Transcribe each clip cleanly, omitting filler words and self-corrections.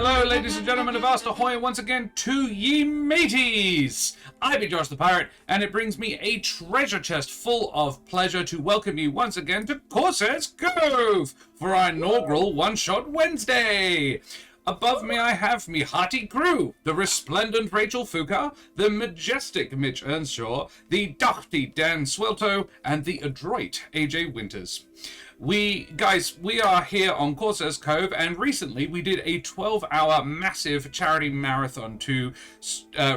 Hello, ladies and gentlemen of Vast Ahoy, once again to ye mateys! I be Josh the Pirate, and it brings me a treasure chest full of pleasure to welcome you once again to Corsair's Cove for our inaugural One-Shot Wednesday! Above me I have me hearty crew, the resplendent Rachel Fuka, the majestic Mitch Earnshaw, the doughty Dan Swelto, and the adroit AJ Winters. We are here on Corsair's Cove, and recently we did a 12-hour massive charity marathon to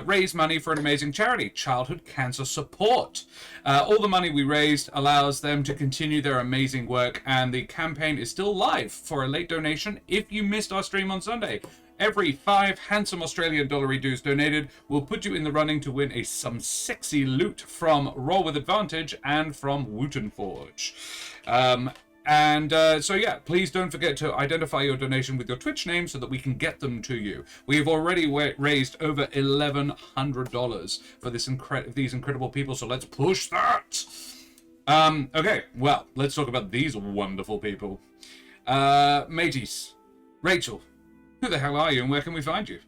raise money for an amazing charity, Childhood Cancer Support. All the money we raised allows them to continue their amazing work, and the campaign is still live for a late donation if you missed our stream on Sunday. Every 5 handsome Australian dollary dues donated will put you in the running to win some sexy loot from Roll With Advantage and from Wooten Forge. So please don't forget to identify your donation with your Twitch name so that we can get them to you. We have already raised over $1,100 for these incredible people, so let's push that! Okay, well, let's talk about these wonderful people. Mateys, Rachel, who the hell are you and where can we find you?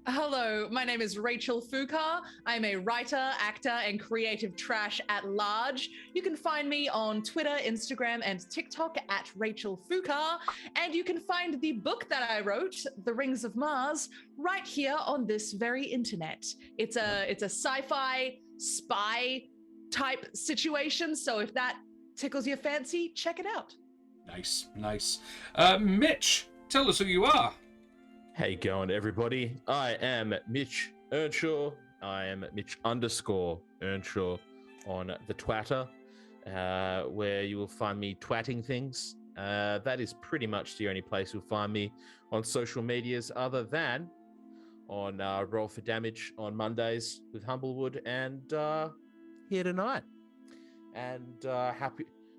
Hello, my name is Rachel Fuka. I'm a writer, actor, and creative trash at large. You can find me on Twitter, Instagram, and TikTok at Rachel Fuka. And you can find the book that I wrote, The Rings of Mars, right here on this very internet. It's a sci-fi spy type situation, so if that tickles your fancy, check it out. Nice. Mitch, tell us who you are. Hey going everybody, I am Mitch Earnshaw. I am Mitch_Earnshaw on the Twatter, where you will find me twatting things. That is pretty much the only place you'll find me on social medias, other than on Roll for Damage on Mondays with Grumblewood and here tonight. And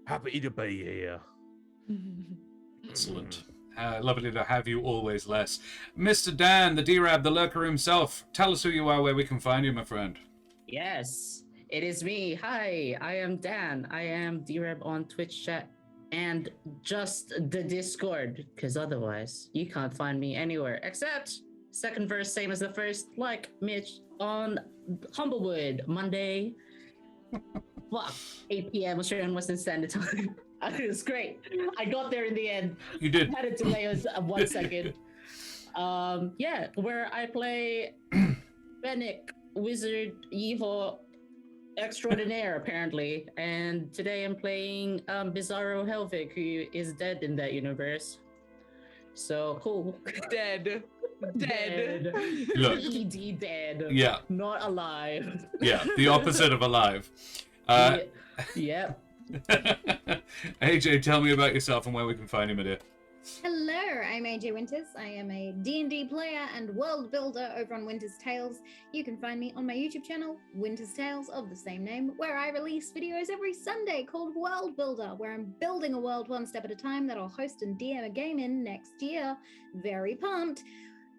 happy to be here. Excellent. Lovely to have you always, Les. Mr. Dan, the D-Rab, the lurker himself. Tell us who you are, where we can find you, my friend. Yes, it is me. Hi, I am Dan. I am D-Rab on Twitch chat and just the Discord, because otherwise you can't find me anywhere except second verse, same as the first, like Mitch on Grumblewood, Monday. 8 p.m. Australian Western Standard Time. It was great. I got there in the end. You did. Had a delay of 1 second. Where I play Fennec, wizard, evil, extraordinaire, apparently. And today I'm playing Bizzaro-Helvig, who is dead in that universe. So cool. Dead. Look. ED dead. Yeah. Not alive. Yeah, the opposite of alive. Yep. AJ, tell me about yourself and where we can find you, my dear. Hello, I'm AJ Winters. I am a D&D player and world builder over on Winter's Tales. You can find me on my YouTube channel, Winter's Tales of the same name, where I release videos every Sunday called World Builder, where I'm building a world one step at a time that I'll host and DM a game in next year. Very pumped.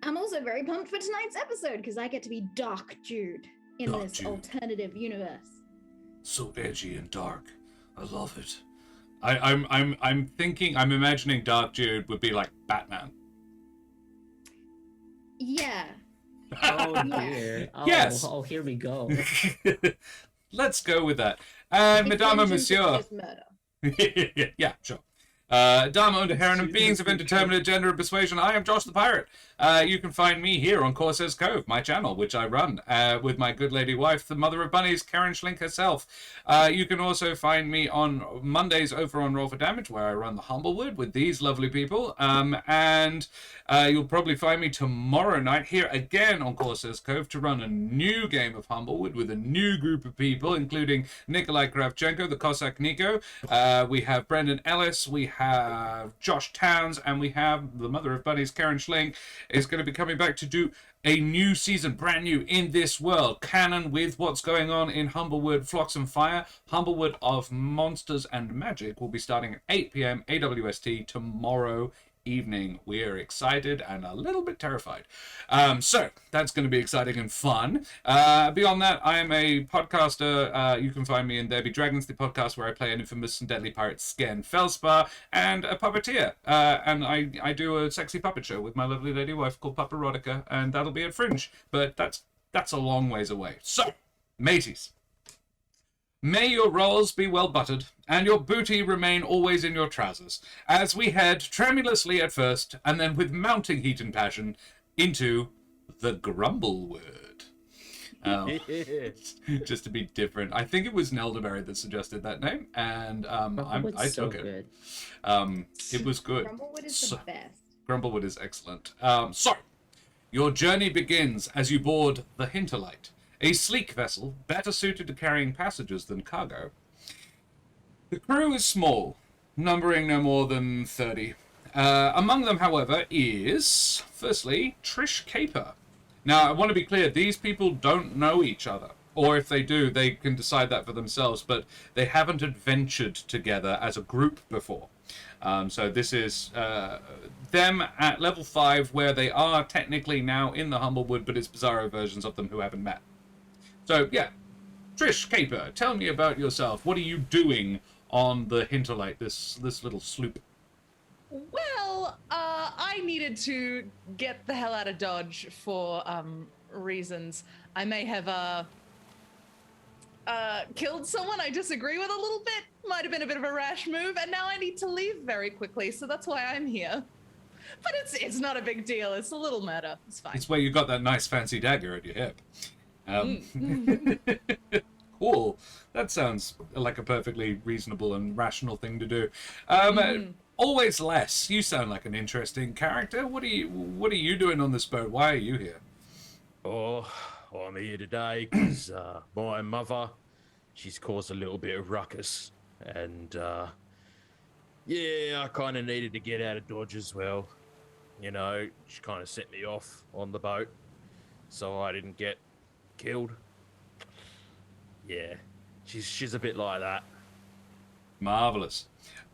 I'm also very pumped for tonight's episode because I get to be Dark Jude in Dark this Jude. alternative universe. So edgy and dark. I love it. I'm imagining Dark Jude would be like Batman. Yeah. Oh dear. Oh, Yes. Oh, here we go. Let's go with that. And It's Madame and vengeance, Monsieur. it's just murder. Yeah, sure. Dama under Heron and beings of indeterminate gender and persuasion, I am Josh the Pirate. You can find me here on Corsair's Cove, my channel, which I run with my good lady wife, the mother of bunnies, Karen Schlink herself. You can also find me on Mondays over on Roll for Damage, where I run the Grumblewood with these lovely people. And you'll probably find me tomorrow night here again on Corsair's Cove to run a new game of Grumblewood with a new group of people, including Nikolai Kravchenko, the Cossack Nico. We have Brendan Ellis, we have Josh Towns, and we have the mother of bunnies, Karen Schlink, is going to be coming back to do a new season, brand new in this world, canon with what's going on in Grumblewood, Flocks and Fire. Grumblewood of Monsters and Magic will be starting at 8 p.m. AWST tomorrow evening. We are excited and a little bit terrified. So that's going to be exciting and fun. Beyond that, I am a podcaster. You can find me in There Be Dragons, the podcast where I play an infamous and deadly pirate, Sken Felspar, and a puppeteer. And I do a sexy puppet show with my lovely lady wife called Pupperotica, and that'll be at Fringe. But that's a long ways away. So, mateys, may your rolls be well buttered, and your booty remain always in your trousers, as we head tremulously at first, and then with mounting heat and passion, into the Grumblewood. Just to be different. I think it was Nelderberry that suggested that name, and I took it. Good. It was good. Grumblewood is the best. Grumblewood is excellent. So, your journey begins as you board the Hinterlight, a sleek vessel better suited to carrying passengers than cargo. The crew is small, numbering no more than 30. Among them, however, is, firstly, Trish Caper. Now, I want to be clear, these people don't know each other. Or if they do, they can decide that for themselves, but they haven't adventured together as a group before. So this is them at level 5, where they are technically now in the Humblewood, but it's bizarro versions of them who haven't met. So, yeah. Trish Caper, tell me about yourself. What are you doing on the Hinterlight, this little sloop? Well, I needed to get the hell out of Dodge for reasons. I may have killed someone I disagree with a little bit. Might have been a bit of a rash move, and now I need to leave very quickly, so that's why I'm here. But it's not a big deal. It's a little matter. It's fine. It's where you got that nice fancy dagger at your hip. Cool. That sounds like a perfectly reasonable and rational thing to do. Always less. You sound like an interesting character. What are you doing on this boat? Why are you here? Oh, I'm here today because my mother, she's caused a little bit of ruckus, and yeah, I kind of needed to get out of Dodge as well. You know, she kind of set me off on the boat, so I didn't get killed. Yeah, she's a bit like that. Marvelous.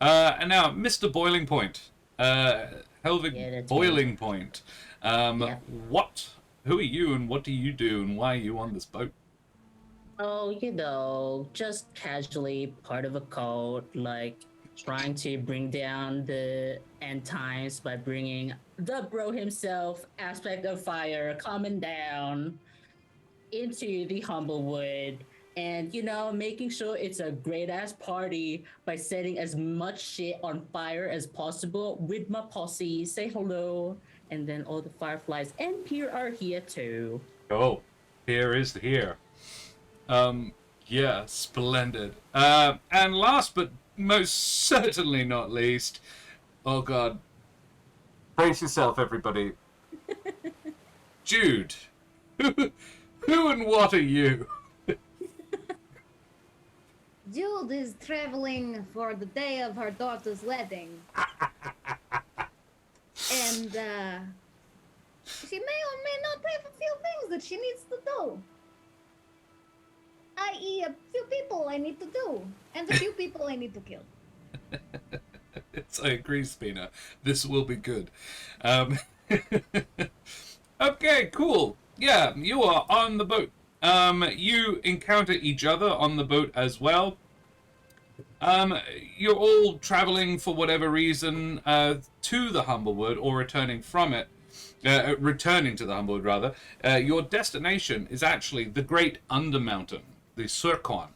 And now, Mr. Boiling Point, Helvig Boiling Point. Who are you, and what do you do, and why are you on this boat? Oh, you know, just casually part of a cult, like trying to bring down the end times by bringing the bro himself, Aspect of Fire, coming down into the Humblewood, and, you know, making sure it's a great-ass party by setting as much shit on fire as possible with my posse. Say hello, and then all the fireflies and Pier are here too. Oh, Pier is here. Yeah, splendid. And last but most certainly not least, oh god, brace yourself, everybody. Jude, who and what are you? Jude is traveling for the day of her daughter's wedding. And, she may or may not have a few things that she needs to do. I.e. a few people I need to do, and a few people I need to kill. I agree, Spina. This will be good. Okay, cool. Yeah, you are on the boat. You encounter each other on the boat as well. You're all traveling for whatever reason to the Humblewood, or returning from it. Returning to the Humblewood, rather. Your destination is actually the Great Undermountain, the Surkon.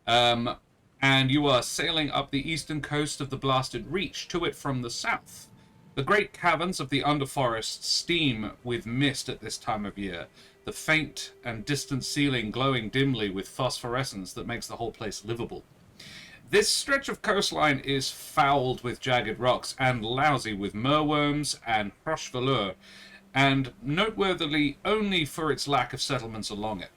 And you are sailing up the eastern coast of the Blasted Reach to it from the south. The great caverns of the Underforest steam with mist at this time of year, the faint and distant ceiling glowing dimly with phosphorescence that makes the whole place livable. This stretch of coastline is fouled with jagged rocks and lousy with meerworms and rochevelure, and noteworthily only for its lack of settlements along it.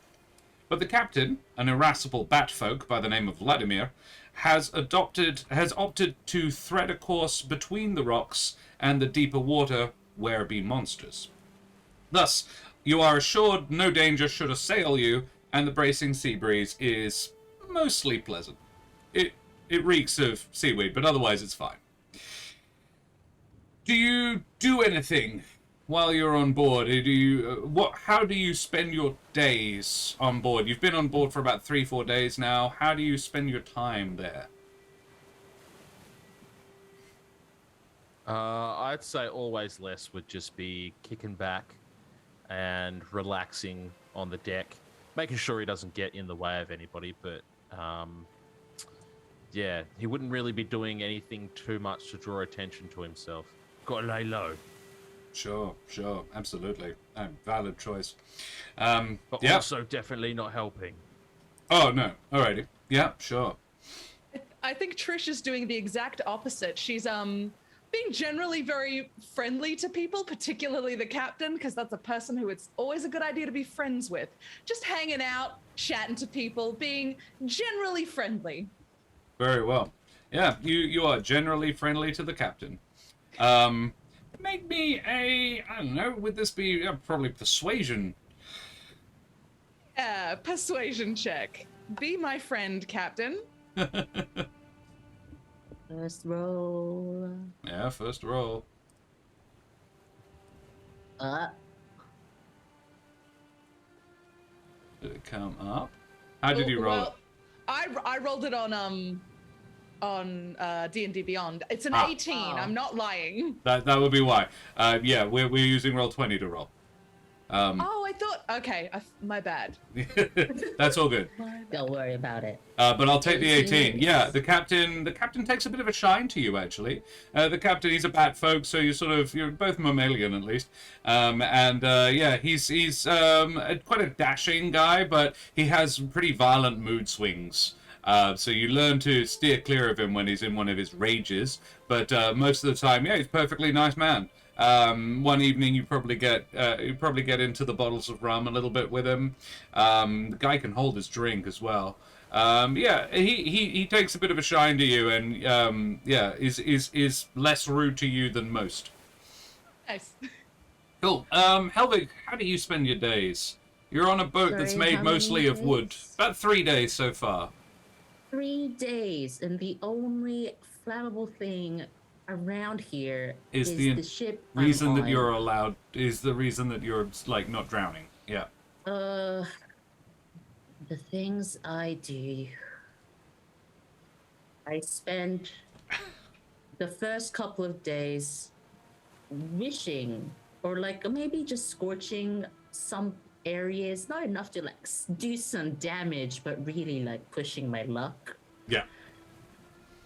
But the captain, an irascible batfolk by the name of Vladimir, has opted to thread a course between the rocks and the deeper water where be monsters. Thus, you are assured no danger should assail you, and the bracing sea breeze is mostly pleasant. It reeks of seaweed, but otherwise it's fine. Do you do anything while you're on board? Do you How do you spend your days on board? You've been on board for about 3-4 days now. How do you spend your time there? I'd say always less would just be kicking back and relaxing on the deck, making sure he doesn't get in the way of anybody. But yeah, he wouldn't really be doing anything too much to draw attention to himself. Got to lay low. Sure, absolutely. Valid choice. But yeah. also definitely not helping. Oh, no. Alrighty. Yeah, sure. I think Trish is doing the exact opposite. She's being generally very friendly to people, particularly the captain, because that's a person who it's always a good idea to be friends with. Just hanging out, chatting to people, being generally friendly. Very well. Yeah, you are generally friendly to the captain. Make me I don't know, would this be probably persuasion? Persuasion check. Be my friend, Captain. First roll. Yeah, first roll. Did it come up? How did you roll it? I rolled it on D&D Beyond. It's an 18. Oh. I'm not lying. That would be why. Yeah, we're using roll 20 to roll. Oh, I thought. Okay, my bad. That's all good. Don't worry about it. But I'll take the 18. 18. Yeah, the captain takes a bit of a shine to you, actually. The captain, he's a bat folk, so you're both mammalian at least. Yeah, he's quite a dashing guy, but he has pretty violent mood swings. So you learn to steer clear of him when he's in one of his rages. But most of the time, yeah, he's a perfectly nice man. One evening you probably get into the bottles of rum a little bit with him. The guy can hold his drink as well. Yeah, he takes a bit of a shine to you, and yeah, is less rude to you than most. Nice. Cool. Helvig, how do you spend your days? You're on a boat that's Sorry, made how mostly many of wood. days? About 3 days so far. 3 days, and the only flammable thing around here Is is the the ship. Reason I'm that on. you're allowed is the reason that you're like not drowning. Yeah. The things I do. I spend the first couple of days wishing, or like maybe just scorching some areas, not enough to like do some damage, but really like pushing my luck. Yeah.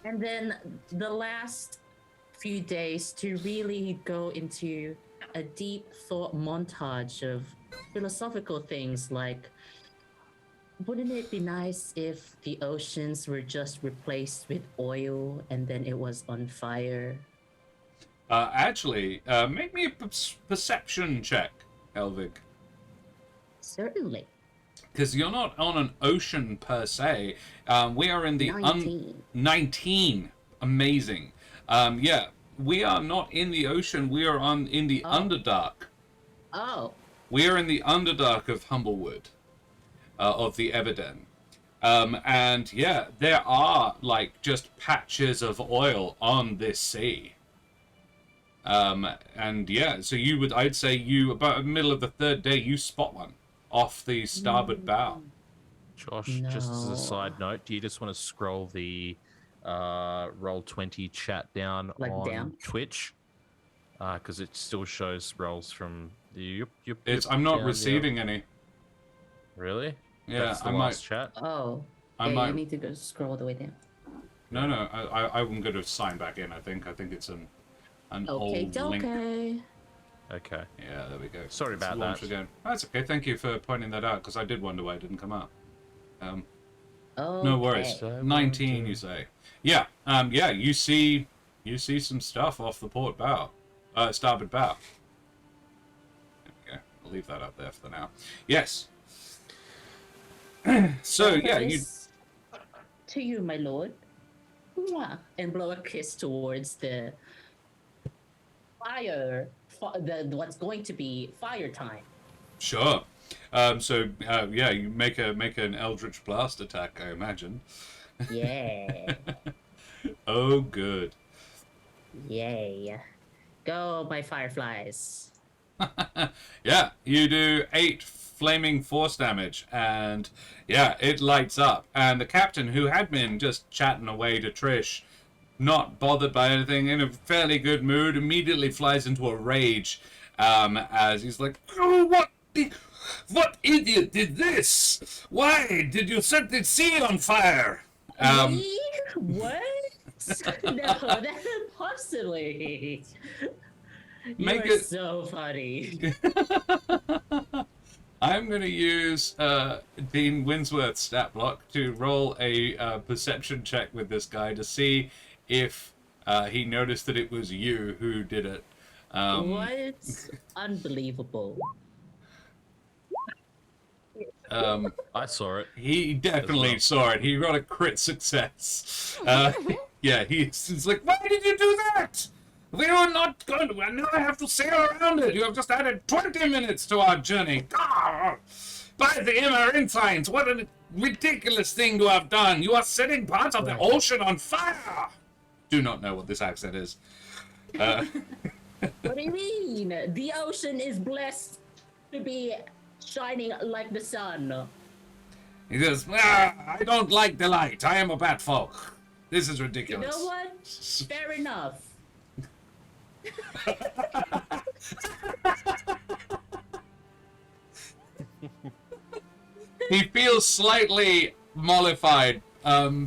And then the last few days to really go into a deep thought montage of philosophical things like, wouldn't it be nice if the oceans were just replaced with oil and then it was on fire? Actually, make me a perception check, Helvig. Certainly. Because you're not on an ocean per se. We are in the 19. 19. Amazing. Yeah, we are not in the ocean. We are in the Underdark. Oh. We are in the Underdark of Humblewood, of the Everden. And yeah, there are like just patches of oil on this sea. And yeah, so I'd say about the middle of the 3rd day, you spot one off the starboard bow. Josh, just as No. a side note, do you just want to scroll the Roll20 chat down Like on down? Twitch? Because it still shows rolls from the... I'm not down, receiving any. Really? Yeah, That's the I last might. chat? Oh. I Yeah, might. you need to go scroll all the way down. No, I'm going to sign back in. I think it's an Okay, old link. okay. Okay. Yeah, there we go. Sorry Let's about launch that. Again. That's okay. Thank you for pointing that out because I did wonder why it didn't come up. No worries. Okay. 19, you say? Yeah. Yeah. You see some stuff off the port bow, starboard bow. There we go. I'll leave that up there for now. Yes. So yeah, you. This to you, my lord. Mwah. And blow a kiss towards the what's going to be fire time. Sure. Yeah, you make an Eldritch Blast attack, I imagine. Yeah. Oh, good. Yay. Go, my fireflies. Yeah, you do 8 flaming force damage, and yeah, it lights up. And the captain, who had been just chatting away to Trish, not bothered by anything, in a fairly good mood, immediately flies into a rage as he's like, "Oh, what idiot did this? Why did you set the sea on fire?" Me? What? No, that's impossibly. Make You're it- so funny. I'm going to use Dean Winsworth's stat block to roll a perception check with this guy to see if he noticed that it was you who did it. What? Unbelievable. I saw it. He definitely well. saw it. He got a crit success. Yeah, he's like, "Why did you do that? We were not going to. Now I have to sail around it. You have just added 20 minutes to our journey. Ah, by the Emerintines, what a ridiculous thing to have done. You are setting parts of the ocean on fire." Do not know what this accent is. What do you mean? The ocean is blessed to be shining like the sun. He goes, "I don't like the light. I am a bat folk. This is You ridiculous." know what? Fair enough. He feels slightly mollified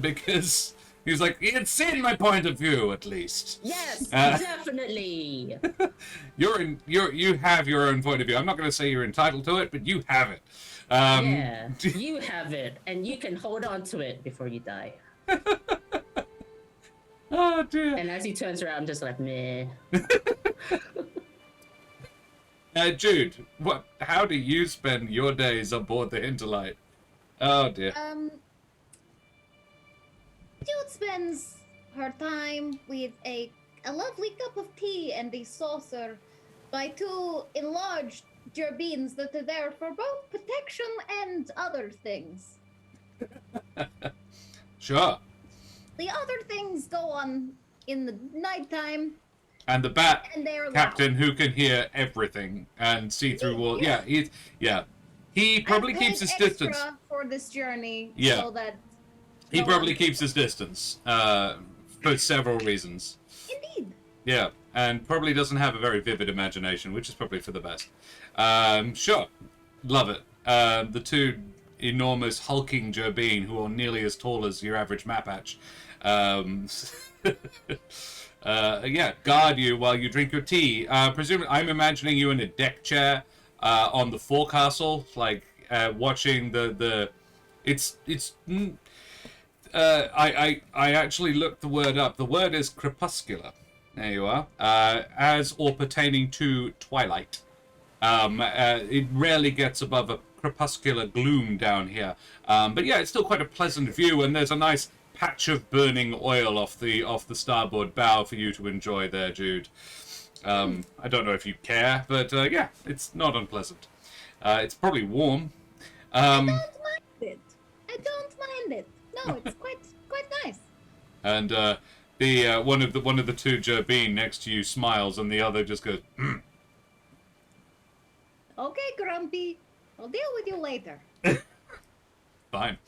because he's like, "It's seen my point of view, at least." Yes, Uh, definitely. You have your own point of view. I'm not going to say you're entitled to it, but you have it. Yeah, you have it, and you can hold on to it before you die. Oh dear. And as he turns around, I'm just like, meh. Jude, how do you spend your days aboard the Hinterlight? Oh dear. Jude spends her time with a lovely cup of tea and a saucer by 2 enlarged gerbines that are there for both protection and other things. Sure. The other things go on in the nighttime, And the bat and they're loud. captain who can hear everything and see through walls. Yeah, he probably I've keeps paid his extra distance. for this journey, Yeah. so that He no probably one- keeps his distance for several reasons. Indeed. Yeah, and probably doesn't have a very vivid imagination, which is probably for the best. Sure, love it. The 2 enormous hulking gerbine who are nearly as tall as your average mapatch. Yeah, guard you while you drink your tea. Presumably, I'm imagining you in a deck chair on the forecastle, like watching the. I actually looked the word up. The word is crepuscular. There you are. As or pertaining to twilight. It rarely gets above a crepuscular gloom down here. But yeah, it's still quite a pleasant view, and there's a nice patch of burning oil off the starboard bow for you to enjoy there, Jude. I don't know if you care, but yeah, it's not unpleasant. It's probably warm. I don't mind it. I don't mind it. No, it's quite nice. And the one of the 2 gerbine next to you smiles, and the other just goes, Okay, Grumpy. I'll deal with you later. Fine.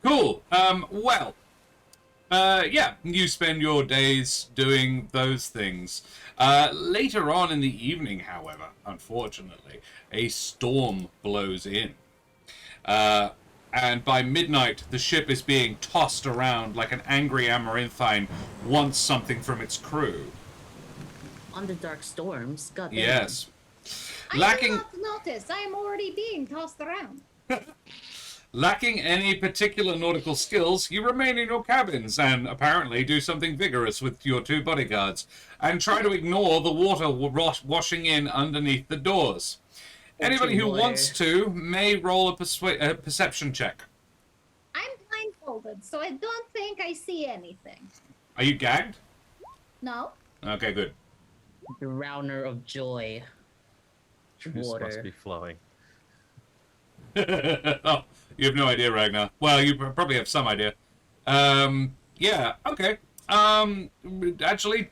Cool. Well. Yeah, you spend your days doing those things. Later on in the evening, however, unfortunately, a storm blows in. And by midnight, the ship is being tossed around like an angry Amaranthine wants something from its crew. On the dark storms, goddamn. Yes. I Lacking... do not notice. I am already being tossed around. Lacking any particular nautical skills, you remain in your cabins and apparently do something vigorous with your 2 bodyguards and try to ignore the water washing in underneath the doors. Anybody who water. wants to may roll a perception check. I'm blindfolded, so I don't think I see anything. Are you gagged? No? Okay, good. Drowner of joy. Juice Water. must be flowing. Oh, you have no idea, Ragnar. Well, you probably have some idea. Yeah, okay. Actually,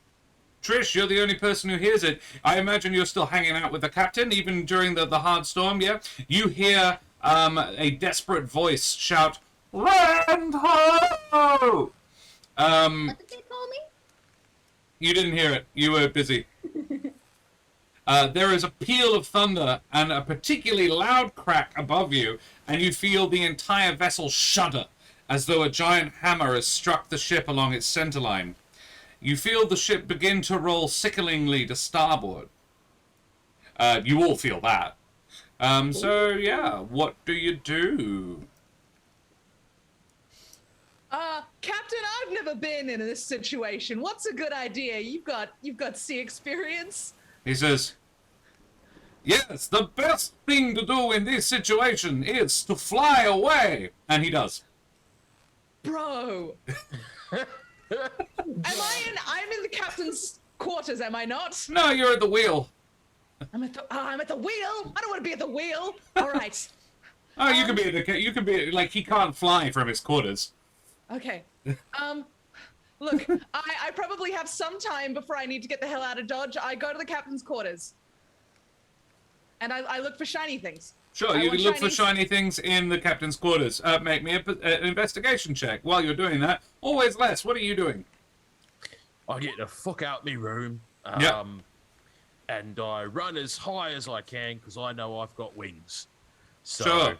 Trish, you're the only person who hears it. I imagine you're still hanging out with the captain, even during the hard storm, yeah? You hear a desperate voice shout, "Land ho!" What did they call me? You didn't hear it. You were busy. There is a peal of thunder and a particularly loud crack above you, and you feel the entire vessel shudder as though a giant hammer has struck the ship along its centerline. You feel the ship begin to roll sickeningly to starboard. You all feel that. So, yeah, what do you do? Captain, I've never been in this situation. What's a good idea? You've got sea experience. He says, "Yes, the best thing to do in this situation is to fly away." And he does. Bro. I'm in the captain's quarters, am I not? No, you're at the wheel. I'm at the wheel. I don't want to be at the wheel. All right. Oh, you can be you can be like, he can't fly from his quarters. Okay. Look, I probably have some time before I need to get the hell out of Dodge. I go to the captain's quarters. And I look for shiny things. Sure, you can look for shiny things in the captain's quarters. Make me an investigation check. While you're doing that, always less. What are you doing? I get the fuck out me room. Yep. And I run as high as I can because I know I've got wings. So Sure.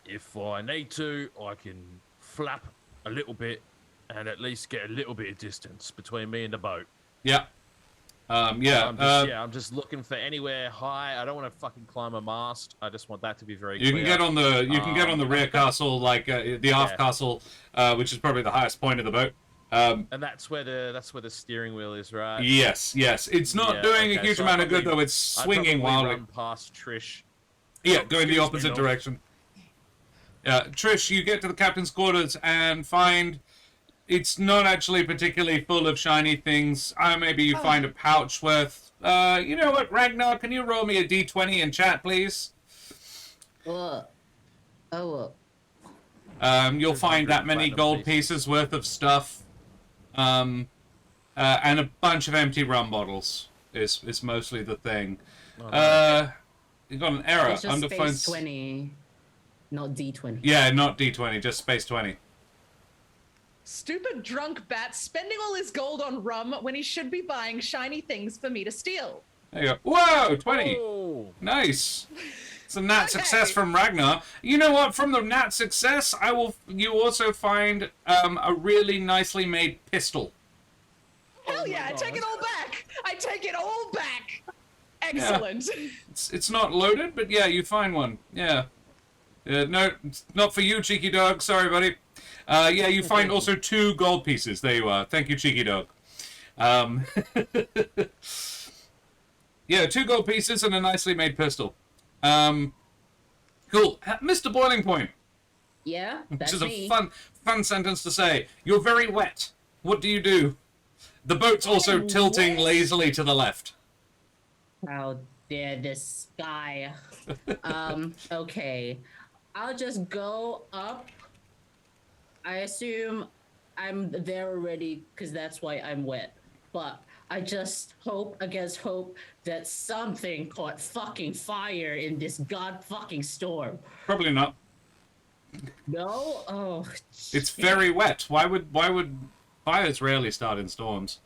if I need to, I can flap a little bit and at least get a little bit of distance between me and the boat. Yeah. I'm just looking for anywhere high. I don't want to fucking climb a mast. I just want that to be very You clear. can get on the rear castle, like the aft castle, which is probably the highest point of the boat. And that's where the steering wheel is, right? Yes. It's not doing a huge amount of good though. It's swinging wildly. Run past Trish. Yeah, going the opposite direction. Trish, you get to the captain's quarters and find it's not actually particularly full of shiny things. Maybe you find a pouch worth. You know what, Ragnar? Can you roll me a d20 in chat, please? What? Oh, You'll find that many gold pieces worth of stuff, and a bunch of empty rum bottles. Is mostly the thing. You got an error. it's just Under space 20, not D20. Yeah, not d20, just space 20. Stupid drunk bat spending all his gold on rum when he should be buying shiny things for me to steal. There you go. Whoa, 20. Oh. Nice. It's a nat Okay. success from Ragnar. You know what? From the nat success, you also find a really nicely made pistol. Hell yeah, I take it all back. I take it all back. Excellent. It's not loaded, but yeah, you find one. Yeah. No, it's not for you, cheeky dog. Sorry, buddy. Yeah, you find also 2 gold pieces. There you are. Thank you, cheeky dog. Yeah, 2 gold pieces and a nicely made pistol. Cool. Mr. Boiling Point. Yeah, Which that's is a me. fun sentence to say. You're very wet. What do you do? The boat's also I'm tilting wet. lazily to the left. How dare this guy? Okay. I'll just go up. I assume I'm there already because that's why I'm wet. But I just hope against hope that something caught fucking fire in this god fucking storm. Probably not. No? Oh, It's shit. very wet. Why would fires rarely start in storms?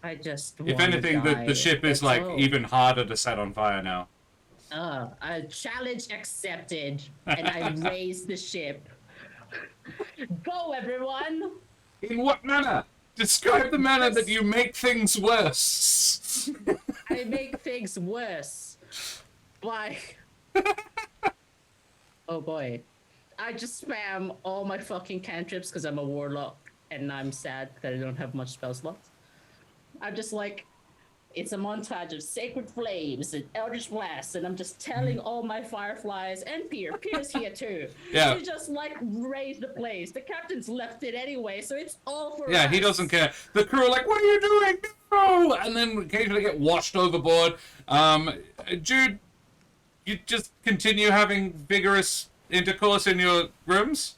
I just If wanna anything, die. the ship is That's like all. even harder to set on fire now. A challenge accepted, and I raised the ship. Go, everyone! In what manner? Describe the manner that you make things worse. I make things worse. Like, oh boy, I just spam all my fucking cantrips because I'm a warlock and I'm sad that I don't have much spell slots. I'm just like, it's a montage of sacred flames and eldritch blasts, and I'm just telling all my fireflies and Pier's here too. Yeah. To just like raise the place. The captain's left it anyway, so it's all for Yeah, us. he doesn't care. The crew are like, "What are you doing? No!" And then occasionally get washed overboard. Jude, you just continue having vigorous intercourse in your rooms?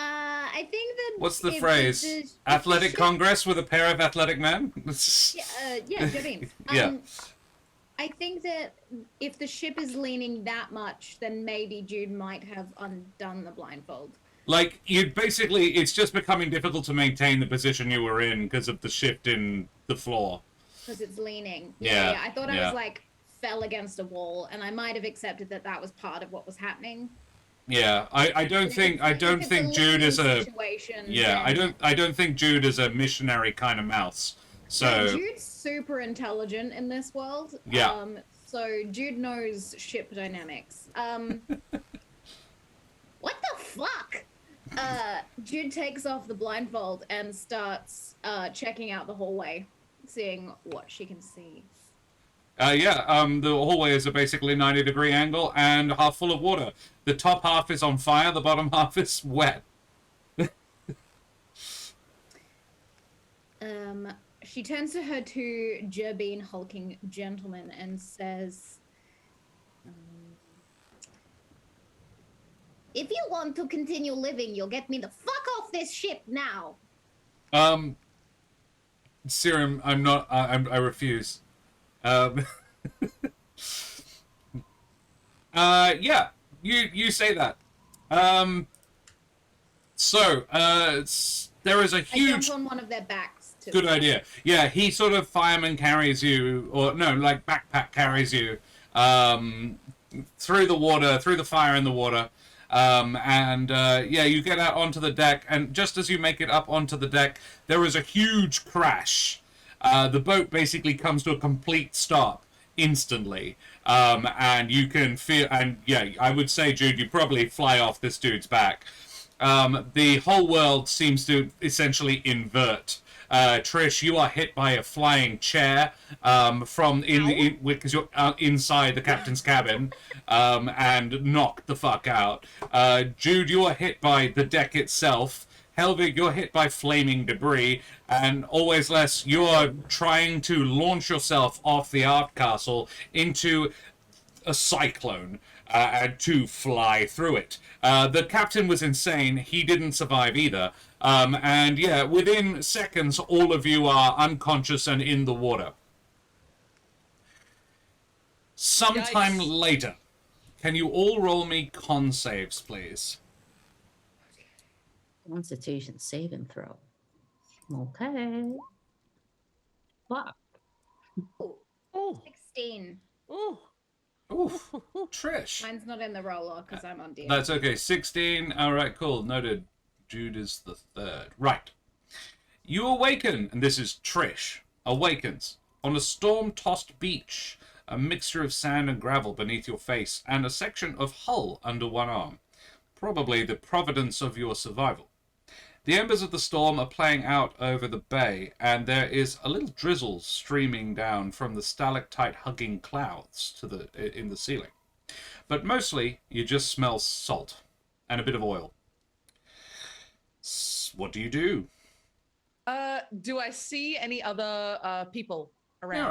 I think that What's the if phrase? the Athletic ship- Congress with a pair of athletic men? Yeah, Jabin. Yeah. I think that if the ship is leaning that much, then maybe Jude might have undone the blindfold. Like, it's just becoming difficult to maintain the position you were in because of the shift in the floor. Because it's leaning. Yeah, I thought I yeah. was like fell against a wall, and I might have accepted that that was part of what was happening. Yeah, I don't think Jude is a I don't think Jude is a missionary kind of mouse. So Jude's super intelligent in this world. Yeah. So Jude knows ship dynamics. What the fuck? Jude takes off the blindfold and starts checking out the hallway, seeing what she can see. the hallway is a basically 90-degree angle and half full of water. The top half is on fire, the bottom half is wet. She turns to her two Jabin hulking gentlemen and says, "If you want to continue living, you'll get me the fuck off this ship now." Serum, I'm not. I refuse. Yeah, you say that. There is a I huge. jump on one of their backs. Good idea. Yeah, he sort of fireman carries you, or no, like backpack carries you, through the water, through the fire in the water, you get out onto the deck, and just as you make it up onto the deck, there is a huge crash. The boat basically comes to a complete stop instantly, and you can feel, and yeah, I would say, Jude, you probably fly off this dude's back. The whole world seems to essentially invert. Trish, you are hit by a flying chair because you're inside the captain's cabin, and knocked the fuck out. Jude, you are hit by the deck itself. Helvig, you're hit by flaming debris, and Always Less, you are trying to launch yourself off the art castle into a cyclone. And to fly through it. The captain was insane. He didn't survive either. And yeah, within seconds, all of you are unconscious and in the water. Sometime later, can you all roll me con saves, please? Constitution saving throw. Okay. Fuck. Oh, 16. oh, Oof, Trish. Mine's not in the roller because I'm on DM. That's okay. 16. All right, cool. Noted. Jude is the third. Right. You awaken, and this is Trish, awakens on a storm-tossed beach, a mixture of sand and gravel beneath your face, and a section of hull under one arm. Probably the providence of your survival. The embers of the storm are playing out over the bay, and there is a little drizzle streaming down from the stalactite-hugging clouds in the ceiling. But mostly, you just smell salt and a bit of oil. What do you do? Do I see any other people around? All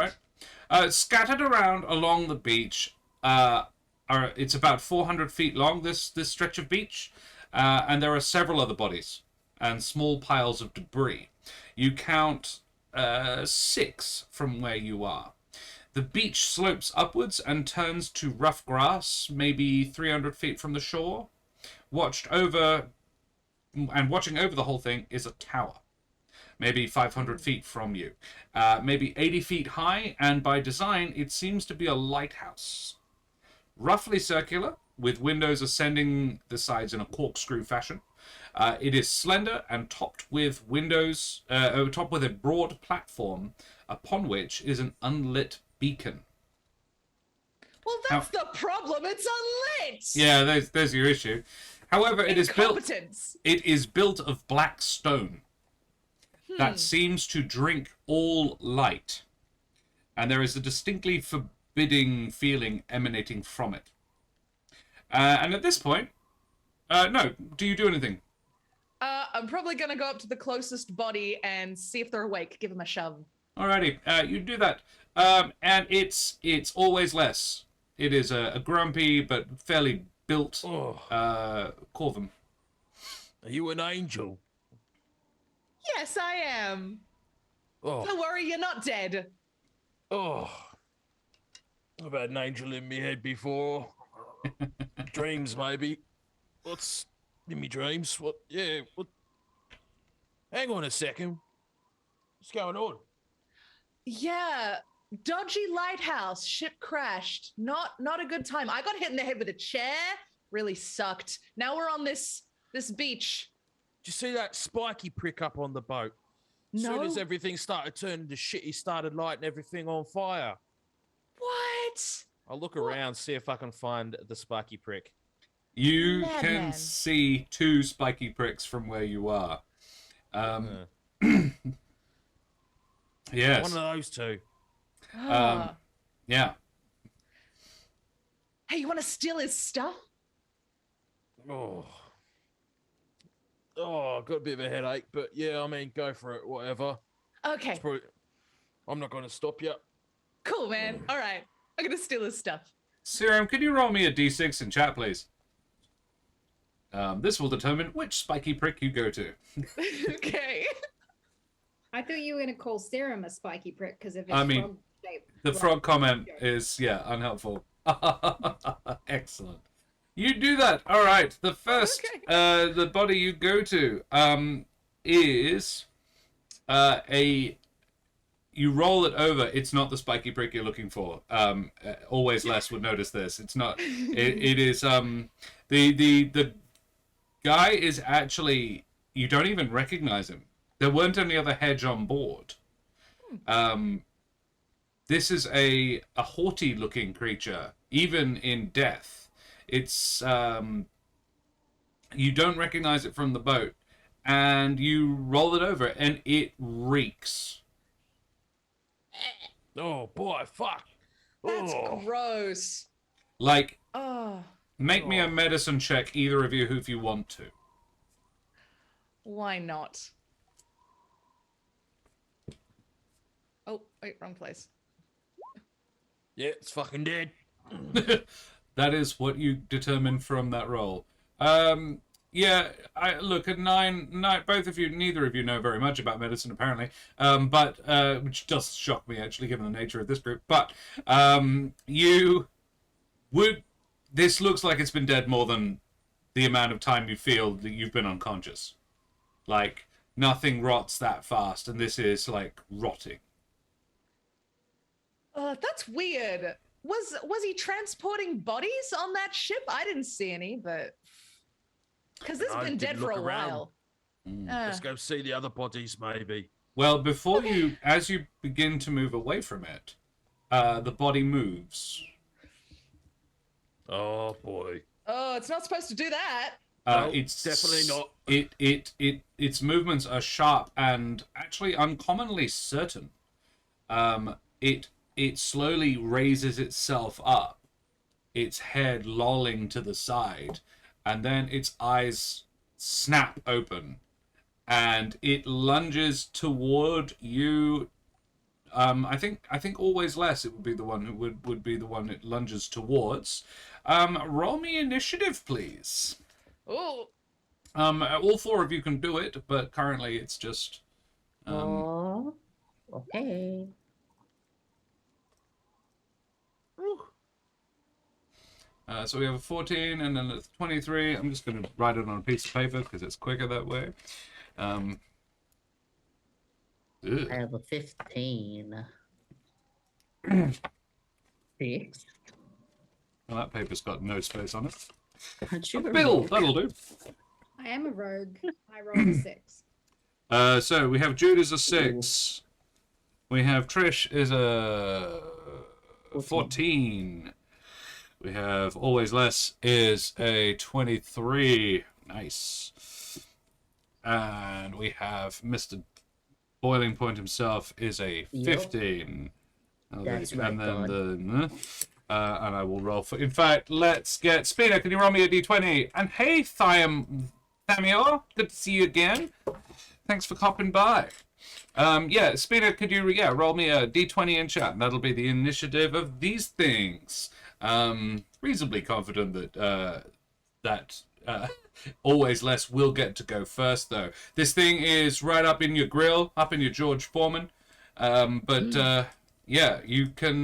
right. Scattered around along the beach, it's about 400 feet long, this stretch of beach, and there are several other bodies and small piles of debris. You count 6 from where you are. The beach slopes upwards and turns to rough grass, maybe 300 feet from the shore. Watching over the whole thing is a tower, maybe 500 feet from you, maybe 80 feet high, and by design it seems to be a lighthouse. Roughly circular, with windows ascending the sides in a corkscrew fashion. It is slender and topped with a broad platform upon which is an unlit beacon. Well, that's the problem. It's unlit. Yeah, there's your issue. However, it is built of black stone that seems to drink all light, and there is a distinctly forbidding feeling emanating from it. And at this point, no, do you do anything? I'm probably gonna go up to the closest body and see if they're awake. Give them a shove. Alrighty, you do that, and it's Always Less. It is a grumpy but fairly built Corvum. are you an angel? Yes, I am. Oh, Don't worry, you're not dead. oh. I've had an angel in me head before. Dreams, maybe. What's in me dreams? What? Yeah. What? Hang on a second. What's going on? Yeah, dodgy lighthouse, ship crashed. Not a good time. I got hit in the head with a chair. Really sucked. Now we're on this beach. Did you see that spiky prick up on the boat? As No. soon as everything started turning to shit, he started lighting everything on fire. What? I'll look around, see if I can find the spiky prick. You Madman. can see 2 spiky pricks from where you are. Yes. One of those 2. Yeah. Hey, you want to steal his stuff? Oh. Oh, I've got a bit of a headache, but yeah, I mean, go for it, whatever. Okay, It's probably... I'm not going to stop you. cool, man. All right, I'm gonna steal his stuff. Serum, could you roll me a d6 in chat, please? This will determine which spiky prick you go to. Okay. I thought you were going to call Serum a spiky prick because of his I mean, frog shape. The Right. frog comment is, yeah, unhelpful. Excellent. You do that. All right. The first, the body you go to is you roll it over. It's not the spiky prick you're looking for. Always less would notice this. It's not. It is the guy is actually, you don't even recognize him. There weren't any other hedge on board. This is a haughty looking creature, even in death. It's you don't recognize it from the boat, and you roll it over, and it reeks. Oh, boy, fuck. That's Oh. gross. Like, Oh, make me a medicine check, either of you, if you want to. why not? Oh, wait, wrong place. Yeah, it's fucking dead. That is what you determine from that roll. Yeah, I look at nine. Both of you, neither of you know very much about medicine, apparently. But which does shock me, actually, given the nature of this group. But you would. This looks like it's been dead more than the amount of time you feel that you've been unconscious. Like, nothing rots that fast, and this is like rotting. That's weird. Was he transporting bodies on that ship? I didn't see any, but because this has I been dead didn't for a look around. while. Let's go see the other bodies, maybe. Well, before you, as you begin to move away from it, the body moves. Oh, boy. Oh, it's not supposed to do that. No, It's definitely not. Its movements are sharp and actually uncommonly certain. It slowly raises itself up, its head lolling to the side, and then its eyes snap open, and it lunges toward you. I think always less. It would be the one who would be the one it lunges towards. Roll me initiative, please. Oh, All 4 of you can do it, but currently it's just. Oh, okay. So we have a 14 and then a 23. I'm just going to write it on a piece of paper because it's quicker that way. I have a 15. 6. Well, that paper's got no space on it. Aren't you a Bill, rogue? that'll do. I am a rogue. I rolled a 6. So we have Jude is a 6. We have Trish is a 14. We have Always Less is a 23. Nice. And we have Mr. Boiling Point himself is a 15. That's and right, then and I will roll for. In fact, let's get Spina. Can you roll me a d20? And hey, Thamior, good to see you again. Thanks for copping by. Yeah, Spina, could you roll me a d20 in chat? And that'll be the initiative of these things. Reasonably confident that Always Less will get to go first, though. This thing is right up in your grill, up in your George Foreman. Yeah, you can.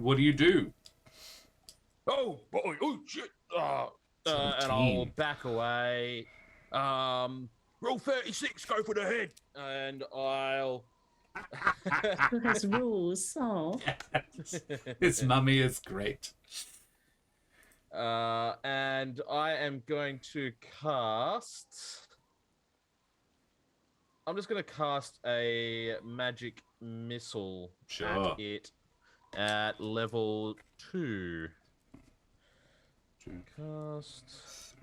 What do you do? Oh boy! Oh shit! And 17. I'll back away. Roll 36. Go for the head. And I'll. Who has rules? Oh. His mummy is great. And I am going to cast. I'm just going to cast a magic missile Sure. at it at level 2. Cast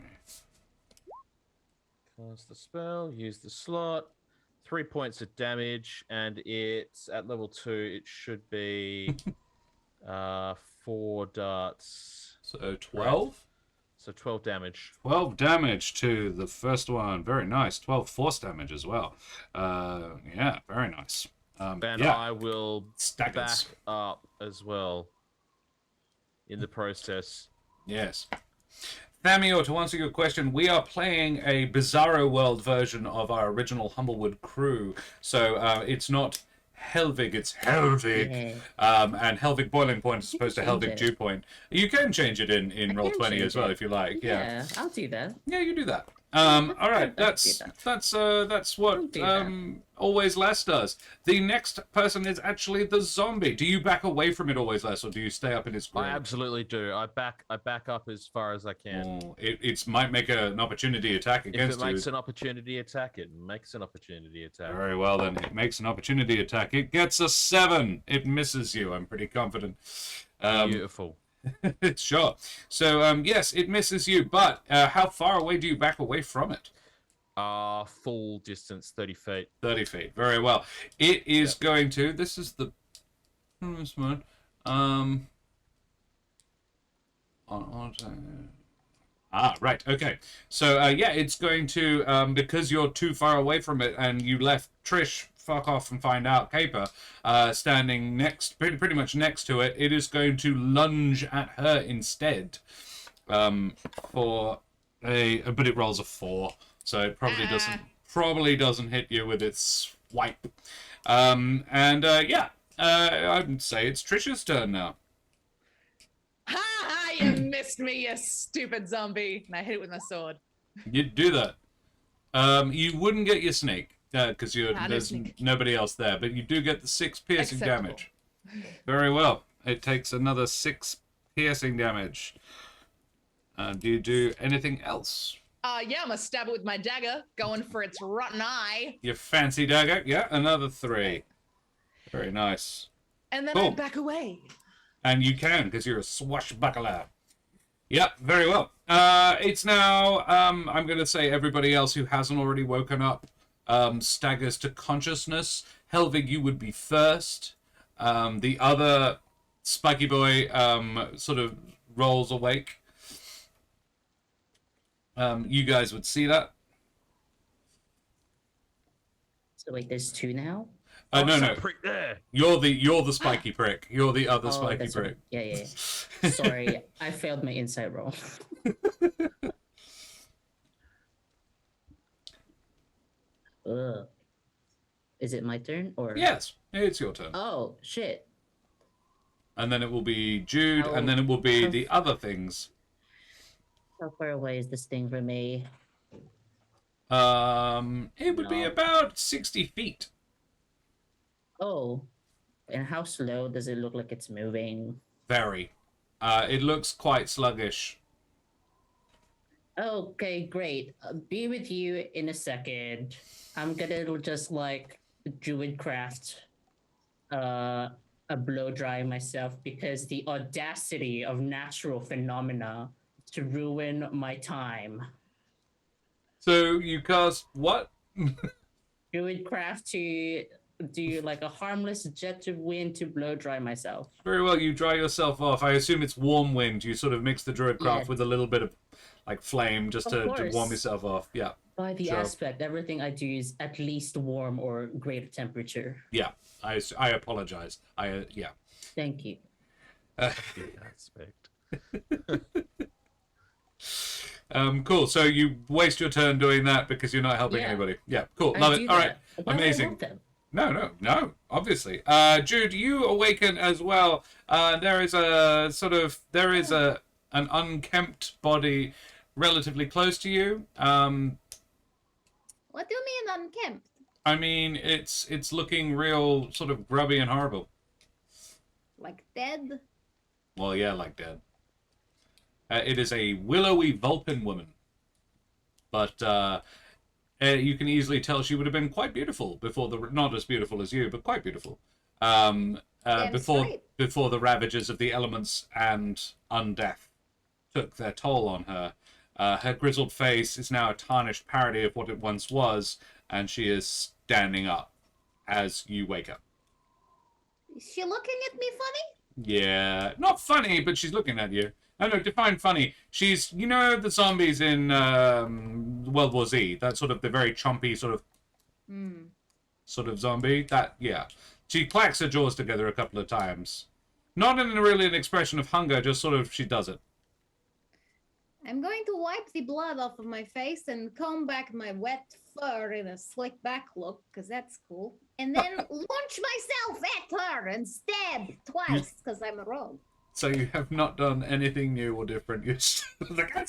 the spell, use the slot, 3 points of damage, and it's at level 2. It should be 4 darts. So 12? So 12 damage. 12 damage to the first one. Very nice. 12 force damage as well. Yeah, very nice. And yeah. I will Staggers. back up as well in the process. Yes. Thamio, to answer your question, we are playing a bizzaro-world version of our original Humblewood crew. So it's not Helvig, it's Helvig. And Helvig Boiling Point is opposed to change Helvig it. Dew Point. You can change it in I Roll20 can as change well it. if you like. Yeah. I'll do that. Yeah, you do that. All right, Let's that's do that's what do that. Always Less does. The next person is actually the zombie. Do you back away from it Always Less, or do you stay up in his grill? I absolutely do. I back up as far as I can. Oh, it might make an opportunity attack If against it makes you. an opportunity attack, it makes an opportunity attack. Very well then. It makes an opportunity attack. It gets a 7. It misses you. I'm pretty confident. Beautiful. Sure. So yes, it misses you. But how far away do you back away from it? Full distance, 30 feet. 30 feet. Very well. It is going to. This is the. This one. Right. Okay. So yeah, it's going to because you're too far away from it, and you left Trish fuck off and find out Caper standing next, pretty much next to it. It is going to lunge at her instead. For a, but it rolls a 4. So it probably doesn't hit you with its swipe. Yeah, I would say it's Trisha's turn now. Ha ha! You missed me, you stupid zombie! And I hit it with my sword. You'd do that. You wouldn't get your snake because no there's snake. nobody else there, but you do get the 6 piercing Acceptable. damage. Very well. It takes another 6 piercing damage. Do you do anything else? Yeah, I'm gonna stab it with my dagger, going for its rotten eye. Your fancy dagger? Yeah, another 3. Very nice. And then Cool. I back away. And you can, because you're a swashbuckler. Yep, very well. It's now, I'm going to say everybody else who hasn't already woken up staggers to consciousness. Helvig, you would be first. The other Spiky Boy sort of rolls awake. You guys would see that. So wait, there's 2 now? No, There's no. a prick there. You're the spiky prick. You're the other spiky that's prick. right. Yeah. Sorry, I failed my insight roll. Ugh. Is it my turn or? Yes, it's your turn. Oh shit! And then it will be Jude, Oh. and then it will be the other things. How far away is this thing from me? It would be No. about 60 feet. Oh, and how slow does it look like it's moving? Very. It looks quite sluggish. Okay, great. Be with you in a second. I'm gonna just like druidcraft a blow dry myself because the audacity of natural phenomena to ruin my time. So you cast what? Druidcraft to do like a harmless jet of wind to blow dry myself. Very well, you dry yourself off. I assume it's warm wind. You sort of mix the druid craft Yeah. with a little bit of like flame just Of to course. warm yourself off. Yeah. By the Sure. aspect, everything I do is at least warm or greater temperature. Yeah. I apologize. Yeah. Thank you. Aspect. Cool. So you waste your turn doing that because you're not helping Yeah. anybody. Yeah, cool. I Love do it. All right. that, but I Amazing. help them. No, obviously. Jude, you awaken as well. There is an unkempt body relatively close to you. What do you mean unkempt? I mean, it's looking real sort of grubby and horrible. Like dead? Well, yeah, like dead. It is a willowy Vulpin woman. But you can easily tell she would have been quite beautiful before not as beautiful as you, but quite beautiful. Before the ravages of the elements and undeath took their toll on her. Her grizzled face is now a tarnished parody of what it once was, and she is standing up as you wake up. Is she looking at me funny? Yeah, not funny, but she's looking at you. No, define funny. She's, you know, the zombies in World War Z. That sort of the very chompy sort of zombie. That, yeah. She clacks her jaws together a couple of times. Not in really an expression of hunger, just sort of she does it. I'm going to wipe the blood off of my face and comb back my wet fur in a slick back look, because that's cool. And then launch myself at her and stab twice, because I'm a rogue. So you have not done anything new or different. You're still the guy.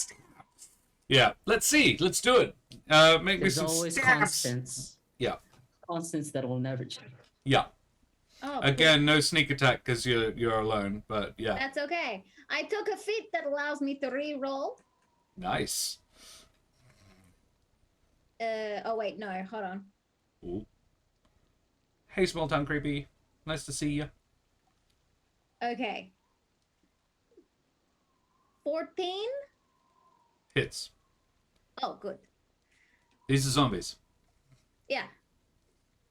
Yeah, let's see. Let's do it. Make There's me some always stabs. constants. Yeah. Constants that will never change. Yeah. Oh, Again, no sneak attack because you're alone. But yeah. that's okay. I took a feat that allows me to re-roll. Nice. Oh wait, no, hold on. Ooh. Hey, small town creepy. Nice to see you. Okay. 14? Hits. Oh, good. These are zombies. Yeah.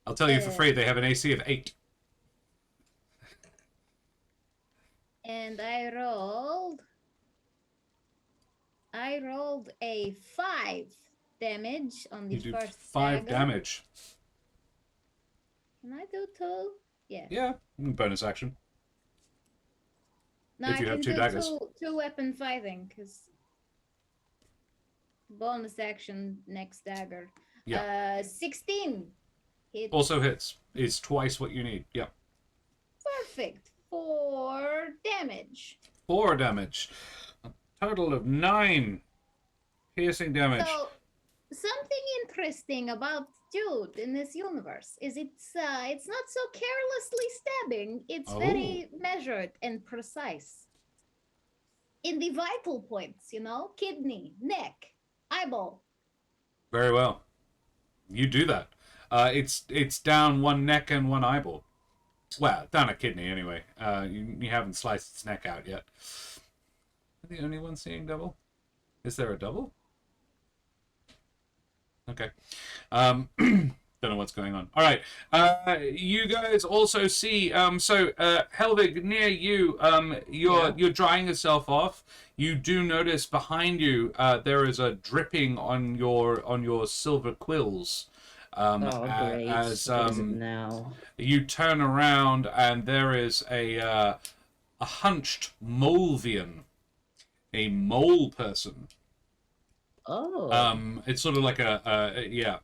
I'll tell you for free, they have an AC of 8. And I rolled a 5 damage on the You do first 5 dagger. damage. Can I do 2? Yeah. Yeah, bonus action. No, If I you have can 2 do daggers. two weapon fighting, because bonus action next dagger. Yeah. 16. Hit. Also hits. It's twice what you need. Yeah. Perfect. 4 damage. 4 damage. A total of 9 piercing damage. So, something interesting about Jude in this universe is it's not so carelessly stabbing. It's very measured and precise. In the vital points, you know, kidney, neck, eyeball. Very well. You do that. It's down 1 neck and 1 eyeball. Well, down a kidney anyway. You haven't sliced its neck out yet. Are the only one seeing double? Is there a double? Okay. Don't know what's going on. All right. You guys also see. Helvig, near you, you're drying yourself off. You do notice behind you there is a dripping on your silver quills. Great. As What is it now? you turn around and there is a hunched Molvian, a mole person. Oh. It's sort of like yeah,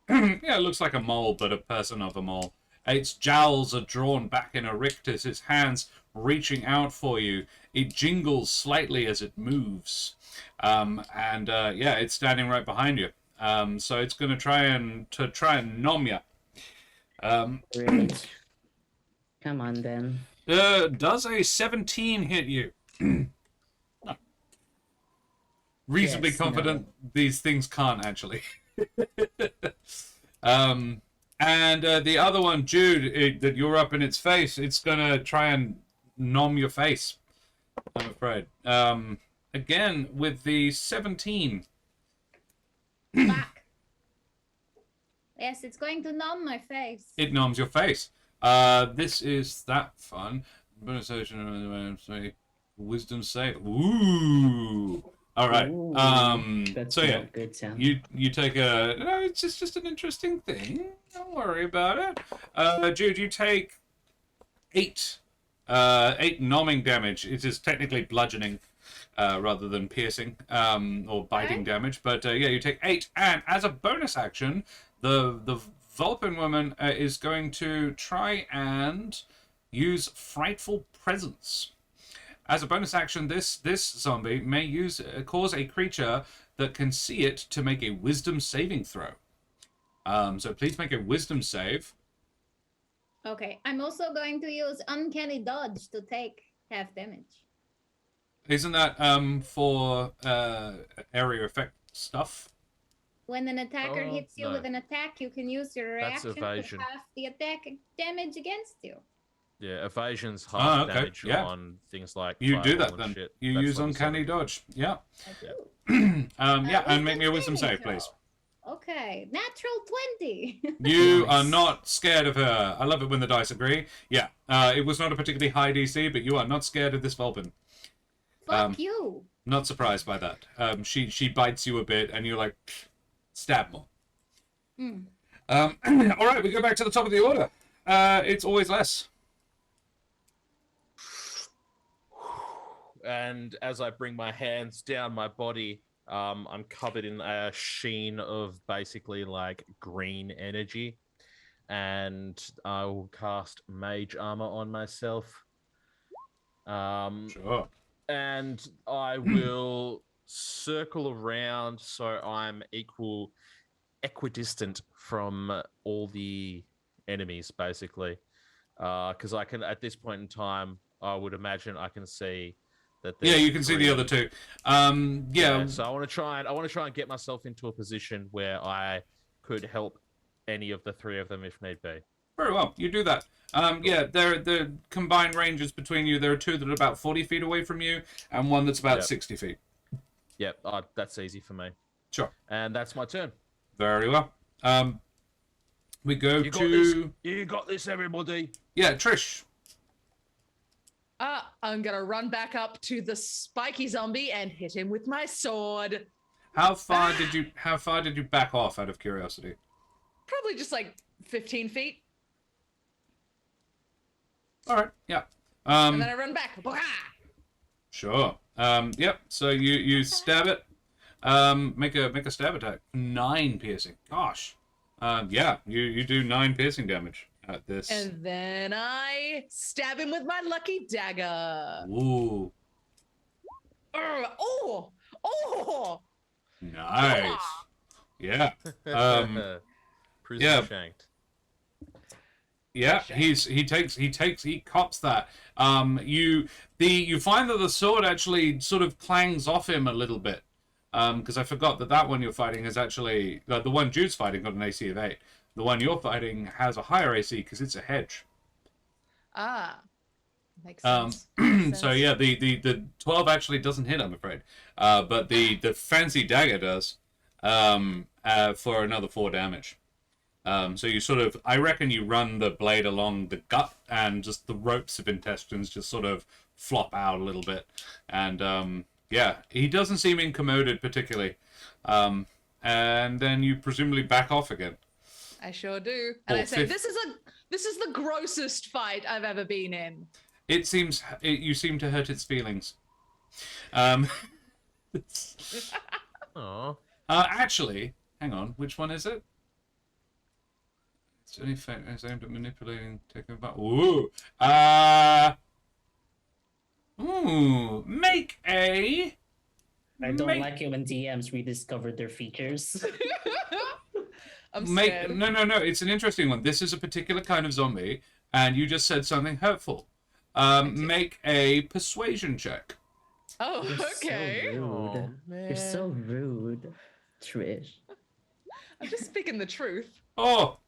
it looks like a mole, but a person of a mole. Its jowls are drawn back in a rictus, its hands reaching out for you. It jingles slightly as it moves. Yeah, it's standing right behind you. So it's going to try and nom you. Great. Come on then. Does a 17 hit you? No. Reasonably Yes, confident these things can't actually. And the other one, Jude, that you're up in its face, it's going to try and nom your face, I'm afraid. Again, with the 17. Back. Yes, it's going to numb my face. It numbs your face. This is that fun. Bonus action, wisdom save. Ooh. All right. Ooh, that's So yeah, not good sound. you take a. No, it's just an interesting thing. Don't worry about it. Jude, you take 8 numbing damage. It is technically bludgeoning, rather than piercing or biting damage. But yeah, you take 8, and as a bonus action, the Vulpin woman is going to try and use Frightful Presence. As a bonus action, this zombie may cause a creature that can see it to make a Wisdom saving throw. So please make a Wisdom save. Okay, I'm also going to use Uncanny Dodge to take half damage. Isn't that for area effect stuff? When an attacker hits you no. with an attack, you can use your That's reaction to evasion. half the attack damage against you. Yeah, evasion's half okay, damage yeah. on things like You do fireball that and then. shit. You That's use level Uncanny 7. Dodge. Yeah. I do. Yeah, and make me a Wisdom saving save, please. throw. Okay, natural 20. You Nice. are not scared of her. I love it when the dice agree. Yeah, it was not a particularly high DC, but you are not scared of this Vulpin. Fuck you. Not surprised by that. She bites you a bit, and you're like, stab more. Mm. All right, we go back to the top of the order. It's always less. And as I bring my hands down my body, I'm covered in a sheen of basically like green energy. And I will cast Mage Armor on myself. Sure. And I will circle around so I'm equidistant from all the enemies, basically. Because I can, at this point in time, I would imagine I can see that. Yeah, you can see the other two. Yeah. So I want to try and get myself into a position where I could help any of the three of them if need be. Very well, you do that. Yeah, the combined ranges between you. There are two that are about 40 feet away from you, and one that's about 60 feet. Yep, that's easy for me. Sure. And that's my turn. Very well. We go You got to this. You got this, everybody. yeah, Trish. I'm gonna run back up to the spiky zombie and hit him with my sword. How far did you back off? Out of curiosity. Probably just like 15 feet. All right. Yeah. And then I run back. Blah! Sure. Yep. So you stab it. Make a stab attack. 9 piercing. Gosh. Yeah. You do 9 piercing damage at this. And then I stab him with my lucky dagger. Ooh. Oh! Nice. Yeah. Prison yeah. shanked. Yeah, he cops that. You find that the sword actually sort of clangs off him a little bit. Because I forgot that one you're fighting is actually the one Jude's fighting got an AC of 8. The one you're fighting has a higher AC because it's a hedge. Makes sense. So yeah, the 12 actually doesn't hit, I'm afraid. But the fancy dagger does. For another 4 damage. So you sort of, I reckon you run the blade along the gut, and just the ropes of intestines just sort of flop out a little bit. And yeah, he doesn't seem incommoded particularly. And then you presumably back off again. I sure do. And I say, this is the grossest fight I've ever been in. You seem to hurt its feelings. Aww. Actually, hang on, which one is it? It's only fact is aimed at manipulating, taking back. Ooh. Make a. I don't like it when DMs rediscover their features. I'm scared. No. It's an interesting one. This is a particular kind of zombie, and you just said something hurtful. Make a persuasion check. Oh, You're okay. So rude. Oh, You're so rude, Trish. I'm just speaking the truth. Oh,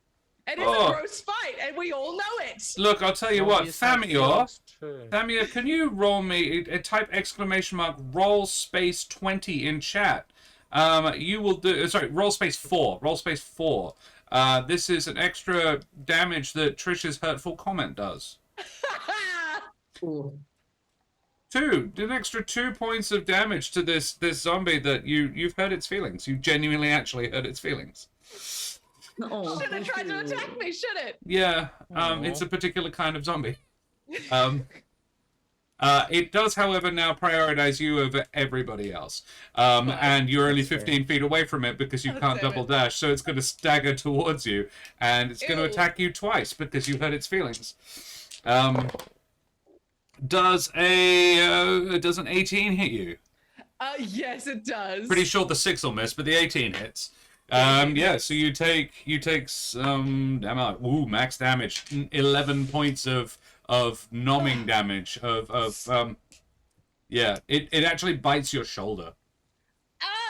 It is a gross fight, and we all know it. look! I'll tell you what, Zombies have Thamior. feelings too. Thamior, can you roll me type exclamation mark roll space 20 in chat? You will do. Sorry, roll space 4. Roll space 4. This is an extra damage that Trish's hurtful comment does. Ooh. 2. An extra 2 points of damage to this zombie that you've hurt its feelings. You genuinely actually hurt its feelings. Oh, Should have tried to attack me, should it? Yeah. Aw. It's a particular kind of zombie. It does, however, now prioritize you over everybody else. And you're only That's fair. 15 feet away from it because you Oh, can't damn double it. dash, so it's going to stagger towards you, and it's going to Ew. attack you twice because you hurt its feelings. Does an 18 hit you? Yes, it does. Pretty sure the 6 will miss, but the 18 hits. Yeah, so you take some max damage, 11 points of numbing damage yeah, it actually bites your shoulder.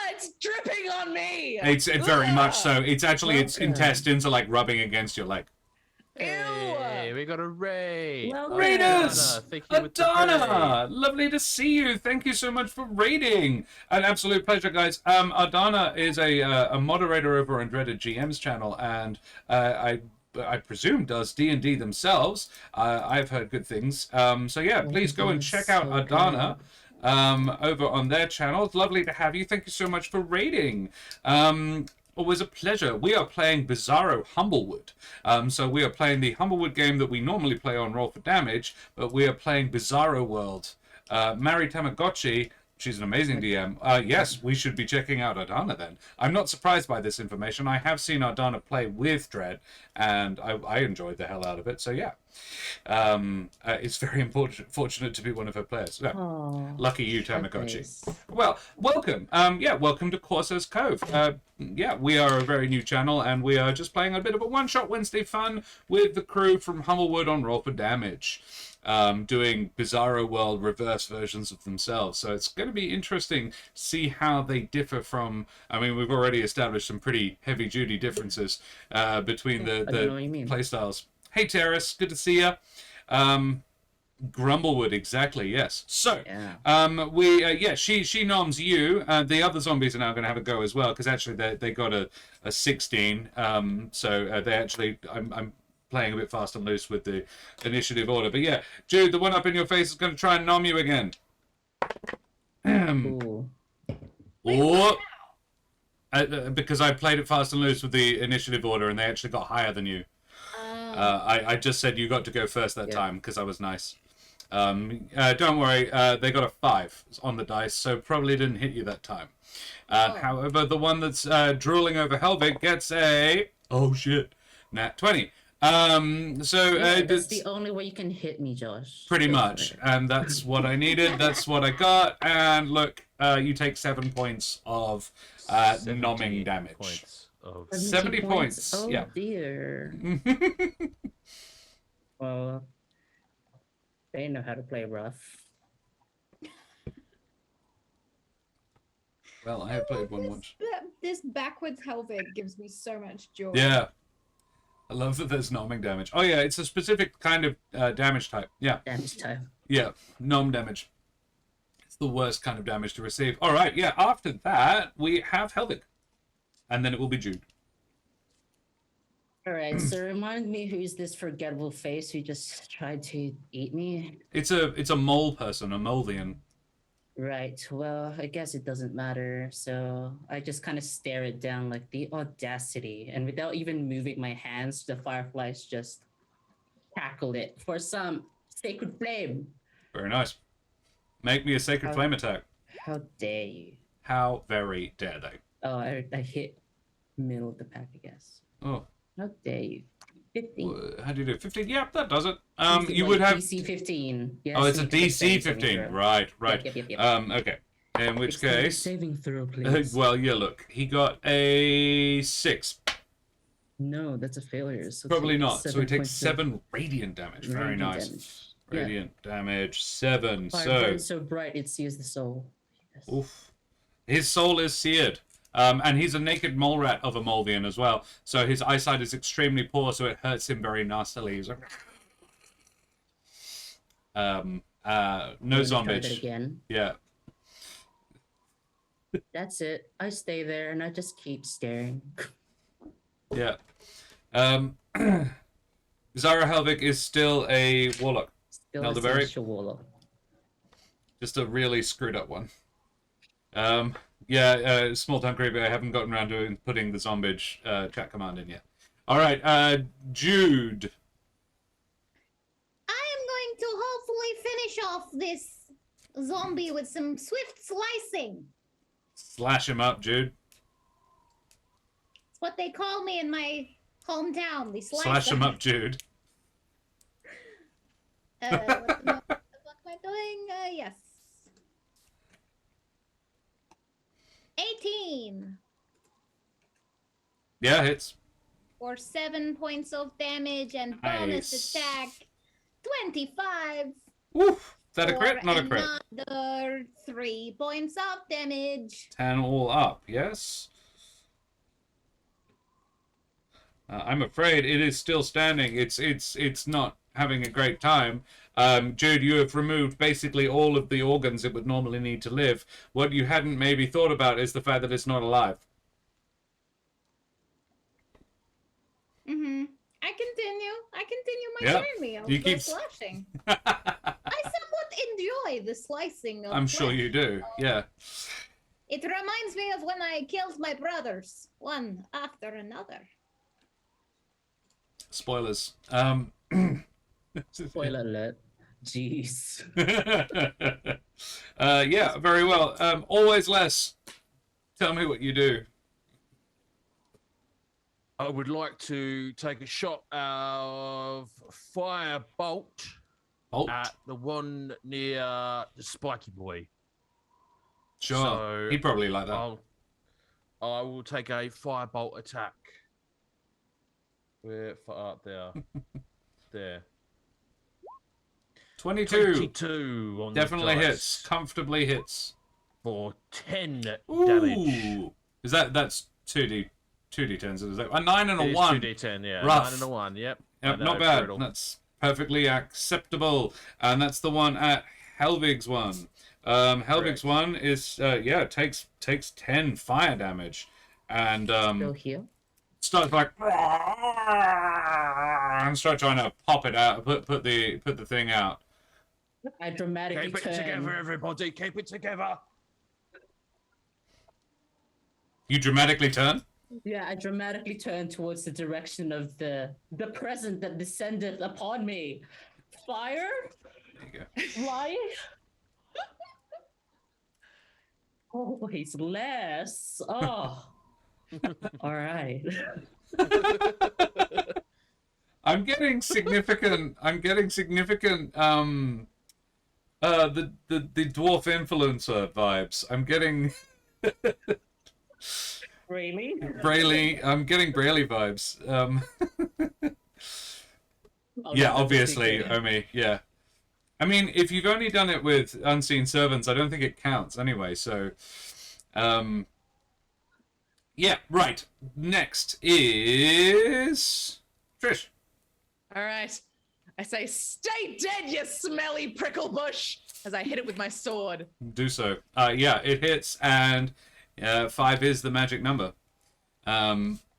It's dripping on me. It's very much so. It's actually its Welcome. intestines are like rubbing against your leg. Hey, we got a raid. Well, Raiders! Adana, thank you with the Adana! Lovely to see you. Thank you so much for raiding. An absolute pleasure, guys. Adana is a moderator over on Dreaded GM's channel, and I presume does D&D themselves. I've heard good things. So yeah, please go and check out So Adana over on their channel. It's lovely to have you. Thank you so much for raiding. Always a pleasure. We are playing Bizzaro Humblewood. So we are playing the Humblewood game that we normally play on Roll for Damage, but we are playing Bizzaro-World. Mari Tamagotchi, she's an amazing DM. Yes, we should be checking out Adana then. I'm not surprised by this information. I have seen Adana play with Dread, and I enjoyed the hell out of it. So yeah, it's very fortunate to be one of her players. Yeah. Aw, Lucky you, that Tamagotchi. is- Well, welcome. Yeah, welcome to Corsair's Cove. Yeah, we are a very new channel, and we are just playing a bit of a one-shot Wednesday fun with the crew from Humblewood on Roll for Damage, doing Bizzaro World reverse versions of themselves. So it's going to be interesting to see how they differ from. I mean, we've already established some pretty heavy-duty differences between I don't know what you the mean. playstyles. Hey, Terrace, good to see you. Grumblewood, exactly, yes. So, Yeah. she noms you. The other zombies are now going to have a go as well, because actually they got a 16. So they actually, I'm playing a bit fast and loose with the initiative order. But yeah, Jude, the one up in your face is going to try and nom you again. Ooh. Or, because I played it fast and loose with the initiative order, and they actually got higher than you. I just said you got to go first that time because I was nice. Don't worry, they got a 5 on the dice, so probably didn't hit you that time. However, the one that's drooling over Helvig gets a nat 20. That's the only way you can hit me, Josh. Pretty Go much, for it. and that's what I needed. That's what I got. And look, you take 7 points of 70 nomming damage. Points of 70 points. Oh Yeah. dear. Well, they know how to play rough. Well, I have played one once. This backwards Helvig gives me so much joy. Yeah. I love that there's nomming damage. Oh yeah, it's a specific kind of damage type. Yeah. Damage time. Yeah. Nom damage. It's the worst kind of damage to receive. Alright, yeah, after that, we have Helvig. And then it will be Jude. Alright, so remind me who's this forgettable face who just tried to eat me? It's a mole person, a Moldian. Right, well, I guess it doesn't matter. So I just kind of stare it down like the audacity. And without even moving my hands, the fireflies just tackle it for some sacred flame. Very nice. Make me a sacred flame attack. How dare you? How very dare they? Oh, I hit middle of the pack, I guess. Oh. How dare you? 15. How do you do? 15? Yeah, that does it. It's You like would have. DC 15. Yes, Oh, it's a you can make DC saving 15. throw. Right, right. Yep. Okay. In which Extend the case. saving throw, please. Well, yeah, look. He got a 6. No, that's a failure. So Probably take not. So he 7 takes points of 7 radiant damage. Very radiant nice. damage. Yeah. Radiant damage 7. Fire So. burns so bright it sears the soul. Yes. Oof. His soul is seared. And he's a naked mole rat of a Moldian as well. So his eyesight is extremely poor, so it hurts him very nastily. He's like... no Let me try that zombies. again. Yeah. That's it. I stay there and I just keep staring. Yeah. Zara Helvig is still a warlock. Still Elderberry? essential warlock. Just a really screwed up one. Small town creepy. I haven't gotten around to putting the zombage chat command in yet. All right, Jude. I am going to hopefully finish off this zombie with some swift slicing. Slash him up, Jude. It's what they call me in my hometown. The slicer. Slash him up, Jude. What the fuck am I doing? Yes. 18 Yeah, hits. for 7 points of damage and bonus Nice. attack. 25 Woof. Is that a crit? for Not a crit. another 3 points of damage. 10 all up, yes? I'm afraid it is still standing. It's not having a great time. Jude, you have removed basically all of the organs it would normally need to live. What you hadn't maybe thought about is the fact that it's not alive. Mm-hmm. I continue my Yep. journey of You the keep- slashing. I somewhat enjoy the slicing of I'm sure flesh. you do, yeah. It reminds me of when I killed my brothers, one after another. Spoilers. Spoiler alert. Jeez. Yeah, very well. Always less. Tell me what you do. I would like to take a shot of firebolt Bolt. at the one near the spiky boy. Sure. so He'd probably like that. I will take a firebolt attack. Where up there? There. 22. 22 on Definitely the dice hits. Comfortably hits. for 10 Ooh. damage. That's 2d10s, is that? A 9 and a It is 1. 2d10, yeah. Rough. 9 and a 1, yep. I Yep, know, not bad. brutal. That's perfectly acceptable. And that's the one at Helvig's one. Helvig's Correct. one is takes 10 fire damage. And Still here. starts like and start trying to pop it out, put the thing out. I dramatically Keep it turn. together, everybody. Keep it together. You dramatically turn. Yeah, I dramatically turn towards the direction of the present that descended upon me. Fire, There you go. flying. Always less. Oh. All right. I'm getting significant the dwarf influencer vibes. I'm getting Really? Brayley. I'm getting Brayley vibes. Oh, Yeah, no, obviously, that's Omi. Yeah, I mean, if you've only done it with Unseen Servants, I don't think it counts anyway. So, yeah, right. Next is Trish. All right. I say, stay dead, you smelly prickle bush, as I hit it with my sword. Do so. Yeah, it hits, and 5 is the magic number.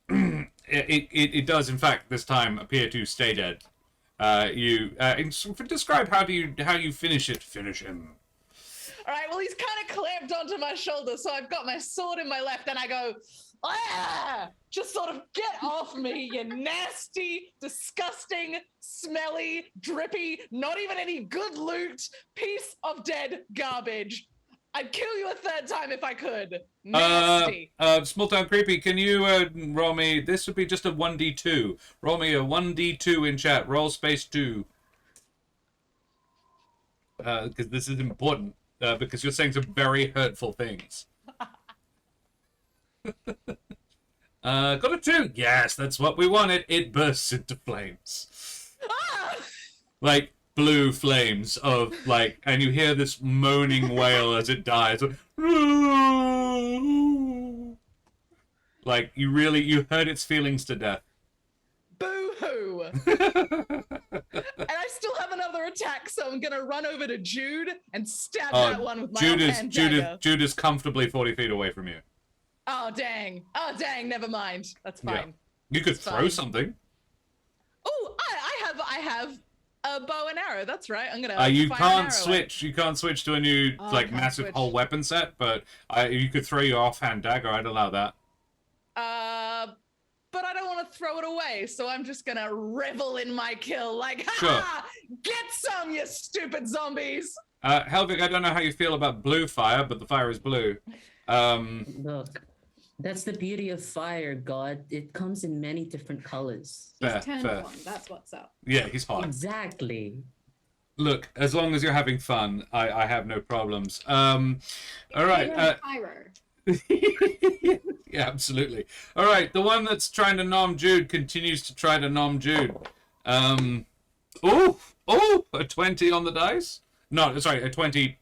It does, in fact, this time appear to stay dead. Describe how you finish it. Finish him. All right, well, he's kind of clamped onto my shoulder, so I've got my sword in my left, and I go, ah! Just sort of get off me, you nasty, disgusting, smelly, drippy, not even any good loot piece of dead garbage. I'd kill you a third time if I could. Nasty. Small Town Creepy, can you roll me? This would be just a 1d2. Roll me a 1d2 in chat. Roll space 2. Because this is important. Because you're saying some very hurtful things. Got a 2. Yes, that's what we wanted. It bursts into flames. Ah! Like blue flames of like, and you hear this moaning wail as it dies. Like you heard its feelings to death. Boo-hoo. And I still have another attack, so I'm gonna run over to Jude and stab that one with my offhand dagger. Jude is comfortably 40 feet away from you. Oh dang! Never mind. That's Yeah. fine. You could It's throw fine. something. Oh, I have a bow and arrow. That's right. I'm gonna. You fire an can't arrow switch. You can't switch to a new Oh, I like can't massive switch. whole weapon set. But you could throw your offhand dagger. I'd allow that. But I don't want to throw it away. So I'm just gonna revel in my kill. Like, Sure. ha! Get some, you stupid zombies! Helvig, I don't know how you feel about blue fire, but the fire is blue. Look, that's the beauty of fire, God. It comes in many different colors. He's Fair, turned fair. on. That's what's up. Yeah, he's hot. Exactly. Look, as long as you're having fun, I have no problems. All right. Pyro. Yeah, absolutely. All right, the one that's trying to nom Jude continues to try to nom Jude. Oh, a 20 on the dice. No, sorry, a 20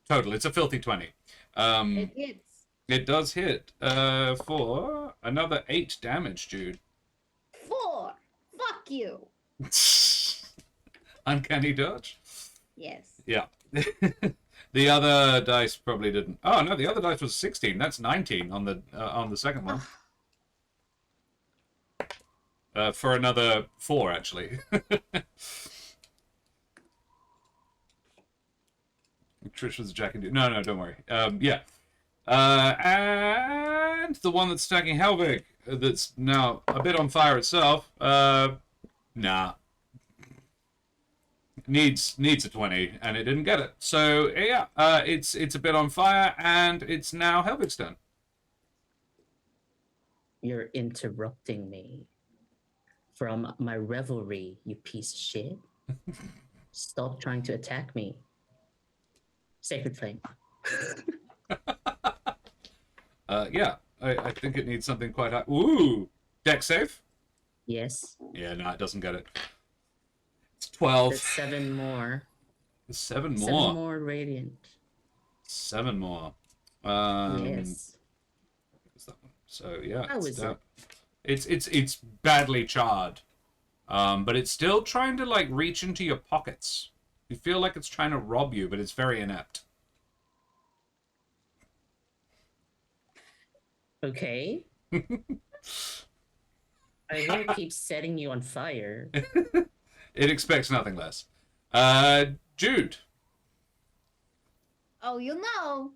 total. It's a filthy 20. It hits. It does hit for another 8 damage, Jude. 4. Fuck you. Uncanny dodge. Yes. Yeah. The other dice probably didn't. Oh no, the other dice was 16. That's 19 on the second one. For another 4 actually. Trish was jacking. No, don't worry. Yeah. And the one that's stacking Helvig, that's now a bit on fire itself. Nah. Needs a 20, and it didn't get it. So yeah, it's a bit on fire, and it's now Helvig's turn. You're interrupting me from my revelry, you piece of shit. Stop trying to attack me. Sacred Flame. Yeah, I think it needs something quite high. Ooh, deck save? Yes. Yeah, no, it doesn't get it. It's 12. That's 7 more. 7 more. 7 more radiant. 7 more. Yes. What's that one? So yeah, How is it? It's badly charred, but it's still trying to like reach into your pockets. You feel like it's trying to rob you, but it's very inept. Okay. I will keep setting you on fire. It expects nothing less. Jude. Oh, you know,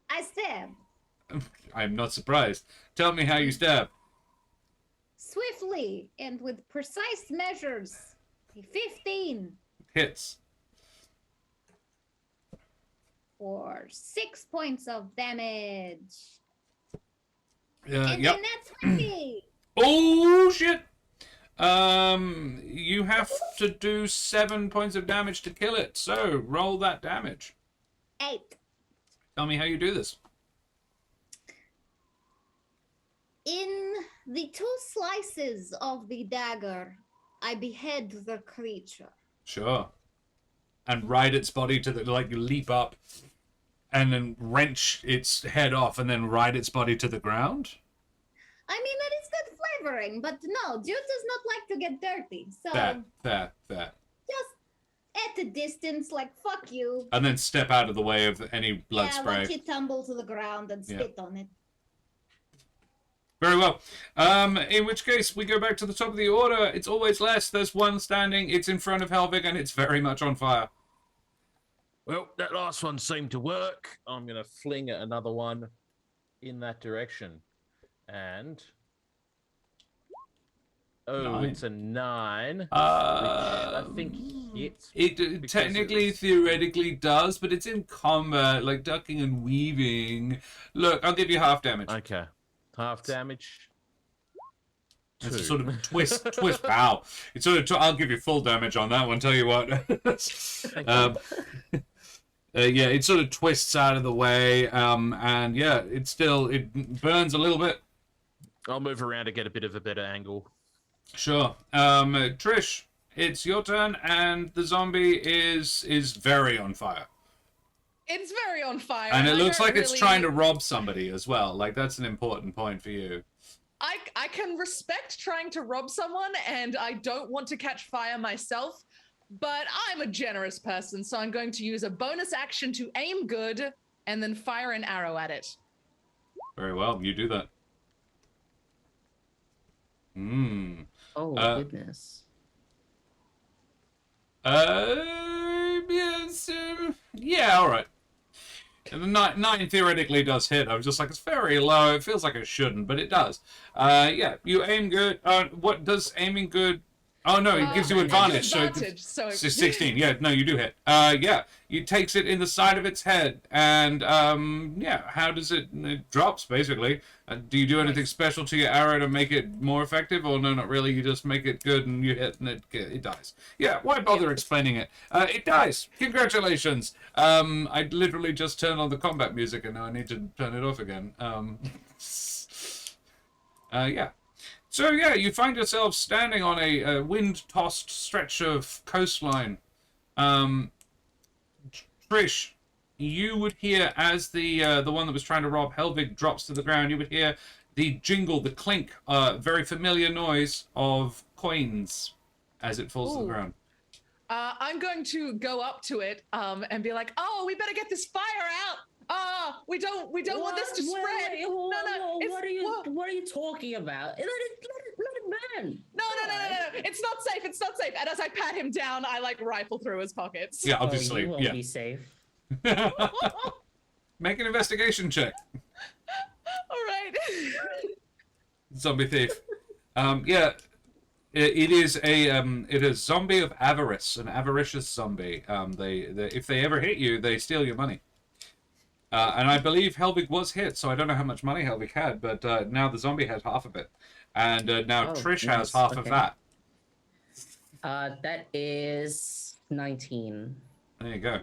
I stab. I'm not surprised. Tell me how you stab. Swiftly and with precise measures. A 15 Hits. for 6 points of damage. Yep. And then that's 20. Oh shit! You have to do 7 points of damage to kill it. So roll that damage. 8. Tell me how you do this. In the 2 slices of the dagger, I behead the creature. Sure. And ride its body to the like you leap up, and then wrench its head off, and then ride its body to the ground. I mean, that is good flavoring, but no, Jude does not like to get dirty. So Fair. just at a distance, like, fuck you. And then step out of the way of any blood yeah, spray. watch it tumble to the ground and spit on it. Very well. In which case, we go back to the top of the order. It's always less. There's one standing. It's in front of Helvig, and it's very much on fire. Well, that last one seemed to work. I'm going to fling another one in that direction. And... Oh, 9. it's a 9. Which I think hits. It because technically, it's- theoretically does, but it's in combat, like ducking and weaving. Look, I'll give you half damage. Okay. Half damage. It's a 2. sort of twist. Wow. It's sort of. I'll give you full damage on that one. Tell you what. Yeah, it sort of twists out of the way, and yeah, it burns a little bit. I'll move around to get a bit of a better angle. Sure. Trish, it's your turn, and the zombie is very on fire. It's very on fire. And it I looks don't like it's really- trying to rob somebody as well. Like, that's an important point for you. I can respect trying to rob someone, and I don't want to catch fire myself, but I'm a generous person, so I'm going to use a bonus action to aim good and then fire an arrow at it. Very well, you do that. Oh, goodness. Yes, yeah, all right. And the nine theoretically does hit. I was just like, it's very low. It feels like it shouldn't, but it does. Yeah, you aim good. What does aiming good? Oh no, it gives you advantage. So 16. Yeah, no, you do hit. Yeah, it takes it in the side of its head, and yeah, how does it? It drops basically. Do you do anything special to your arrow to make it more effective, or no, not really? You just make it good, and you hit, and it dies. Yeah, why bother explaining it? It dies. Congratulations. I literally just turned on the combat music, and now I need to turn it off again. Yeah. So yeah, you find yourself standing on a wind-tossed stretch of coastline. Trish, you would hear as the one that was trying to rob Helvig drops to the ground. You would hear the jingle, the clink, very familiar noise of coins as it falls to the ground. I'm going to go up to it and be like, "Oh, we better get this fire out. We don't want this to spread. No, it's, what are you talking about? Let it burn. No. It's not safe. It's not safe." And as I pat him down, I like rifle through his pockets. Yeah, obviously. You won't be safe. Make an investigation check. All right. Zombie thief. Yeah. It is a zombie of avarice, an avaricious zombie. They if they ever hit you, they steal your money. And I believe Helvig was hit, so I don't know how much money Helvig had, but now the zombie has half of it, and now Trish has half of that. That is 19. There you go.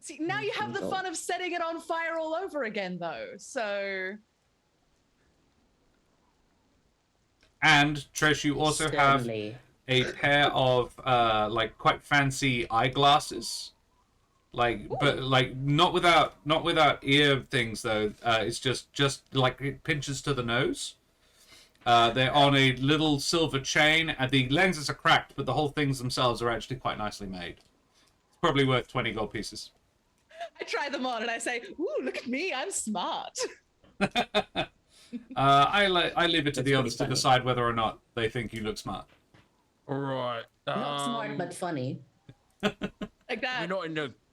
See, now you have the fun of setting it on fire all over again, though. So. And Trish, you also have a pair of like quite fancy eyeglasses, but not without ear things though. It's just like it pinches to the nose. They're on a little silver chain, and the lenses are cracked, but the whole things themselves are actually quite nicely made. It's probably worth 20 gold pieces. I try them on and I say, "Ooh, look at me! I'm smart." I leave it to the others to decide whether or not they think you look smart. All right. Not smart, but funny. Like that.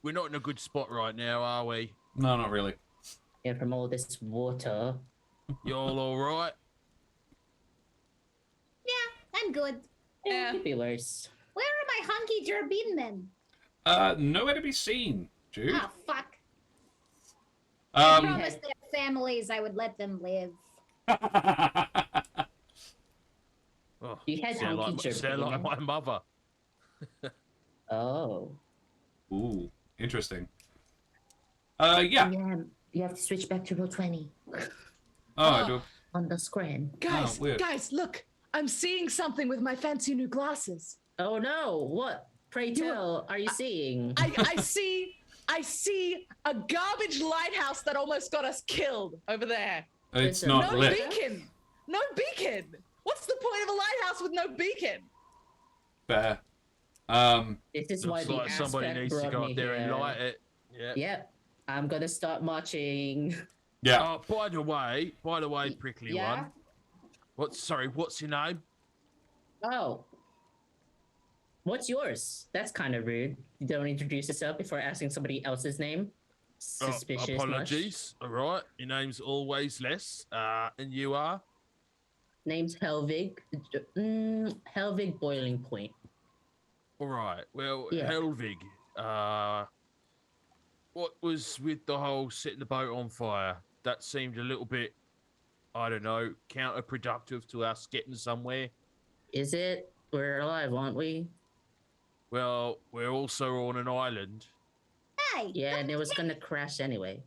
We're not in a good spot right now, are we? No, not really. And from all this water. Y'all all right? Yeah, I'm good. Yeah. Could be worse. Where are my hunky gerbin men? Nowhere to be seen, dude. Oh, fuck. I Um, promised their families I would let them live. Oh, You had sound hunky sound like my mother. Oh. Ooh, interesting. Yeah. Yeah, you have to switch back to roll 20 Oh, I do. on the screen. Guys, weird. guys, look! I'm seeing something with my fancy new glasses. Oh no, what? Pray tell, are you seeing? I see a garbage lighthouse that almost got us killed over there. It's No not No lit. beacon. No beacon. What's the point of a lighthouse with no beacon? Fair. This is why Looks the like somebody aspect needs to brought go me up there and here. light it. Yeah. Yep, I'm gonna start marching. Yeah. By the way, prickly Yeah? one. What's your name? Oh. What's yours? That's kind of rude. You don't introduce yourself before asking somebody else's name. Suspicious. Apologies. All right. Your name's always less. And you are? Name's Helvig. Helvig Boiling Point. All right. Well, Yeah. Helvig. What was with the whole setting the boat on fire? That seemed a little bit, I don't know, counterproductive to us getting somewhere. Is it? We're alive, aren't we? Well, we're also on an island. Hey! Yeah, and it was gonna crash anyway.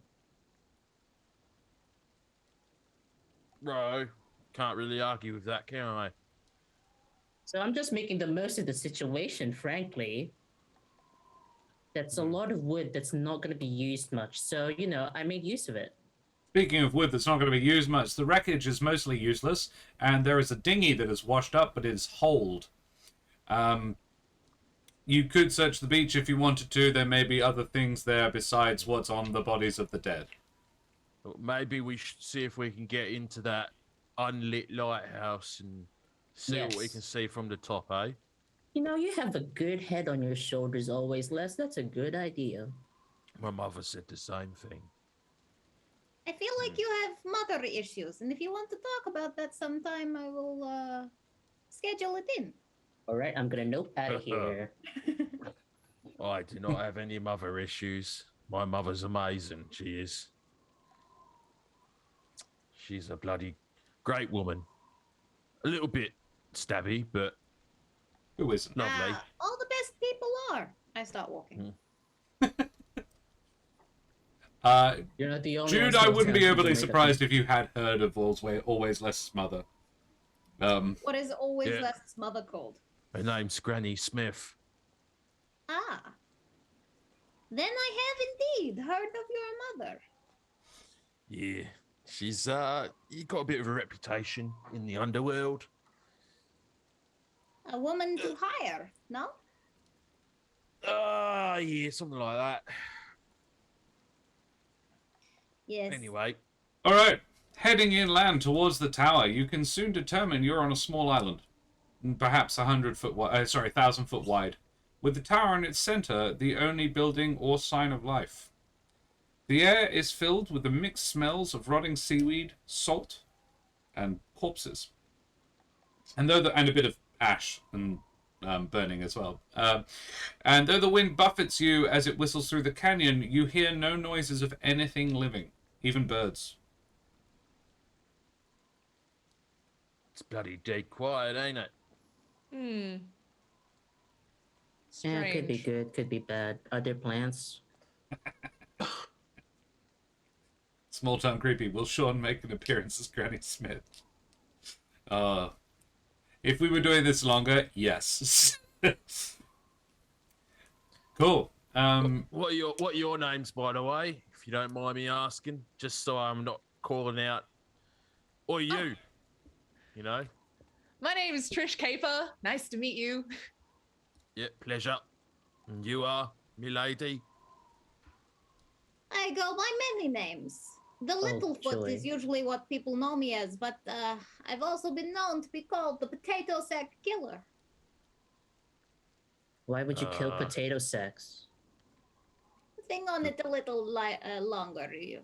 Right. Can't really argue with that, can I? So I'm just making the most of the situation, frankly. That's a lot of wood that's not going to be used much. So, you know, I made use of it. Speaking of wood that's not going to be used much, the wreckage is mostly useless, and there is a dinghy that is washed up but is holed. You could search the beach if you wanted to. There may be other things there besides what's on the bodies of the dead. Well, maybe we should see if we can get into that unlit lighthouse and see what we Yes. can see from the top, eh? You know, you have a good head on your shoulders always, Les. That's a good idea. My mother said the same thing. I feel like you have mother issues, and if you want to talk about that sometime, I will schedule it in. All right, I'm gonna note out of here. I do not have any mother issues. My mother's amazing. She is. She's a bloody great woman. A little bit stabby, but Who isn't? lovely. All the best people are. I start walking. You're not the only Jude, ones I who wouldn't be sound overly Jamaican. surprised if you had heard of Always Less's mother. What is always Yeah. Less's mother called? Her name's Granny Smith. Ah. Then I have indeed heard of your mother. Yeah, she's you got a bit of a reputation in the underworld. A woman to hire, no? Yeah, something like that. Yes. Anyway, All right, heading inland towards the tower, you can soon determine you're on a small island, perhaps 1,000 foot wide, with the tower in its center the only building or sign of life. The air is filled with the mixed smells of rotting seaweed, salt, and corpses, and a bit of ash and burning as well. And though the wind buffets you as it whistles through the canyon, you hear no noises of anything living, even birds. it's bloody dead quiet, ain't it? Hmm. Yeah, Strange. could be good, could be bad. Are there plants? Small town creepy. Will Sean make an appearance as Granny Smith? If we were doing this longer, yes. Cool. What are your names, by the way? If you don't mind me asking, just so I'm not calling out, or you. You know. My name is Trish Caper. Nice to meet you. Yeah, pleasure. And you are, milady. I go by many names. The Littlefoot joy. is usually what people know me as, but I've also been known to be called the Potato Sack Killer. Why would you kill Uh. potato sacks? Think on it a little longer, you.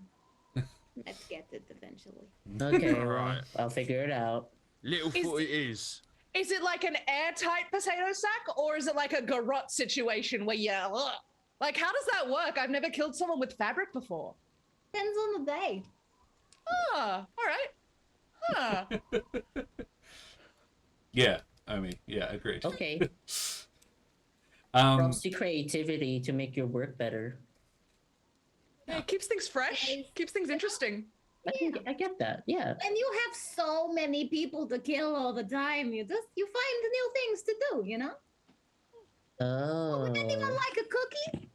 Let's get it eventually. Okay, well, Alright. I'll figure it out. Littlefoot it is. Is it like an airtight potato sack, or is it like a garrote situation where you, like, how does that work? I've never killed someone with fabric before. Depends on the day. Ah, all right. Huh. Yeah, agreed. Okay, Um, props to creativity to make your work better. Yeah, it keeps things fresh, Guys. keeps things interesting. I get that. Yeah. When you have so many people to kill all the time, you find new things to do, you know? Would anyone Oh, like a cookie?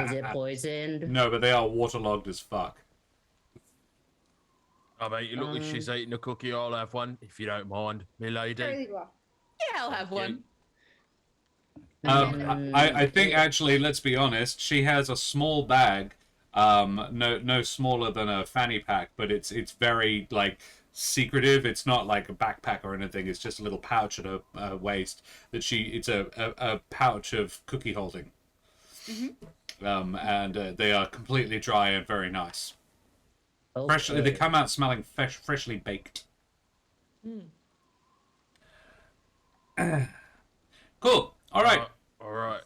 is it poisoned? no, but they are waterlogged as fuck. I mean, you look like she's eating a cookie. I'll have one if you don't mind, There milady. you go. Yeah, I'll have one. I think actually, let's be honest, she has a small bag, no smaller than a fanny pack, but it's very like secretive. It's not like a backpack or anything. It's just a little pouch at her waist it's a pouch of cookie holding. And they are completely dry and very nice. Freshly, they Okay. come out smelling freshly baked. Cool. All right. All right.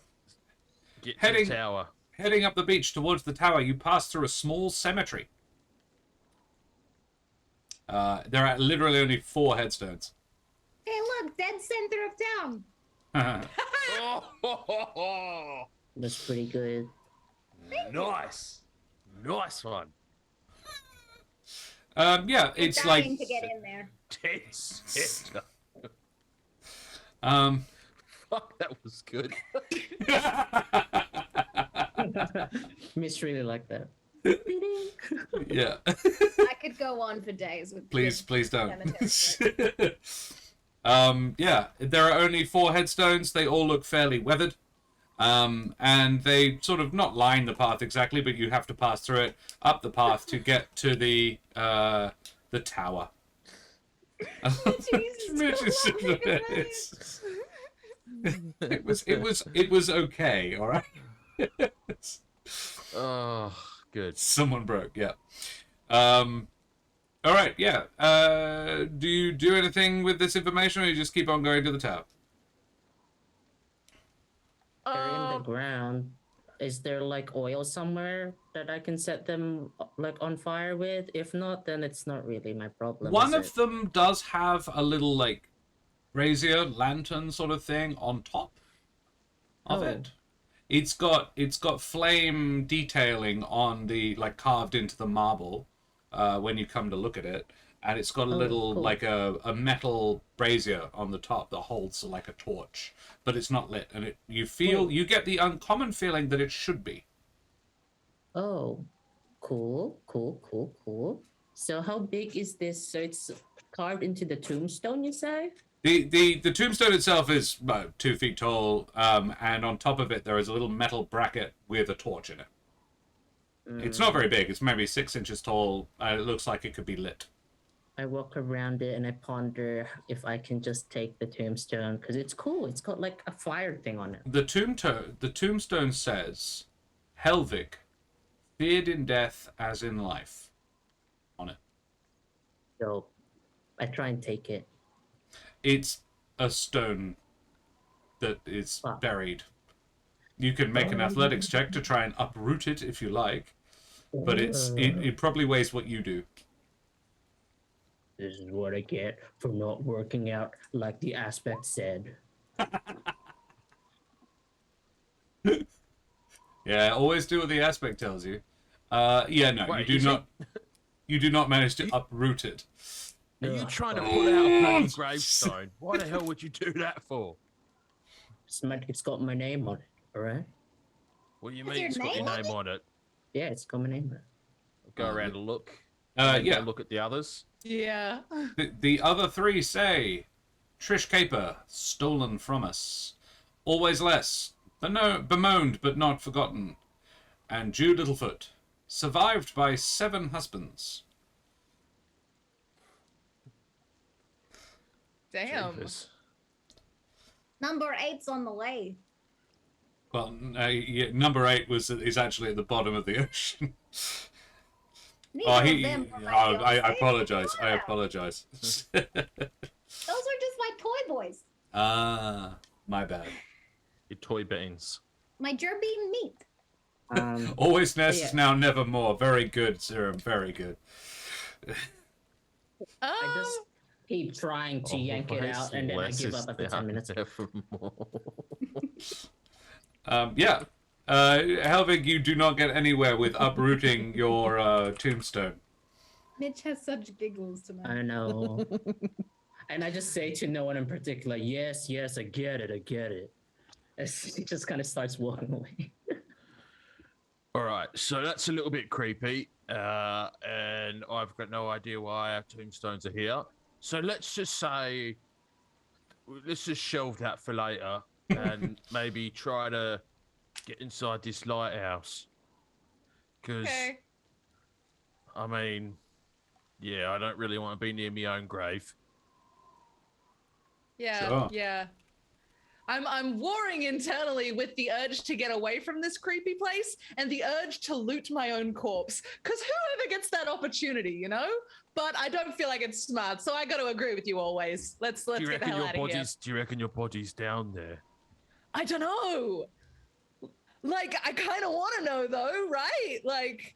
Get to Heading- the tower. Heading up the beach towards the tower, you pass through a small cemetery. There are literally only 4 headstones. Hey, look, dead center of town. Oh, That's pretty good. nice. Nice one. Yeah, it's like Dying to get in there. Dead center. Fuck, that was good. Miss really like that. yeah. I could go on for days with please don't. cemetery. Yeah, there are only 4 headstones. They all look fairly weathered. And they sort of not line the path exactly, but you have to pass through it up the path to get to the tower. Jesus it was okay, all right. Oh, good. Someone broke, yeah. All right, yeah. Do you do anything with this information, or you just keep on going to the tab? They're in the Um, ground. Is there like oil somewhere that I can set them like on fire with? If not, then it's not really my problem. One is of it? them does have a little like brazier lantern sort of thing on top of Oh. it. It's got flame detailing on the like carved into the marble when you come to look at it, and it's got a Oh, little cool. like a metal brazier on the top that holds like a torch, but it's not lit, and you get the uncommon feeling that it should be. Oh, cool. So how big is this? So it's carved into the tombstone, you say? The tombstone itself is about 2 feet tall, and on top of it there is a little metal bracket with a torch in it. It's not very big. It's maybe 6 inches tall. It looks like it could be lit. I walk around it and I ponder if I can just take the tombstone because it's cool. It's got like a fire thing on it. The tombstone says, "Helvig, feared in death as in life," on it. So I try and take it. It's a stone that is Wow. buried. You can make an athletics check to try and uproot it if you like, but it probably weighs what you do. This is what I get for not working out like the aspect said. Yeah, always do what the aspect tells you. Yeah, no, Wait, you is do it- not. You do not manage to uproot it. Are you Ugh. trying to pull out a bloody gravestone? Why the hell would you do that for? It's got my name on it, all right? What do you Is mean your it's got your name on name on it? Yeah, it's got my name on it. Go around and look. Yeah. Look at the others. yeah. The other three say, Trish Caper, stolen from us. Always less, bemoaned but not forgotten. And Jude Littlefoot, survived by 7 husbands. Damn. Jeepers. Number 8's on the way. Well, yeah, number 8 is actually at the bottom of the ocean. Neither of them are my I fiancé. apologize. I Wow. apologize. Those are just my toy boys. My bad. Your toy beans. My gerbean meat. Always nest yeah. is now nevermore. Very good, Serum. Very good. I just keep trying to yank it out and then I Less give is up after 10 minutes. nevermore. Yeah. Helvig, you do not get anywhere with uprooting your tombstone. Mitch has such giggles tonight. I know. And I just say to no one in particular, yes, I get it. He just kind of starts walking away. All right, so that's a little bit creepy, and I've got no idea why our tombstones are here. So let's just shelve that for later, and maybe try to get inside this lighthouse. Because, Okay. I mean, yeah, I don't really want to be near my own grave. Yeah, Sure. yeah. I'm warring internally with the urge to get away from this creepy place and the urge to loot my own corpse. Because whoever gets that opportunity, you know? But I don't feel like it's smart, so I got to agree with you always. Let's Do you get the reckon hell your out of here. body's? Do you reckon your body's down there? I don't know. Like, I kind of want to know though, right? Like,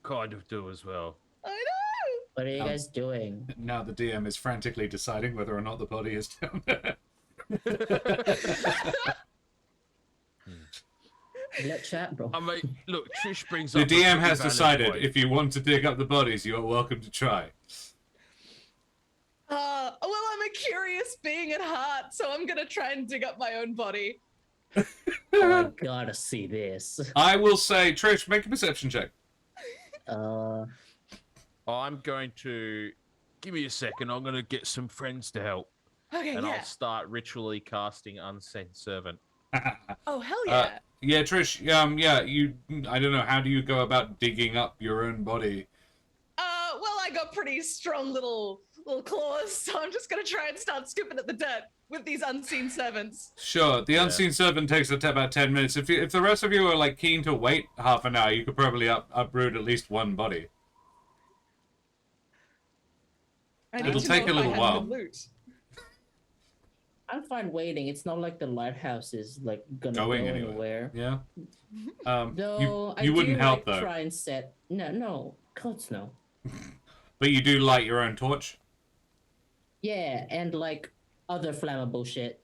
Kind of do as well. I know. What are you guys doing? Now the DM is frantically deciding whether or not the body is down there. Let chat, bro. I mean, look, Trish brings The up. a DM pretty has valid decided point. if you want to dig up the bodies, you are welcome to try. Well, I'm a curious being at heart, so I'm gonna try and dig up my own body. Oh, I gotta see this. I will say, Trish, make a perception check. I'm going to give me a second. I'm going to get some friends to help, Okay, and yeah. I'll start ritually casting Unsent Servant. Oh, hell yeah. Yeah, Trish. Yeah, you. I don't know. How do you go about digging up your own body? Well, I got pretty strong little claws, so I'm just gonna try and start scooping at the dirt with these unseen servants. Sure, the unseen servant takes about 10 minutes. If the rest of you are like keen to wait half an hour, you could probably uproot at least one body. It'll take a little while. Loot. I'm fine waiting. It's not like the lighthouse is like gonna go anywhere. Yeah. Though you I wouldn't do, help like, though. try and set. No, coats no. But you do light your own torch. Yeah, and like other flammable shit.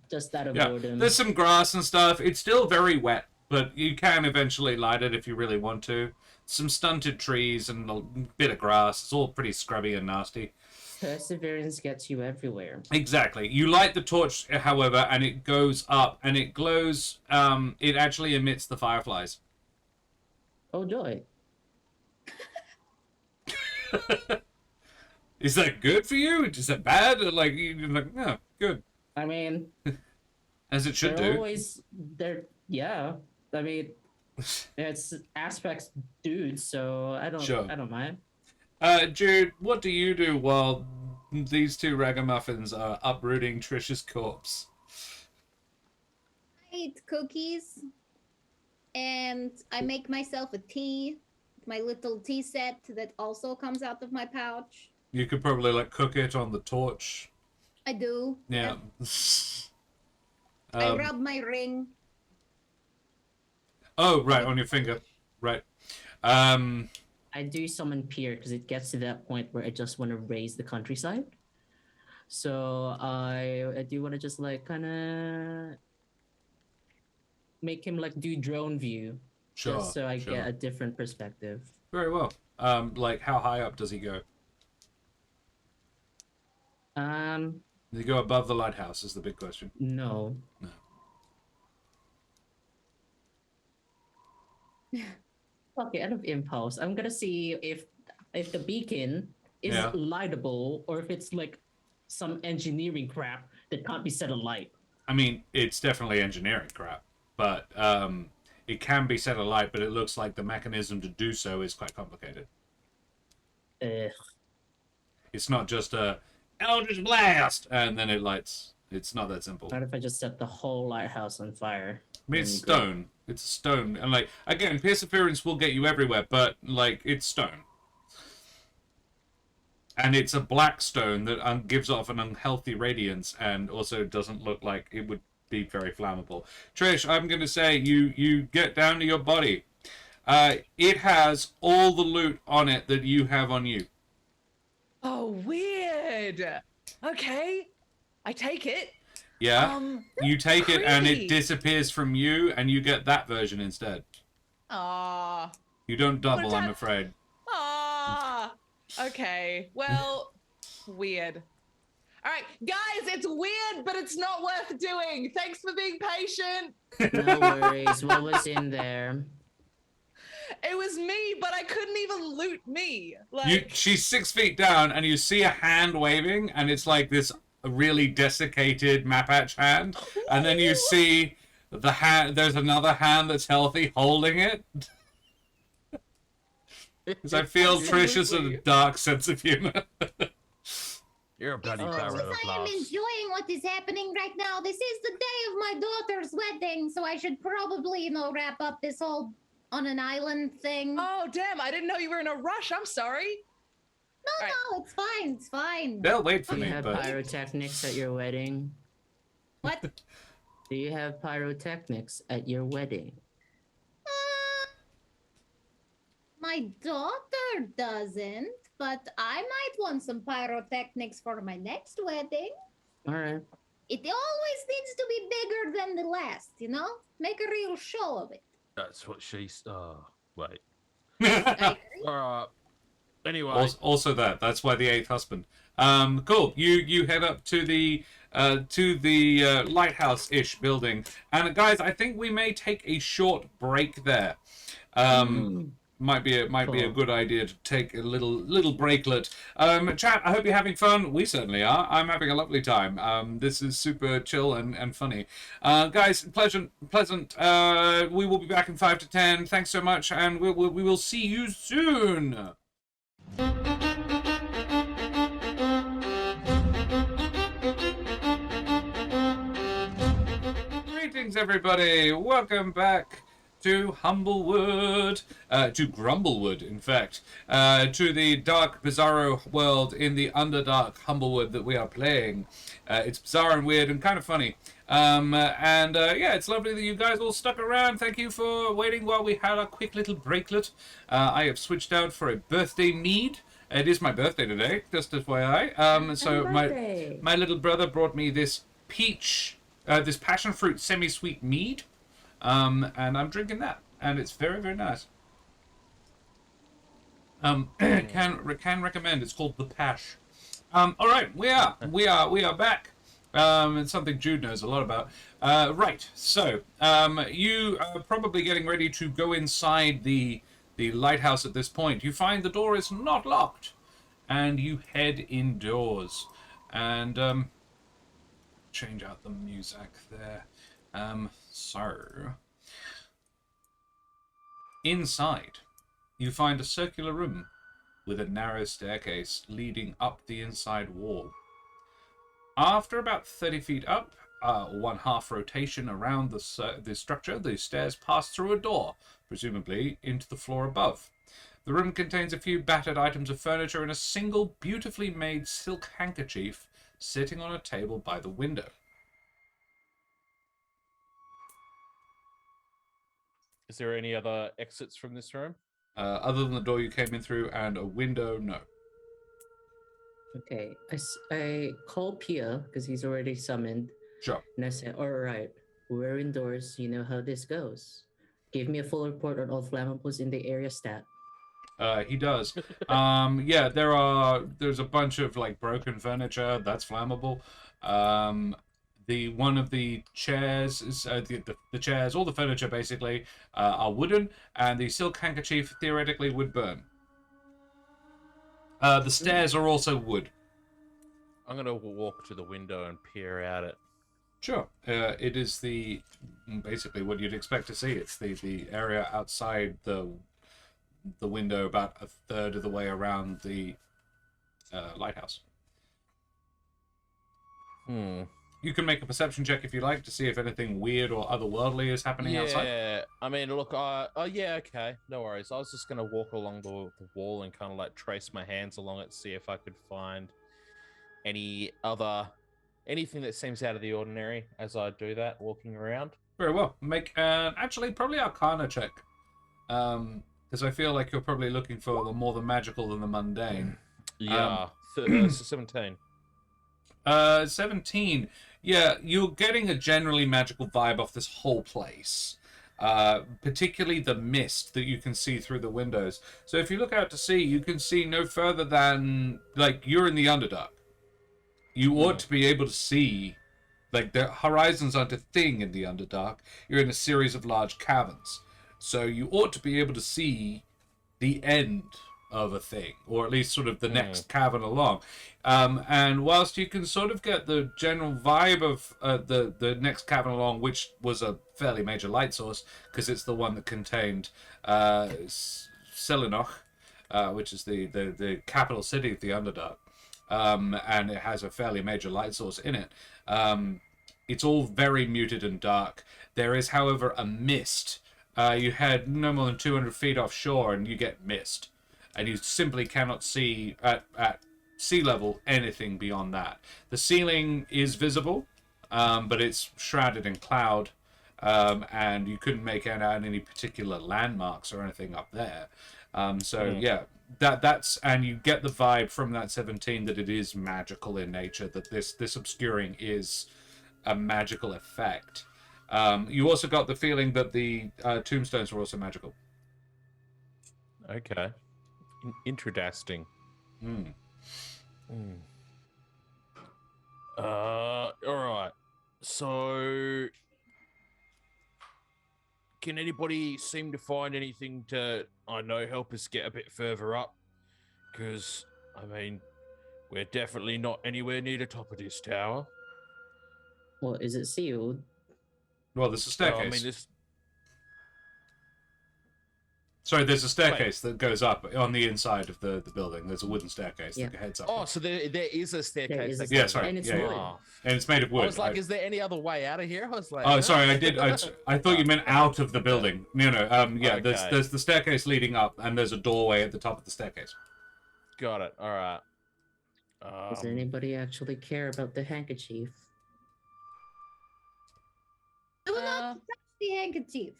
Just out of Yeah, boredom. there's some grass and stuff. It's still very wet, but you can eventually light it if you really want to. Some stunted trees and a bit of grass. It's all pretty scrubby and nasty. Perseverance gets you everywhere. Exactly. You light the torch, however, and it goes up and it glows. It actually emits the fireflies. Oh joy. Is that good for you? Is that bad? Like, you're like, yeah, good. I mean, As it should they're do. always yeah. I mean, it's aspects dude, so I don't mind. Jude, what do you do while these two ragamuffins are uprooting Trisha's corpse? I eat cookies, and I make myself a tea. My little tea set that also comes out of my pouch. You could probably like cook it on the torch. I do. Yeah. I rub my ring. Oh, right, on your finger. Right. I do summon Pier because it gets to that point where I just want to raise the countryside. So I do want to just like kind of make him like do drone view. Sure. Just so I sure. get a different perspective. Very well. Like, how high up does he go? Does he go above the lighthouse is the big question. No. Okay, out of impulse, I'm gonna see if the beacon is lightable or if it's like some engineering crap that can't be set alight. I mean, it's definitely engineering crap, but it can be set alight, but it looks like the mechanism to do so is quite complicated. Ugh. It's not just a Eldritch Blast and then it lights. It's not that simple. What if I just set the whole lighthouse on fire? I mean, it's stone. It's stone. And, like, again, perseverance will get you everywhere, but, like, it's stone. And it's a black stone that gives off an unhealthy radiance and also doesn't look like it would be very flammable. Trish, I'm going to say you get down to your body. It has all the loot on it that you have on you. Oh, weird. Okay. I take it. Yeah, you take it and pretty. it disappears from you, and you get that version instead. Ah. You don't double, I'm that- afraid. Ah. Okay. Well, weird. All right, guys, it's weird, but it's not worth doing. Thanks for being patient. No worries. What was in there? It was me, but I couldn't even loot me. Like, She's 6 feet down, and you see a hand waving, and it's like this really desiccated Mapatch hand, and then you see the hand. There's another hand that's healthy holding it. Because I feel Trish has a dark sense of humor. You're a bloody Oh. barrel of I am laughs. enjoying what is happening right now. This is the day of my daughter's wedding, so I should probably, wrap up this whole on an island thing. oh damn! I didn't know you were in a rush. I'm sorry. No, it's fine. It's fine. They'll wait for Do you me, have but pyrotechnics at your wedding? What? Do you have pyrotechnics at your wedding? My daughter doesn't, but I might want some pyrotechnics for my next wedding. All right. It always needs to be bigger than the last, Make a real show of it. That's what she's. Oh, wait. I agree. Anyway. also that's why the 8th husband. Cool. You head up to the lighthouse-ish building, and guys, I think we may take a short break there. Might be a Cool. good idea to take a little breaklet. Chat, I hope you're having fun. We certainly are. I'm having a lovely time. This is super chill and funny. Guys, pleasant. We will be back in 5 to 10. Thanks so much, and we will see you soon. Greetings, everybody. Welcome back to Humblewood, to Grumblewood, in fact, to the dark, bizarro world in the underdark Humblewood that we are playing. It's bizarre and weird and kind of funny. Yeah, it's lovely that you guys all stuck around. Thank you for waiting while we had a quick little breaklet. I have switched out for a birthday mead. It is my birthday today, just FYI. So my little brother brought me this this passion fruit semi-sweet mead. And I'm drinking that, and it's very, very nice. Can recommend. It's called the Pash. All right, we are back. It's something Jude knows a lot about. Right, so you are probably getting ready to go inside the lighthouse at this point. You find the door is not locked, and you head indoors. And change out the music there. So inside, you find a circular room with a narrow staircase leading up the inside wall. After about 30 feet up, 1/2 rotation around the structure, the stairs pass through a door, presumably into the floor above. The room contains a few battered items of furniture and a single beautifully made silk handkerchief sitting on a table by the window. Is there any other exits from this room? Other than the door you came in through and a window, no. Okay, I call Pia because he's already summoned. Sure. And I said, all right, we're indoors. You know how this goes. Give me a full report on all flammables in the area stat. He does. Yeah, there's a bunch of like broken furniture that's flammable. One of the chairs is the chairs, all the furniture basically are wooden, and the silk handkerchief theoretically would burn. The stairs are also wood. I'm gonna walk to the window and peer out it. Sure. It is basically what you'd expect to see. It's the area outside the window, about a third of the way around the lighthouse. You can make a perception check if you like to see if anything weird or otherworldly is happening outside. Yeah, I mean, look, yeah, okay, no worries. I was just gonna walk along the wall and kind of like trace my hands along it, see if I could find anything that seems out of the ordinary as I do that, walking around. Very well. Make actually probably Arcana check, because I feel like you're probably looking for more the magical than the mundane. Yeah, so 17. 17. Yeah, you're getting a generally magical vibe off this whole place. Particularly the mist that you can see through the windows. So if you look out to sea, you can see no further than, like, you're in the Underdark. You ought to be able to see, like, the horizons aren't a thing in the Underdark. You're in a series of large caverns. So you ought to be able to see the end of a thing, or at least sort of the next cavern along. And whilst you can sort of get the general vibe of the next cavern along, which was a fairly major light source, because it's the one that contained Selenoch, which is the capital city of the Underdark, and it has a fairly major light source in it. It's all very muted and dark. There is, however, a mist. You head no more than 200 feet offshore and you get mist. And you simply cannot see at sea level anything beyond that. The ceiling is visible, but it's shrouded in cloud, and you couldn't make out any particular landmarks or anything up there. Yeah, that's and you get the vibe from that 17 that it is magical in nature. That this obscuring is a magical effect. You also got the feeling that the tombstones were also magical. Okay. Interesting. All right. So, can anybody seem to find anything to, help us get a bit further up? Because, I mean, we're definitely not anywhere near the top of this tower. Well, is it sealed? Well, there's a staircase. I mean, this. Sorry, there's a staircase that goes up on the inside of the building. There's a wooden staircase that heads up. Oh, so there is a staircase. There is a that Yeah, goes sorry. up. And it's yeah, wood. yeah. And it's made of wood. I was like, is there any other way out of here? I was like, Oh, sorry, I thought you meant out of the building. No. Yeah, Okay. there's the staircase leading up, and there's a doorway at the top of the staircase. Got it. All right. Does anybody actually care about the handkerchief? I will not touch the handkerchief.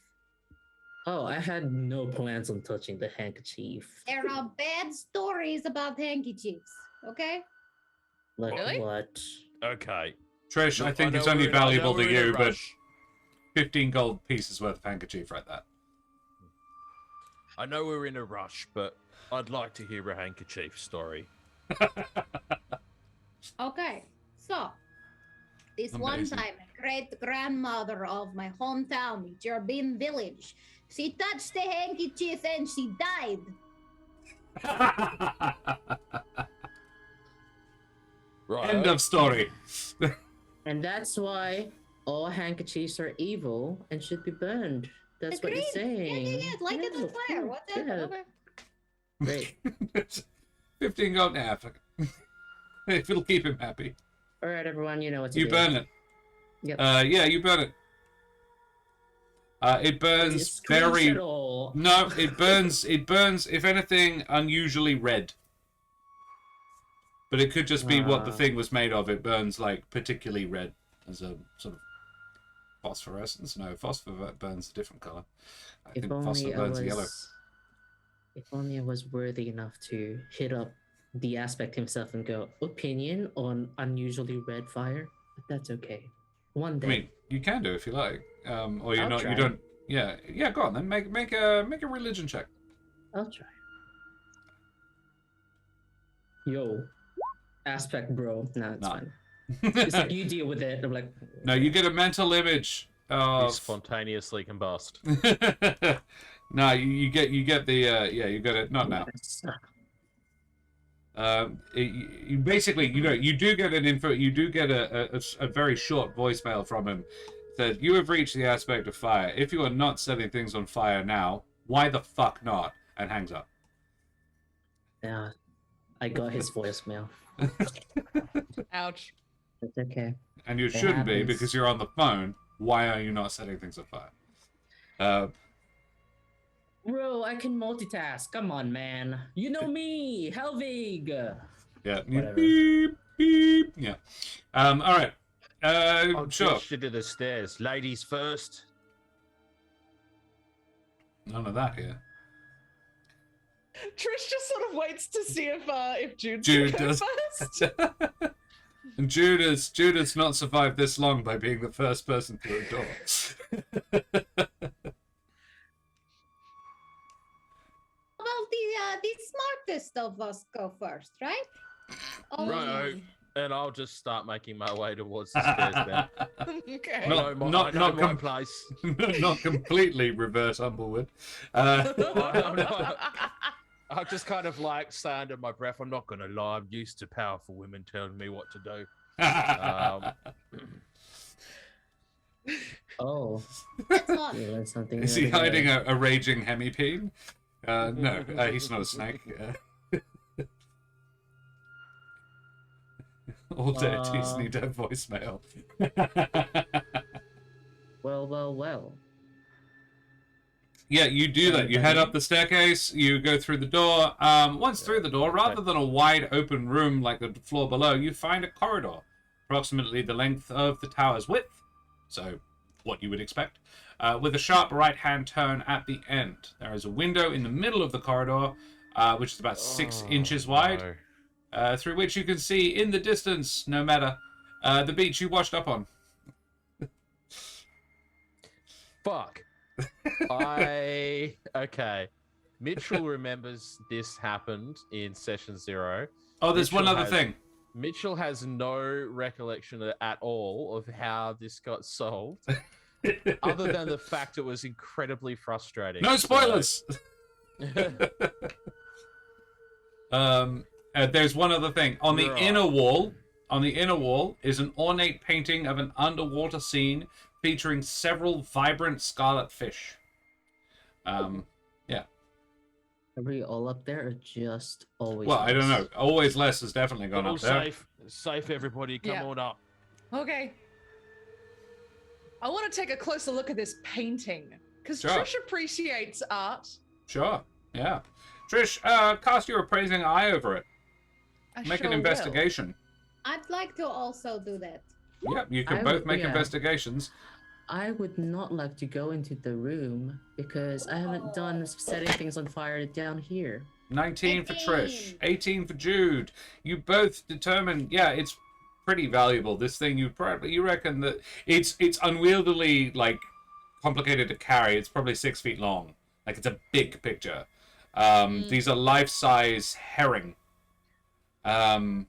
Oh, I had no plans on touching the handkerchief. There are bad stories about handkerchiefs. Okay. Like Really? what? Okay. Trish, I Look, think know it's only we're in- I know valuable to we're in a you, but rush. 15 gold pieces worth of handkerchief right there. I know we're in a rush, but I'd like to hear a handkerchief story. Okay. So, this one Amazing. time, a great grandmother of my hometown, Jerbin village, she touched the handkerchief and she died. Right. End of story. And that's why all handkerchiefs are evil and should be burned. That's what you're Agreed. saying. Yeah. Light it on of fire. course, Whatever. yeah. Okay. Great. 15 gold now. If it'll keep him happy. All right, everyone, you know what to You do. burn it. Yep. Yeah, you burn it. It burns very... At all. No, it burns, if anything, unusually red. But it could just be what the thing was made of. It burns, like, particularly red. As a sort of phosphorescence. No, phosphor burns a different colour. I If think only phosphor I burns yellow. was. If only I was worthy enough to hit up the aspect himself and go opinion on unusually red fire. But that's okay. One day. I mean, you can do if you like. Or you're I'll not, try. you don't... Yeah, go on then. Make a religion check. I'll try. Yo, aspect, bro. Nah, it's Nah. fine. It's like you deal with it. I'm like, No, you get a mental image You of... spontaneously combust. No, you get the you got it. Not now. You basically, you do get an info. You do get a very short voicemail from him. That you have reached the aspect of fire. If you are not setting things on fire now, why the fuck not? And hangs up. Yeah, I got his voicemail. Ouch. It's okay. And you It shouldn't be happens. because you're on the phone. Why are you not setting things on fire? Bro, I can multitask. Come on, man. You know me, Helvig. Yeah. Whatever. Beep beep. Yeah. All right. I'll Sure. push you to the stairs. Ladies first. None of that here. Trish just sort of waits to see if Jude's Jude gonna go does. first. And Jude has not survived this long by being the first person through a door. Well, the smartest of us go first, right? Oh, Right. And I'll just start making my way towards the stairs then. Okay. No. I know my, not- I know not my com- place. Not completely reverse Humblewood. I'll just kind of like say under my breath, I'm not going to lie, I'm used to powerful women telling me what to do. Oh, That's not. you learned something. Is the he other hiding day. a raging hemipene? No, he's not a snake. All deities need a voicemail. Well. Yeah, you do that. You head up the staircase, you go through the door. Once through the door, rather than a wide open room like the floor below, you find a corridor, approximately the length of the tower's width. So, what you would expect. With a sharp right-hand turn at the end. There is a window in the middle of the corridor, which is about 6 inches wide, No. through which you can see in the distance, no matter, the beach you washed up on. Fuck. Okay. Mitchell remembers this happened in session 0. Oh, there's one Mitchell other has- thing. Mitchell has no recollection at all of how this got solved, other than the fact it was incredibly frustrating. No spoilers! There's one other thing. On the Right. inner wall is an ornate painting of an underwater scene featuring several vibrant scarlet fish. Yeah. Are we all up there or just always? Well, I don't know. less? Always Less has definitely gone All up there. safe, everybody. Come Yeah. on up. Okay. I want to take a closer look at this painting because Sure. Trish appreciates art. Sure. Yeah. Trish, cast your appraising eye over it. I Make sure an will. investigation. I'd like to also do that. Yep, you can I both would- make yeah. investigations. I would not like to go into the room because I haven't done setting things on fire down here. 19 for Trish, 18. 18 for Jude. You both determine, yeah, it's pretty valuable. This thing, you reckon that it's unwieldily, like, complicated to carry. It's probably 6 feet long. Like, it's a big picture. These are life-size herring. And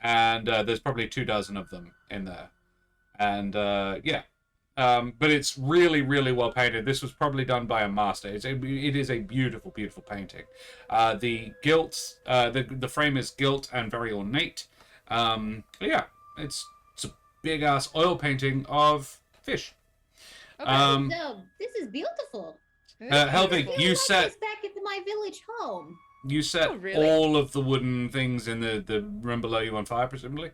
there's probably 24 of them in there. And, yeah. But it's really, really well painted. This was probably done by a master. It is a beautiful, beautiful painting. The gilt, the frame is gilt and very ornate. Yeah, it's a big ass oil painting of fish. Okay. This is beautiful. Helvig, I feel you like set this back at my village home. Oh, really? all of the wooden things in the room below you on fire, presumably.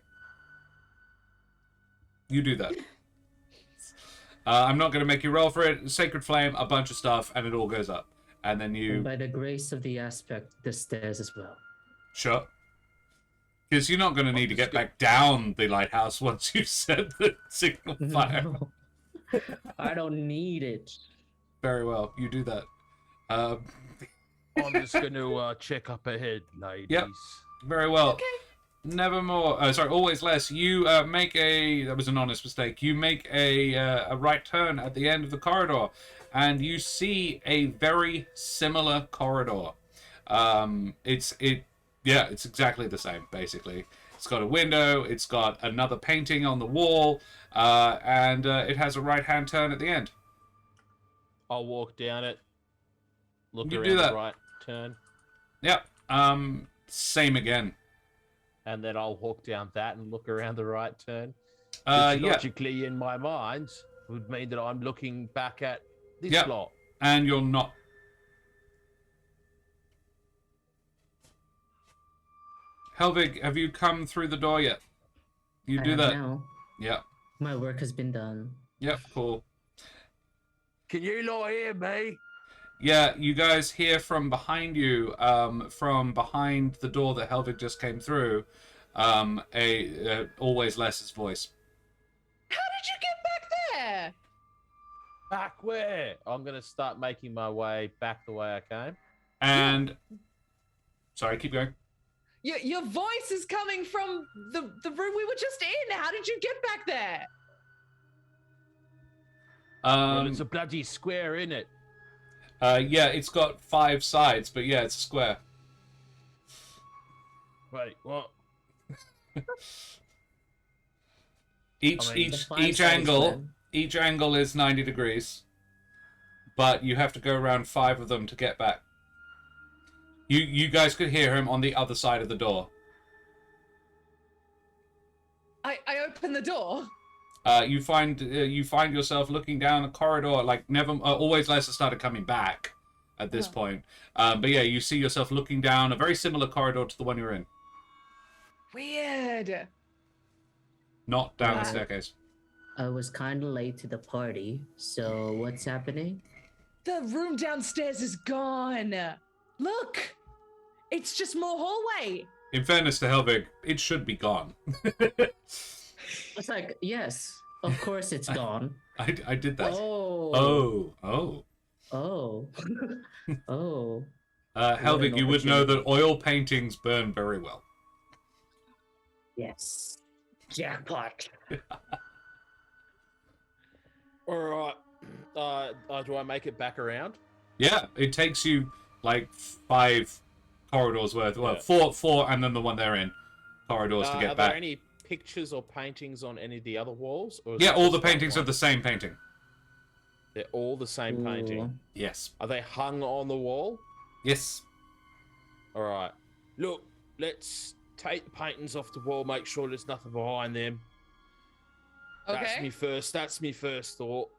You do that. I'm not going to make you roll for it. Sacred Flame, a bunch of stuff, and it all goes up. And then And you... by the grace of the aspect, the stairs as well. Sure. Because you're not going to need to get back down the lighthouse once you set the signal fire. No. I don't need it. Very well. You do that. I'm just going to check up ahead, ladies. Yep. Very well. Okay. Nevermore. Sorry, Always Less. You make a... That was an honest mistake. You make a right turn at the end of the corridor, and you see a very similar corridor. It's exactly the same, basically. It's got a window, it's got another painting on the wall, and it has a right-hand turn at the end. I'll walk down it. Look You around do that. the right turn. Yep. Same again. And then I'll walk down that and look around the right turn. Yeah. Which logically, in my mind, would mean that I'm looking back at this Yep. lot. And you're not. Helvig, have you come through the door yet? You I do am that. now. Yep. My work has been done. Yep, cool. Can you lot hear me? Yeah, you guys hear from behind you, from behind the door that Helvig just came through, a Always Less's voice. How did you get back there? Back where? I'm going to start making my way back the way I came. And... Sorry, keep going. Your voice is coming from the room we were just in. How did you get back there? Well, it's a bloody square, isn't it? Yeah, it's got 5 sides, but yeah, it's a square. Wait, what? Each I mean, The each five each sides angle then. each angle is 90 degrees, but you have to go around 5 of them to get back. You guys could hear him on the other side of the door. I opened the door. You find yourself looking down a corridor, like never. Always Less has started coming back at this point. But yeah, you see yourself looking down a very similar corridor to the one you're in, Weird. not down the Wow. staircase. I was kind of late to the party, so what's happening? The room downstairs is gone. Look, it's just more hallway. In fairness to Helvig, it should be gone. It's like, yes, of course it's gone. I did that. Oh. Oh. Oh. Oh. Helvig, an you would know opportunity. that oil paintings burn very well. Yes. Jackpot. All right. Do I make it back around? Yeah, it takes you like 5 corridors worth. Well, Yeah. four, and then the one they're in corridors to Are get there back. any pictures or paintings on any of the other walls? Or is Yeah, it all just the that paintings are one? the same painting. They're all the same painting. Ooh. Yes. Are they hung on the wall? Yes. All right. Look, let's take the paintings off the wall. Make sure there's nothing behind them. Okay. That's me first thought.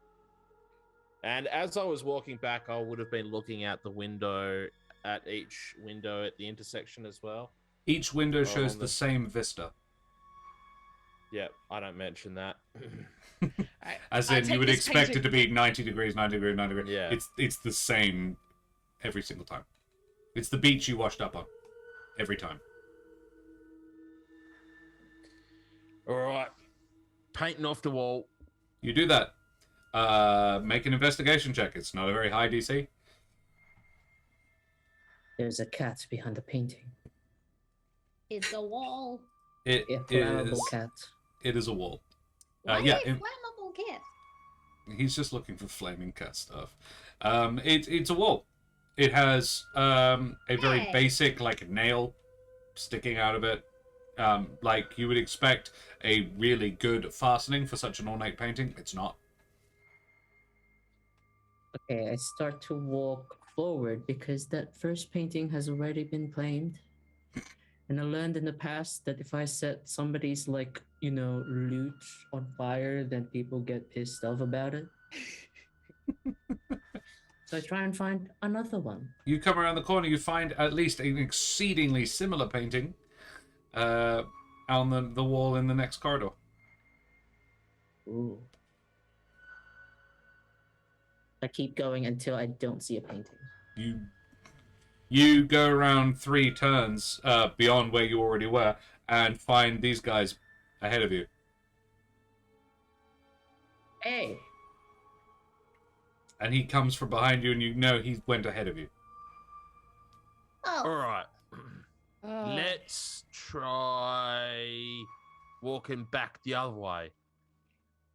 And as I was walking back, I would have been looking out the window at each window at the intersection as well? Each window shows on the same vista. Yeah, I don't mention that. As I in, you take would this expect painting- it to be 90 degrees, 90 degrees, 90 degrees. Yeah. It's the same every single time. It's the beach you washed up on every time. All right, painting off the wall. You do that. Make an investigation check. It's not a very high DC. There's a cat behind the painting. It's a wall. It A flammable is. cat. It is a wall. Why Yeah, a flammable cat? he's just looking for flaming cat stuff. It's a wall. It has a very Hey. basic like nail sticking out of it. Like you would expect a really good fastening for such an ornate painting. It's not. Okay, I start to walk forward because that first painting has already been claimed. And I learned in the past that if I set somebody's loot on fire, then people get pissed off about it. So I try and find another one. You come around the corner, you find at least an exceedingly similar painting on the wall in the next corridor. Ooh. I keep going until I don't see a painting. You go around 3 turns beyond where you already were and find these guys ahead of you. Hey, And he comes from behind you, and you know he went ahead of you. All Oh, right, Oh. let's try walking back the other way.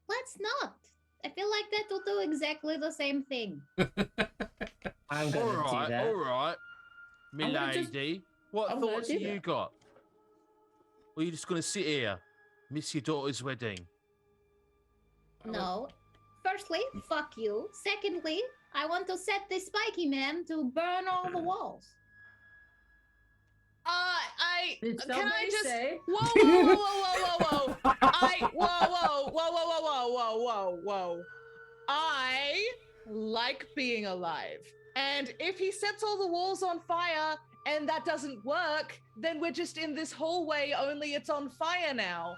let's not. I feel like that will do exactly the same thing. I'm All gonna do right, that. all right, I'm gonna just- milady. What I'm gonna thoughts do have you that. got? Or are you just gonna sit here, miss your daughter's wedding? No. Firstly, fuck you. Secondly, I want to set this spiky man to burn all the walls. Did Can I somebody just? say? Whoa, whoa, whoa, whoa, whoa, whoa, whoa. I like being alive. And if he sets all the walls on fire and that doesn't work, then we're just in this hallway, only it's on fire now.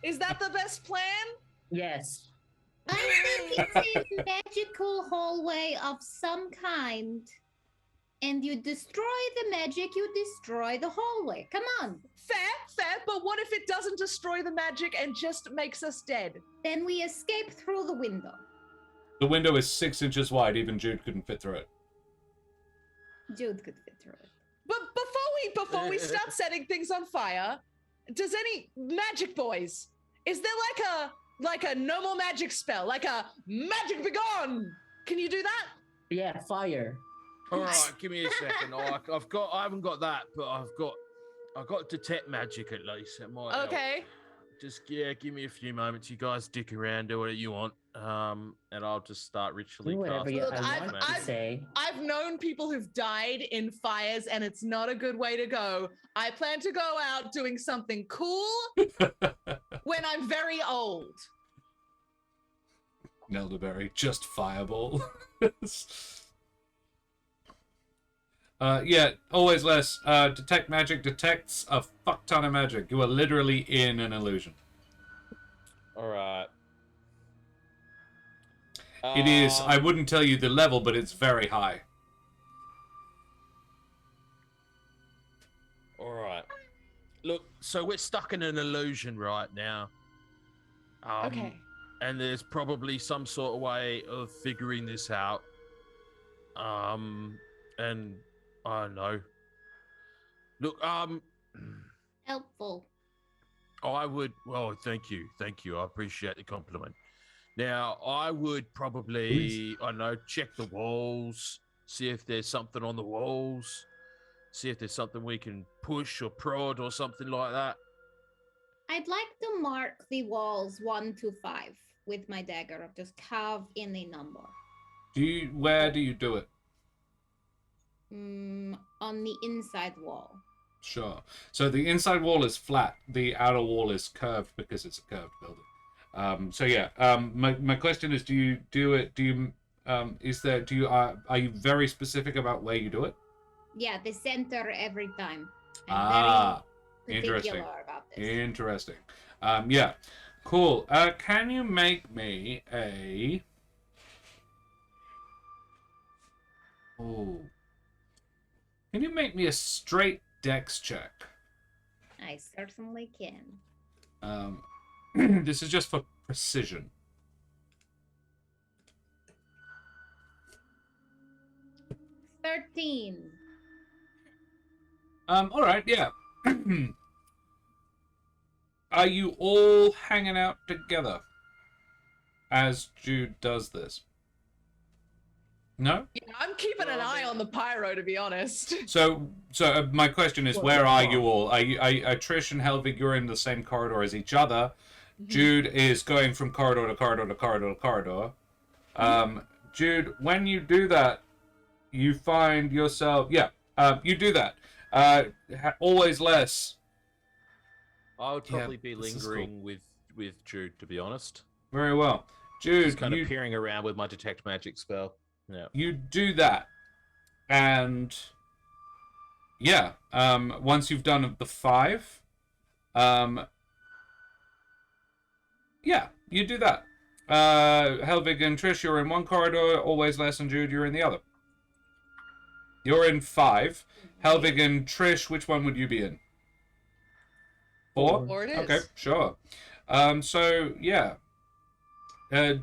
Is that the best plan? Yes. I think it's a magical hallway of some kind. And you destroy the magic, you destroy the hallway. Come on. Fair, but what if it doesn't destroy the magic and just makes us dead? Then we escape through the window. The window is 6 inches wide. Even Jude couldn't fit through it. Jude could fit through it. But before we start setting things on fire, does any magic boys? Is there like a no more magic spell, like a magic begone? Can you do that? Yeah, fire. All right, give me a second. I haven't got that, but I've got detect magic at least. It might help. Okay. Just give me a few moments. You guys dick around, do what you want, and I'll just start ritually Do whatever casting. you Look, detect I've- magic. to say. I've known people who've died in fires, and it's not a good way to go. I plan to go out doing something cool when I'm very old. Nelderberry, just fireball. Yeah, always less. Detect magic detects a fuck ton of magic. You are literally in an illusion. All right. It is, I wouldn't tell you the level, but it's very high. All right. Look, so we're stuck in an illusion right now. Okay. And there's probably some sort of way of figuring this out. And I don't know. Look, Helpful. well, thank you. I appreciate the compliment. Now, I would probably, I don't know, check the walls, see if there's something on the walls, see if there's something we can push or prod or something like that. I'd like to mark the walls 1 to 5 with my dagger. Just carve in a number. Where do you do it? On the inside wall. Sure. So the inside wall is flat. The outer wall is curved because it's a curved building. So yeah. My question is, do you do it? Are you very specific about where you do it? Yeah, the center every time. I'm Ah, very interesting. particular about this. Interesting. Yeah. Cool. Can you make me a... Oh. Can you make me a straight dex check? I certainly can. This is just for precision. 13. All right, yeah. Are you all hanging out together as Jude does this? No? Yeah, I'm keeping an eye on the pyro, to be honest. So my question is, What where the are fuck? you all? Are Trish and Helvig, you're in the same corridor as each other. Jude is going from corridor to corridor to corridor to corridor. Jude, when you do that, you find yourself... Yeah, you do that. Always less. I would Yeah, probably be this is lingering with Jude, to be honest. Very well. Jude, Just kind you... of peering around with my detect magic spell. Yeah. You do that, and yeah, once you've done the 5, yeah, you do that. Helvig and Trish, you're in one corridor. Always less, and Jude, you're in the other. You're in 5. Helvig and Trish, which one would you be in? 4? Or it is. Okay, sure. So yeah.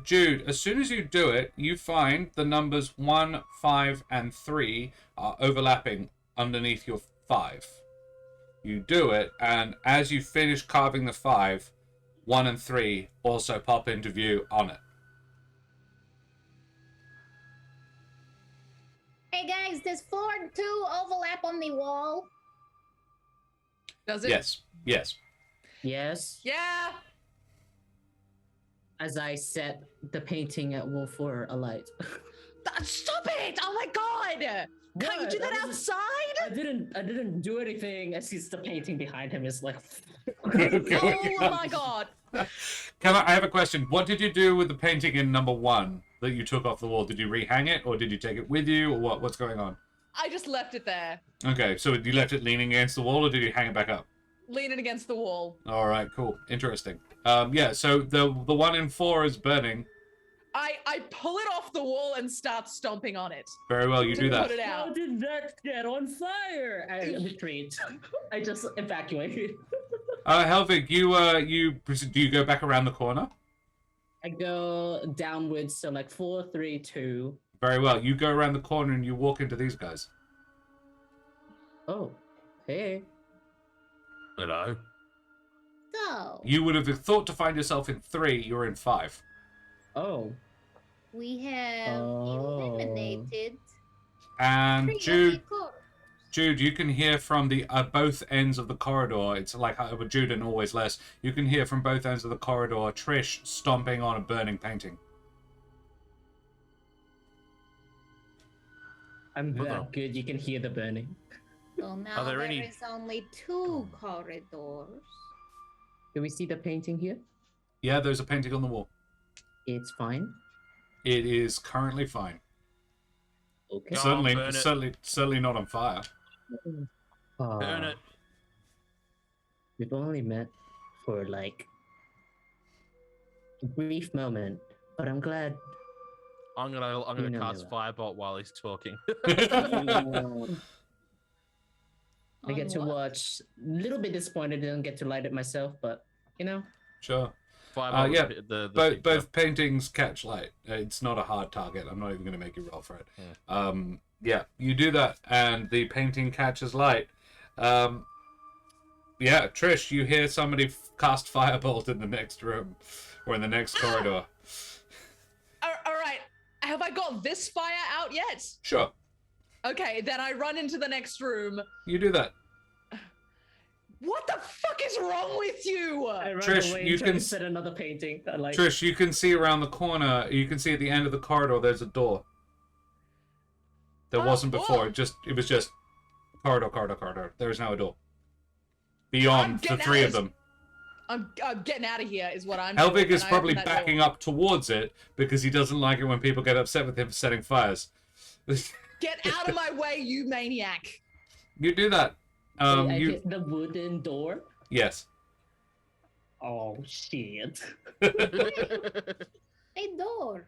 Jude, as soon as you do it, you find the numbers 1, 5, and 3 are overlapping underneath your 5. You do it, and as you finish carving the 5, 1 and 3 also pop into view on it. Hey guys, does 4 and 2 overlap on the wall? Does it? Yes, yes. Yes. Yeah. As I set the painting at wall 4 alight. Stop it! Oh my god! Can't you What? do that I wasn't- outside? I didn't do anything. As he's the painting behind him is like. Oh my god! I have a question. What did you do with the painting in number 1 that you took off the wall? Did you rehang it, or did you take it with you, or what? What's going on? I just left it there, Okay, so you left it leaning against the wall, or did you hang it back up? leaning against the wall. All right, cool, interesting. Yeah, so the one in 4 is burning. I pull it off the wall and start stomping on it. Very well, you to do that. Put it How out. did that get on fire? I retreat. I just evacuate. Helvig, do you go back around the corner? I go downwards, so like 4, 3, 2. Very well. You go around the corner and you walk into these guys. Oh, hey. Hello. So, You would have thought to find yourself in 3. You're in 5. Oh. we have Oh. eliminated And 3 Jude, corridors. Jude, you can hear from the both ends of the corridor. It's like with Jude and always less. You can hear from both ends of the corridor Trish stomping on a burning painting. I'm What that good, you can hear the burning. So now there there any- is only 2 corridors. Do we see the painting here? Yeah, there's a painting on the wall. It's fine. It is currently fine. Okay. Go on, burn Certainly not on fire. Burn it. We've only met for like a brief moment, but I'm glad. I'm You gonna know cast me Firebolt while he's talking. I get to On what? watch. A little bit disappointed I didn't get to light it myself, but you know. Sure. Firebolt. Yeah, The Both paintings catch light. It's not a hard target. I'm not even going to make you roll for it. Yeah, you do that, and the painting catches light. Yeah, Trish, you hear somebody cast Firebolt in the next room, or in the next corridor. All right. Have I got this fire out yet? Sure, Okay, then I run into the next room. you do that. What the fuck is wrong with you? I run Trish, away you and try to can- set another painting. I like. Trish, you can see around the corner. You can see at the end of the corridor. There's a door. There Oh, wasn't before. oh. It was just corridor. There is now a door. Beyond the getting 3 out of them. I'm getting out of here is what I'm Helvig doing is when I probably open that backing door. up towards it because he doesn't like it when people get upset with him for setting fires. Get out of my way, you maniac! You do that. I You hit the wooden door. yes. Oh shit! A door.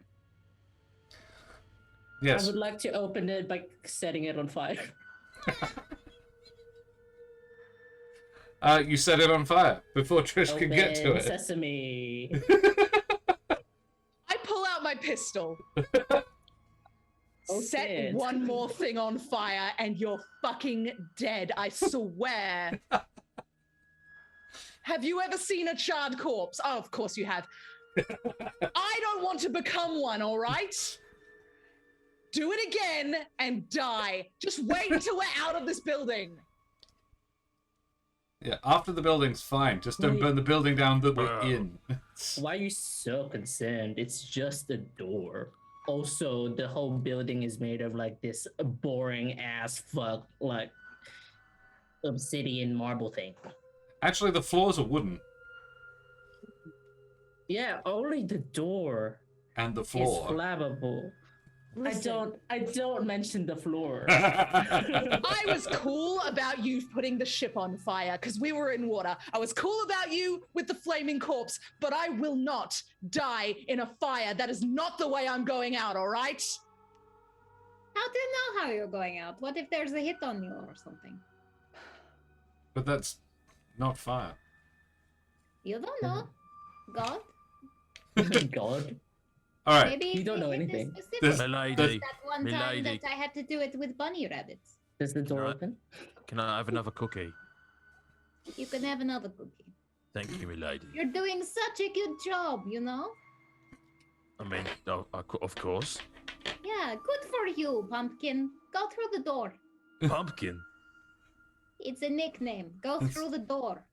I Yes. would like to open it by setting it on fire. You set it on fire before Trish can get to Open it. Sesame. I pull out my pistol. Oh, Set shit. one more thing on fire and you're fucking dead, I swear. Have you ever seen a charred corpse? Oh, of course you have. I don't want to become one, all right? Do it again and die. Just wait until we're out of this building. Yeah, after the building's fine. Just don't Wait. burn the building down that we're Oh. in. Why are you so concerned? It's just a door. Also, the whole building is made of like this boring ass fuck like obsidian marble thing. Actually, the floors are wooden, Yeah, only the door and the is floor. flammable. I don't mention the floor. I was cool about you putting the ship on fire because we were in water. I was cool about you with the flaming corpse, but I will not die in a fire. That is not the way I'm going out, all right? How do you know how you're going out? What if there's a hit on you or something? But that's not fire. You don't know. God? God. All right. Maybe You don't the know hit is anything. specific. This- Milady, That one time Milady. that I had to do it with bunny rabbits. Does the door Right. open? can I have another cookie? You can have another cookie. Thank you, milady. You're doing such a good job, you know? I mean, of course. Yeah, good for you, Pumpkin. Go through the door. Pumpkin. It's a nickname. Go through the door.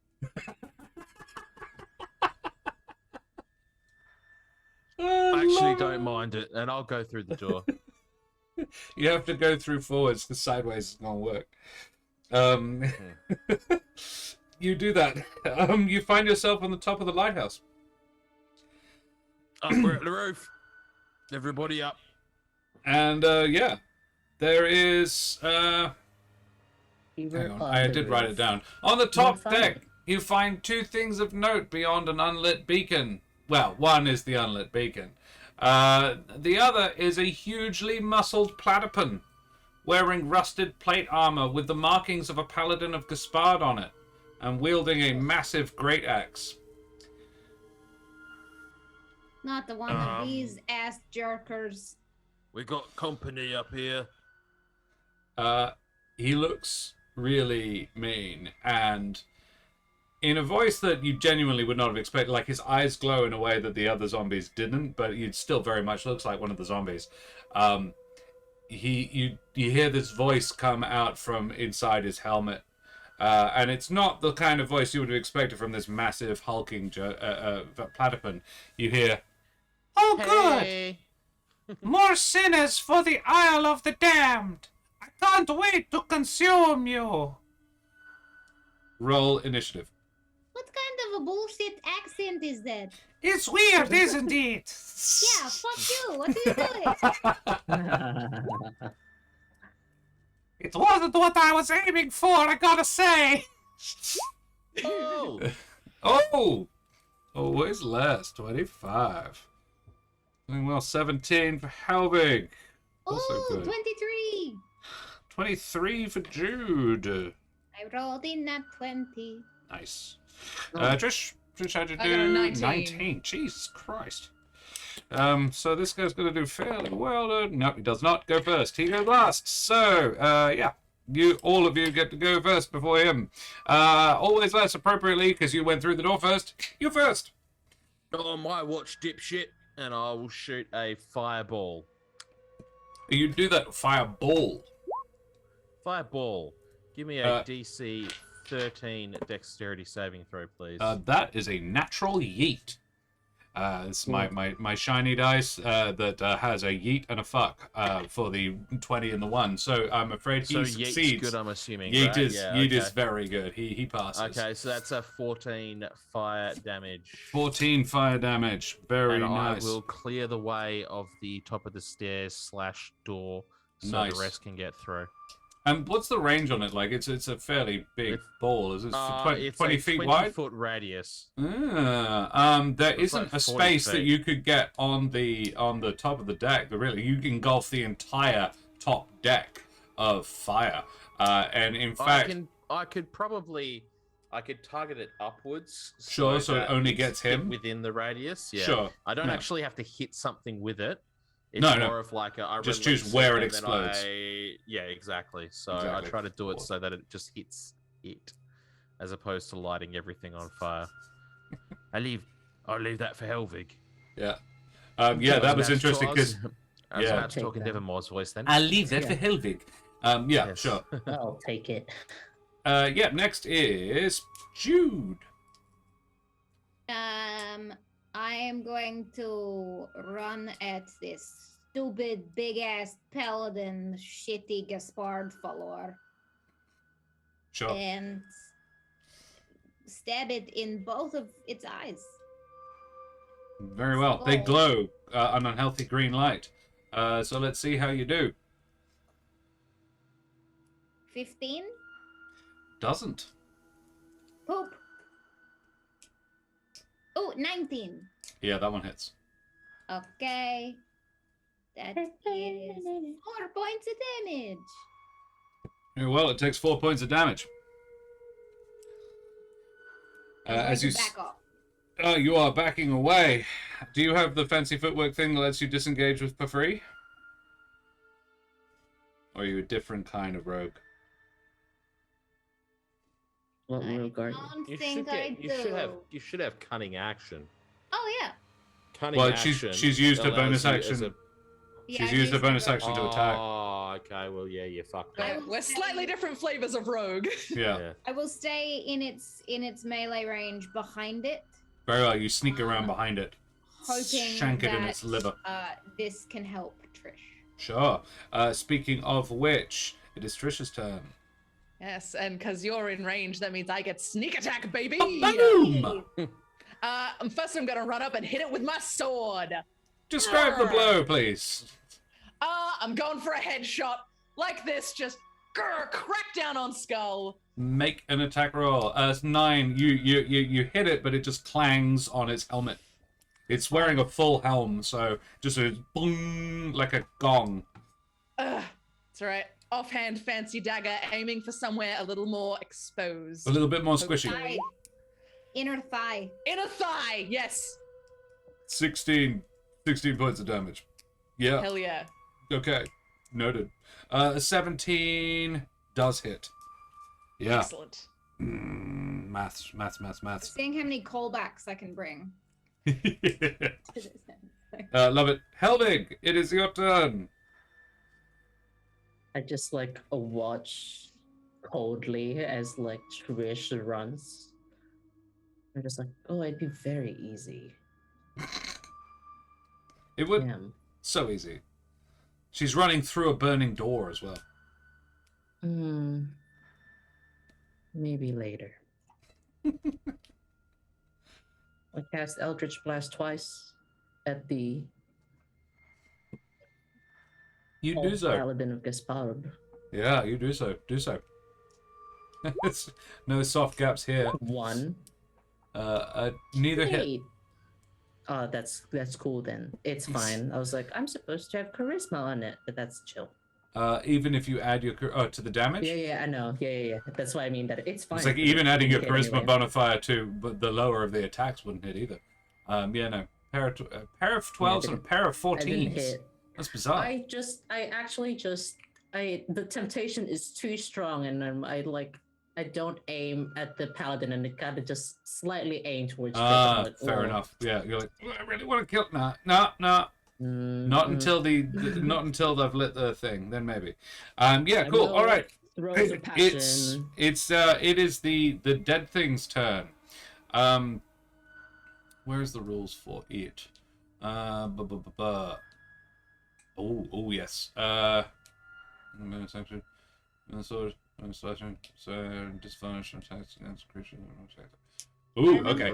I actually don't mind it, and I'll go through the door. You have to go through forwards because sideways is gonna work. You do that. You find yourself on the top of the lighthouse. Up, we're at the roof. Everybody up. And yeah, there is. We were Hang on, on I the did write it roof. down. On the top fine. deck, you find two things of note beyond an unlit beacon. Well, one is the unlit beacon. The other is a hugely muscled platypus, wearing rusted plate armor with the markings of a paladin of Gaspard on it, and wielding a massive great axe. Not the one of these ass jerkers. We got company up here. He looks really mean, and in a voice that you genuinely would not have expected, like his eyes glow in a way that the other zombies didn't, but he still very much looks like one of the zombies. You hear this voice come out from inside his helmet, and it's not the kind of voice you would have expected from this massive hulking platypus. You hear, "Oh, good! More sinners for the Isle of the Damned! I can't wait to consume you!" Roll initiative. What kind of a bullshit accent is that? It's weird, isn't it? Yeah, fuck you. What are you doing? It wasn't what I was aiming for, I gotta say. Oh, Oh! Always less. 25. Doing well, 17 for Helbig. Also Oh, good. 23. 23 for Jude. I rolled in that 20. Nice. Oh. Trish, how'd you I do? got a 19. 19. Jesus Christ. So this guy's going to do fairly well. No, he does not go first. He goes last. So, yeah. All of you get to go first before him. Always less appropriately, because you went through the door first. You first. on my watch, dipshit, and I will shoot a fireball. You do that fireball. Fireball. Give me a DC 13 dexterity saving throw, please. That is a natural yeet. It's my shiny dice that has a yeet and a fuck for the 20 and the 1. So I'm afraid he so succeeds. Yeet's good, I'm assuming. Yeet right? is Yeah, Yeet okay. is very good. He passes. Okay, so that's a 14 fire damage. 14 fire damage. Very and nice. I will clear the way of the top of the stairs / door so Nice. the rest can get through. And what's the range on it? Like, it's a fairly big It's- ball. Is it It's 20 a feet 20 wide? foot radius. There It's isn't like a 40 space that feet. you could get on the top of the deck. But really, you can engulf the entire top deck of fire. And in fact, I could target it upwards. Sure, so it that only it's gets fit him? within the radius. Yeah. Sure. I don't No. actually have to hit something with it. It's No, no. more of like I Just release choose where it and then explodes. Yeah, exactly. So Exactly. I try to do it so that it just hits it, as opposed to lighting everything on fire. I'll leave that for Helvig. yeah, that was interesting because I was Yeah. about to talk in Nevermore's voice then. I'll leave that Yeah. for Helvig. Yes. Sure. I'll take it. Next is Jude. I am going to run at this stupid big ass paladin, shitty Gaspard follower, Sure. and stab it in both of its eyes. Very well. They glow an unhealthy green light. So let's see how you do. 15. Doesn't. Poop. Oh, 19. Yeah, that one hits. Okay. That is 4 points of damage. Very well, it takes 4 points of damage. I'm going As to you back off. you are backing away. Do you have the fancy footwork thing that lets you disengage for free? Or are you a different kind of rogue? What I rogue are you? don't You think should I get. do. You should have cunning action. Oh, yeah. Cunning Well, action. she's used a allows bonus you action. as a- Yeah, She's I used a used bonus the- action to attack. Oh, okay. Well, yeah, you fucked I up. will We're say- slightly different flavors of rogue. Yeah. I will stay in its melee range behind it, Very well, you sneak around behind it. hoping Shank it that in its liver. This can help Trish. Sure. Speaking of which, it is Trish's turn. Yes, and because you're in range, that means I get sneak attack, baby. Boom! First, I'm gonna run up and hit it with my sword. Describe the blow, please. I'm going for a headshot like this, just crack down on skull. Make an attack roll. It's 9. You hit it, but it just clangs on its helmet. It's wearing a full helm, so just a boom like a gong. It's all right. Offhand, fancy dagger, aiming for somewhere a little more exposed. A little bit more squishy. Thigh. Inner thigh. Inner thigh, yes. 16 points of damage. Yeah. Hell yeah. Okay. Noted. 17 does hit. Yeah. Excellent. Maths. Seeing how many callbacks I can bring. Love it. Helvig, it is your turn. I just like watch coldly as like Trish runs. I'm just like, oh, it'd be very easy. It would Damn. so easy. She's running through a burning door as well. Maybe later. I cast Eldritch Blast twice at the You do Old so. Paladin of Gaspard. Yeah, you do so. Do so. It's no soft gaps here. One. Neither hit. Hey. Oh, that's cool then. It's fine. I was like, I'm supposed to have charisma on it, but that's chill. Even if you add your to the damage. Yeah, I know. Yeah. That's why I mean that it's fine. It's like even adding your Okay, charisma anyway. bonafire to, but the lower of the attacks wouldn't hit either. Yeah, no. Pair of 12s and a pair of I didn't 14s. hit. That's bizarre. The temptation is too strong, and I don't aim at the paladin, and it kind of just slightly aim towards. Fair enough. Yeah, you're like, "Oh, I really want to kill. Nah. Not until not until they've lit the thing. Then maybe. Yeah, cool. All right. Throws of passion. It is the dead thing's turn. Where's the rules for it? Oh yes. Section. Sword. Selection. Disfinish attacks against creatures. Ooh, okay.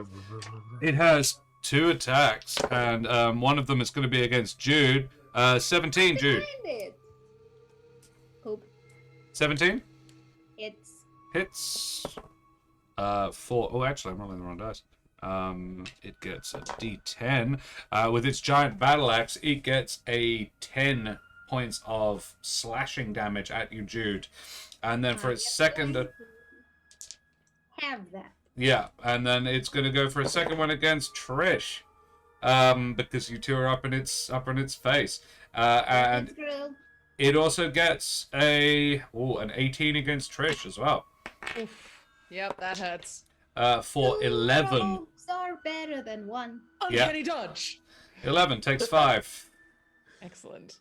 It has 2 attacks, and one of them is going to be against Jude. 17, Jude. Find it. 17 It's hits. 4. Oh, actually, I'm rolling the wrong dice. It gets a D10. With its giant battle axe, it gets a 10 points of slashing damage at you, Jude. And then for its second... have that. Yeah, and then it's going to go for a second one against Trish. Because you two are up in its face. And It's grilled. it also gets an 18 against Trish as well. Oof. Yep, that hurts. For 11. Rogues are better than one. Uncanny dodge. 11 takes 5. Excellent.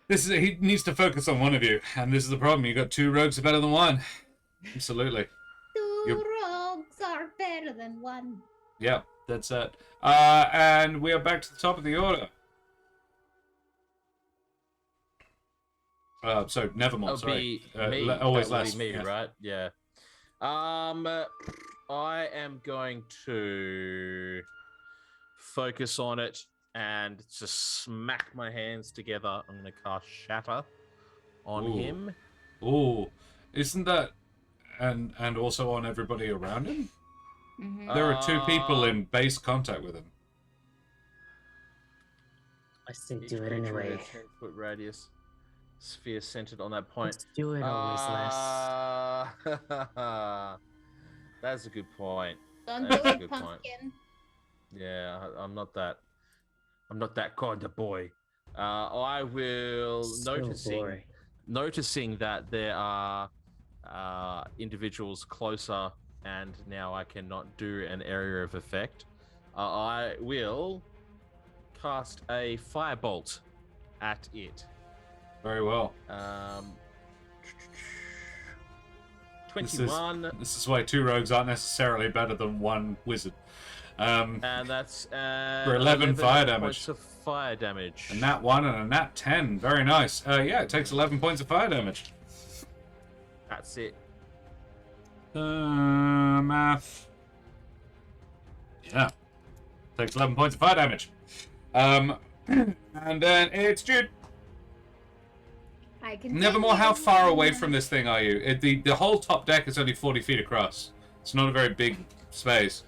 He needs to focus on one of you, and this is the problem. You got 2 rogues are better than 1. Absolutely. 2 rogues are better than one. Yeah, that's it. And we are back to the top of the order. So Nevermore, sorry. Me. Always That would last. be me, Yeah. right? Yeah. I am going to focus on it and just smack my hands together. I'm going to cast Shatter on Ooh. him. Ooh, isn't that... And also on everybody around him? Mhm. There are 2 people in base contact with him. I say Each do it creature in anyway. a 10-foot radius. Sphere centered on that point. Let's do it always less. That's a good point. Don't do That's a it, good point. pumpkin. Yeah, I'm not that kind of boy. I will So noticing that there are individuals closer, and now I cannot do an area of effect. I will cast a firebolt at it. Very well. 21. This is why 2 rogues aren't necessarily better than 1 wizard. And that's For 11 fire damage. points of fire damage. A nat 1 and a nat 10. Very nice. Yeah, it takes 11 points of fire damage. That's it. Math. Yeah. Takes 11 points of fire damage. And then it's Jude. I can Nevermore, how far away from this thing are you? The whole top deck is only 40 feet across. It's not a very big space.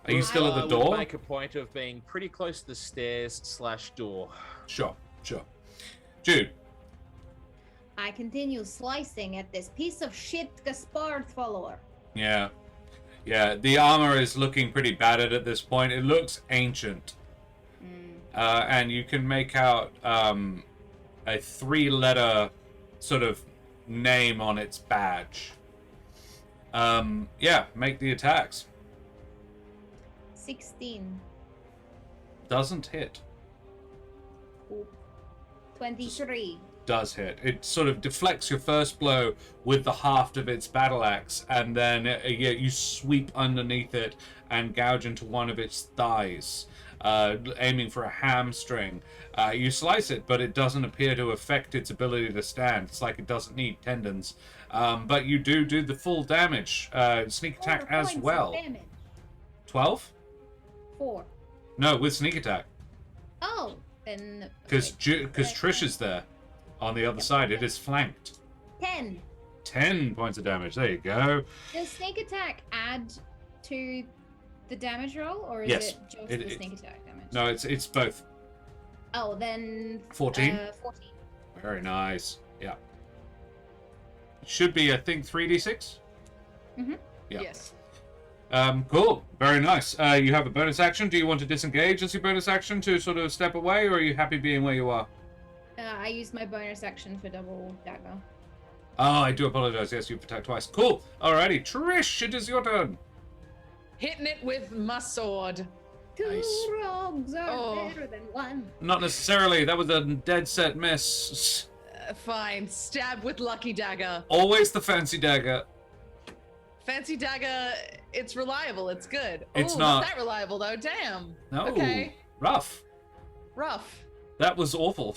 Are you still at the I door? would make a point of being pretty close to the stairs/door. Sure. Jude. I continue slicing at this piece of shit Gaspard follower. Yeah. The armor is looking pretty battered at this point. It looks ancient. And you can make out a 3-letter sort of name on its badge. Yeah, make the attacks. 16. Doesn't hit. Oop. 23. Does hit. It sort of deflects your first blow with the haft of its battle axe, and then you sweep underneath it and gouge into one of its thighs, aiming for a hamstring. You slice it, but it doesn't appear to affect its ability to stand. It's like it doesn't need tendons. But you do the full damage. Sneak attack 4 as points of well. damage. 12? 4. No, with sneak attack. Oh, then. Because okay. Trish is there. On the other side, it is flanked. 10. 10 points of damage. There you go. Does sneak attack add to the damage roll, or is Yes. it just It- the it- sneak attack damage? No, it's both. Oh, then. 14? 14. Very nice. Yeah. It should be, I think, 3d6? Yeah. Yes. Cool. Very nice. You have a bonus action. Do you want to disengage as your bonus action to sort of step away, or are you happy being where you are? I used my bonus action for double dagger. Oh, I do apologize. Yes, you've attacked twice. Cool. Alrighty. Trish, it is your turn. Hitting it with my sword. 2 Nice. rogues are Oh. better than 1. Not necessarily. That was a dead set miss. Fine. Stab with lucky dagger. Always the fancy dagger. Fancy dagger, it's reliable. It's good. It's Ooh, not. that reliable though. Damn. No. Okay. Rough. Rough. That was awful.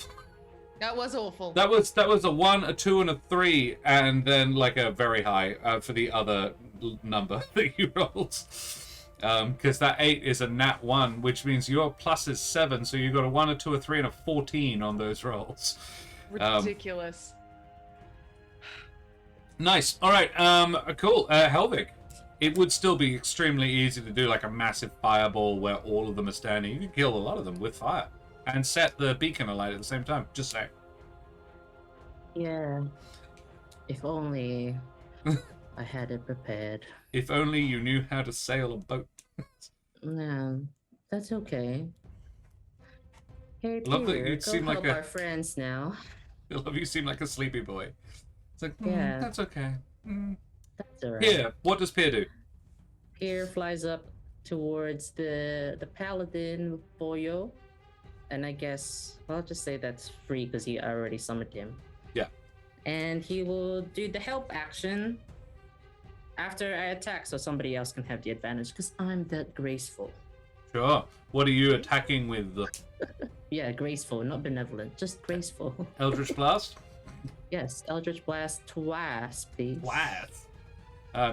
That was awful. That was a 1, a 2, and a 3, and then like a very high for the other number that you rolled. Because that 8 is a nat 1, which means your plus is 7, so you got a 1, a 2, a 3, and a 14 on those rolls. Ridiculous. Nice. All right. Cool. Helvig. It would still be extremely easy to do like a massive fireball where all of them are standing. You could kill a lot of them with fire and set the beacon alight at the same time. Just saying. Yeah. If only I had it prepared. If only you knew how to sail a boat. No, that's okay. Hey, Love that Peter, you'd go seem like help a- our friends now. I love you seem like a sleepy boy. It's like, Yeah. that's okay. That's alright. Here, what does Peer do? Peter flies up towards the paladin Boyo, and I guess I'll just say that's free because he already summoned him. Yeah. And he will do the help action after I attack, so somebody else can have the advantage because I'm that graceful. Sure. What are you attacking with? Yeah, graceful, not benevolent, just graceful. Eldritch Blast? Yes, Eldritch Blast twice, please. Blast.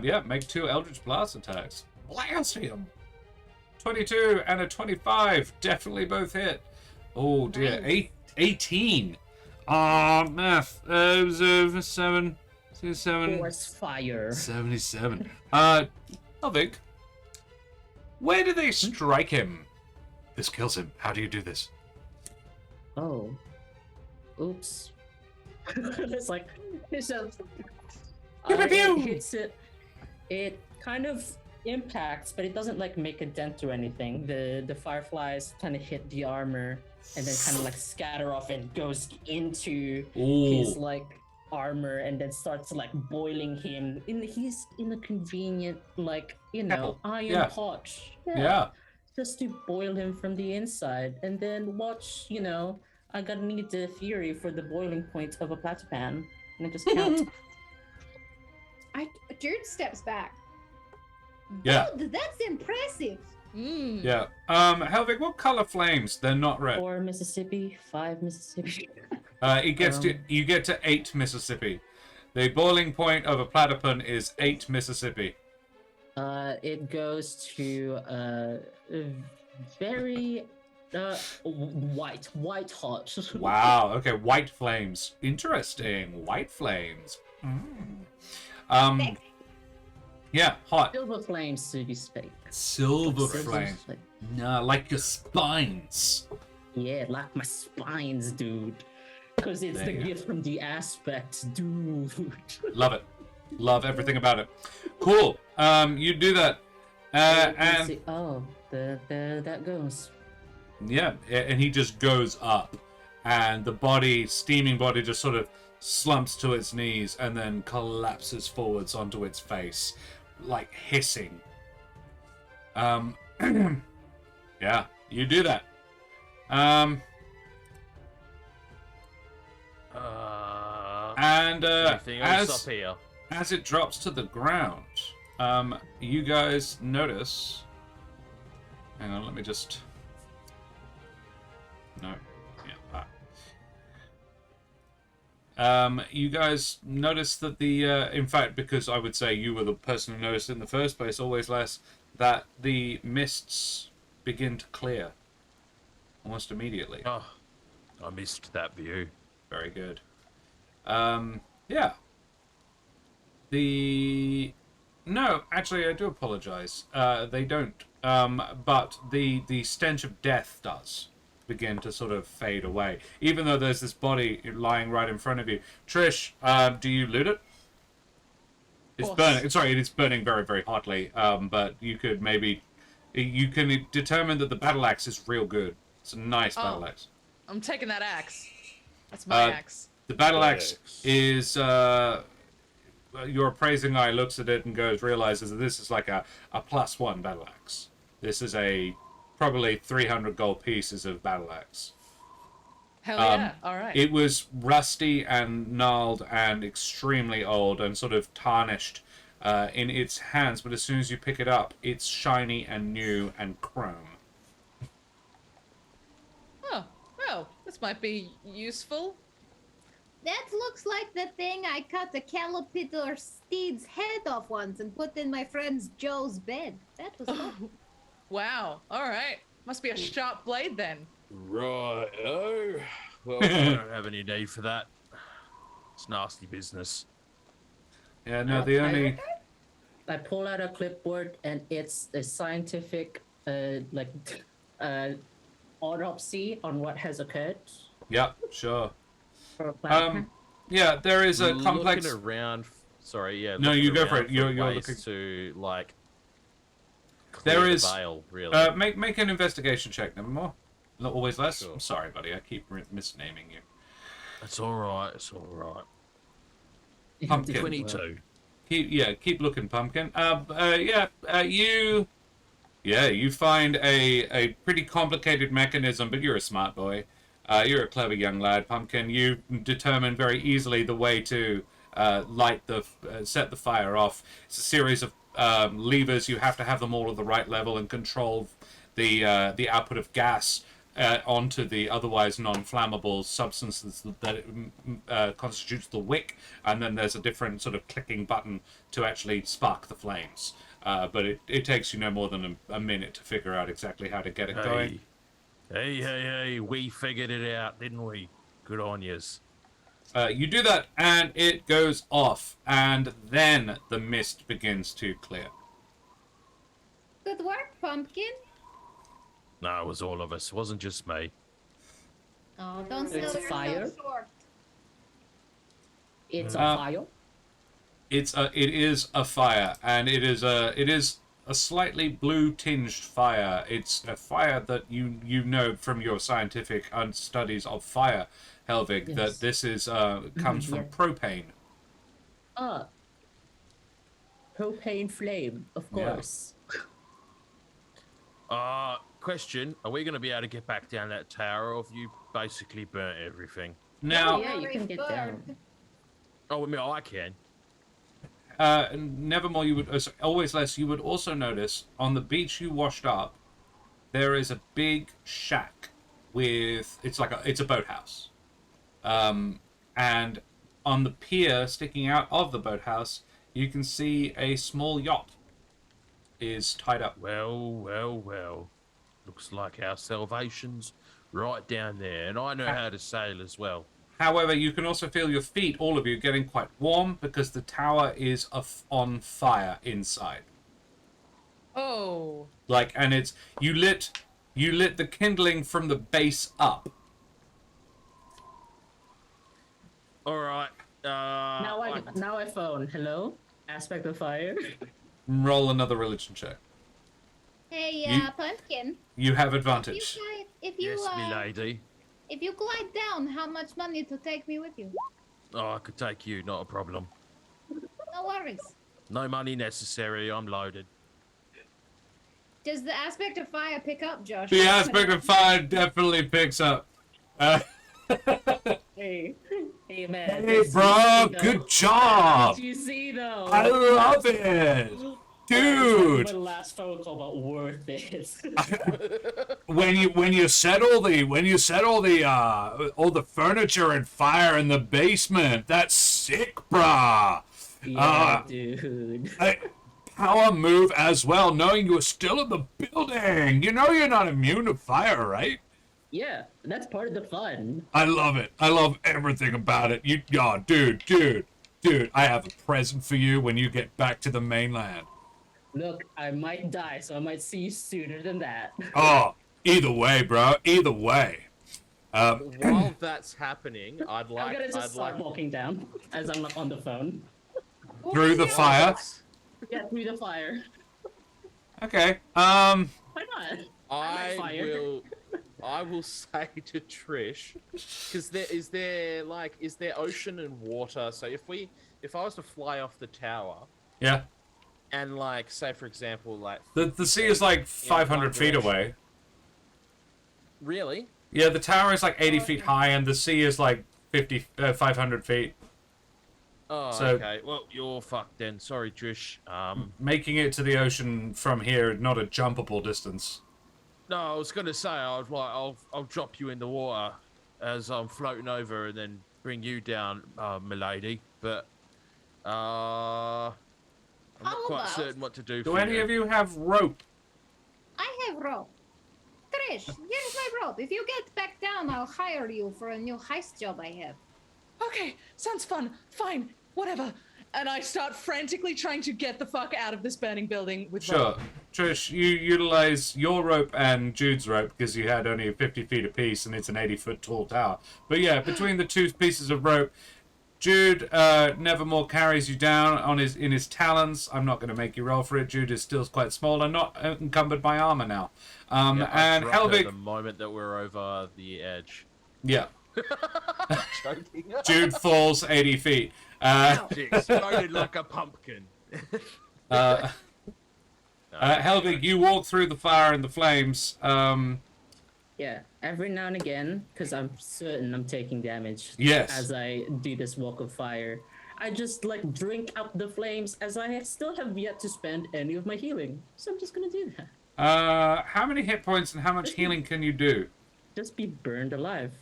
Yeah, make 2 Eldritch Blast attacks. Blast him! 22 and a 25. Definitely both hit. Oh dear. Nice. 18. Math. It was 7. 7. Force fire. 77. Elvig, where do they strike him? This kills him. How do you do this? Oh. Oops. It's like it's a Pew, pew, pew. it hits it. It kind of impacts, but it doesn't like make a dent or anything. The fireflies kind of hit the armor and then kind of like scatter off and goes into his Ooh. like armor and then starts like boiling him. He's in a convenient like Kettle. iron Yeah. pot. Yeah. Just to boil him from the inside and then watch, I gotta need the theory for the boiling point of a platypan. And I just count. Jared steps back. Yeah. Oh, that's impressive. Mm. Yeah. Helvig, what color flames? They're not red. 4 Mississippi, 5 Mississippi. It gets to you get to 8 Mississippi. The boiling point of a platypun is 8 Mississippi. It goes to very white hot. Wow. Okay, white flames. Interesting. White flames. Yeah, hot. Silver flames to be specific. Silver flame. Nah, like your spines. Yeah, like my spines, dude. Because it's There the you go. gift from the aspect, dude. Love it. Love everything about it. Cool. You do that. Let's And see. Oh, there that goes. yeah, and he just goes up, and the body, steaming body, just sort of slumps to its knees and then collapses forwards onto its face, like hissing. Yeah, you do that. And Anything else as up here? as it drops to the ground, you guys notice. Hang on, let me just. No. Yeah. You guys notice that in fact, because I would say you were the person who noticed it in the first place, always less, that the mists begin to clear almost immediately. Oh, I missed that view. Very good. Yeah. No, actually, I do apologize. They don't. But the stench of death does begin to sort of fade away, even though there's this body lying right in front of you. Trish, do you loot it? It's Course. burning. Sorry, it is burning very, very hotly. But you could maybe, you can determine that the battle axe is real good. It's a nice battle axe. I'm taking that axe. That's my axe. The battle axe is your appraising eye looks at it and realizes that this is like a +1 battle axe. This is probably 300 gold pieces of battle axe. Hell yeah. All right. It was rusty and gnarled and extremely old and sort of tarnished in its hands, but as soon as you pick it up, it's shiny and new and chrome. Oh, well, this might be useful. That looks like the thing I cut the Calipitor steed's head off once and put in my friend's Joe's bed. That was fun. Wow. All right. Must be a sharp blade then. Right. Oh. Well, I don't have any need for that. It's nasty business. Yeah, no, the only... I pull out a clipboard and it's a scientific, autopsy on what has occurred. Yeah, sure. For a plan. Yeah, there is a complex... Looking around. Sorry, yeah. No, looking you go for around it. You're ways looking... to like. There Clear is... the veil, really. Make an investigation check, Nevermore. Not always less. Sure. I'm sorry, buddy. I keep misnaming you. It's all right. It's all right. Pumpkin. 22. Keep looking, Pumpkin. You find a pretty complicated mechanism, but you're a smart boy. You're a clever young lad, Pumpkin. You determine very easily the way to set the fire off. It's a series of levers. You have to have them all at the right level and control the output of gas onto the otherwise non-flammable substances that constitutes the wick, and then there's a different sort of clicking button to actually spark the flames. But it takes you no more than a minute to figure out exactly how to get it going. Hey, we figured it out, didn't we? Good on yous. You do that, and it goes off, and then the mist begins to clear. Good work, Pumpkin. No, it was all of us. It wasn't just me. Oh, don't sell It's a yourself fire? short. It's a Uh, fire. It is a fire, and it is a slightly blue tinged fire. It's a fire that you know from your scientific studies of fire, Helvig, Yes. that this is comes from Yeah. propane. Propane flame, of Yeah. course. Question. Are we going to be able to get back down that tower, or have you basically burnt everything? Now, Yeah, you can get down. Oh, I mean, I can. Nevermore, you would always less. You would also notice on the beach you washed up, there is a big shack with it's a boathouse, and on the pier sticking out of the boathouse, you can see a small yacht is tied up. Well. Looks like our salvation's right down there, and I know how to sail as well. However, you can also feel your feet, all of you, getting quite warm because the tower is on fire inside. Oh. And it's you lit the kindling from the base up. All right. Now I phone. Hello? Aspect of fire. Roll another religion check. Hey, Pumpkin. You have advantage. If you Yes, me lady. if you glide down, how much money to take me with you? Oh, I could take you, not a problem. No worries. No money necessary. I'm loaded. Does the aspect of fire pick up, Josh? The aspect of fire definitely picks up. Hey man. Hey, bro, good job. Did you see though? I love it, dude. My last phone call about worth it. when you set all the furniture and fire in the basement, that's sick, brah. Yeah, dude. Power move as well, knowing you're still in the building. You know you're not immune to fire, right? Yeah, that's part of the fun. I love it. I love everything about it. Dude, I have a present for you when you get back to the mainland. Look, I might die, so I might see you sooner than that. Oh, either way, bro. Either way. While that's happening, I'm gonna just start walking down as I'm on the phone. Through the fire. Yeah, through the fire. Okay. Why not? I fire. will say to Trish, because is there ocean and water? So if I was to fly off the tower, Yeah. and say for example, The sea is like 500 feet away. Really? Yeah, the tower is like 80 feet high, and the sea is like 500 feet. Oh, So- okay. Well, you're fucked then. Sorry, Trish. Making it to the ocean from here, not a jumpable distance. No, I was gonna say I'll drop you in the water as I'm floating over, and then bring you down, milady. But I'm not How quite about- certain what to do. Do for any you. of you have rope? I have rope. Trish, here's my rope. If you get back down, I'll hire you for a new heist job I have. Okay, sounds fun. Fine, whatever. and I start frantically trying to get the fuck out of this burning building with Sure. rope. Trish, you utilize your rope and Jude's rope because you had only 50 feet apiece and it's an 80-foot tall tower. But yeah, between the two pieces of rope, Jude nevermore carries you down in his talons. I'm not going to make you roll for it. Jude is still quite small and not encumbered by armor now. Yeah, I And dropped her Helvig, the moment that we're over the edge. yeah, Joking. Jude falls 80 feet. She exploded like a pumpkin. Helvig, you walk through the fire and the flames. Yeah, every now and again, because I'm certain I'm taking damage Yes. as I do this walk of fire, I just like drink up the flames as I still have yet to spend any of my healing. So I'm just gonna do that. How many hit points and how much healing can you do? Just be burned alive.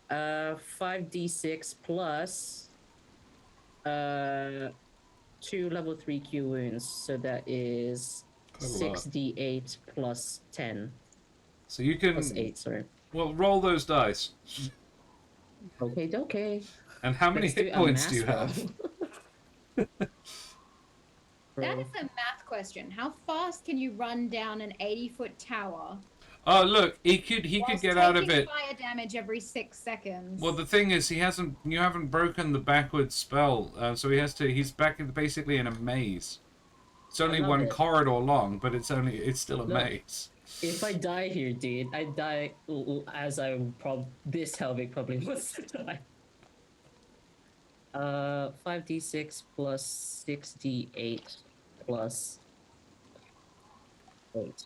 5d6 plus 2 level 3 Q wounds, so that is Quite a lot. 6d8 plus 10 So you can plus 8. Sorry. well roll those dice. Okay. And how many Let's do hit a points do you math have? roll. That is a math question. How fast can you run down an 80-foot tower? Oh look, he could whilst get out of taking it. fire damage every 6 seconds. Well, the thing is, you haven't broken the backwards spell, so he's basically in a maze. It's only love one it. corridor long, but it's still a Look. maze. If I die here, dude, I die as this Helvig probably wants to die. 5d6 plus 6d8 plus 8.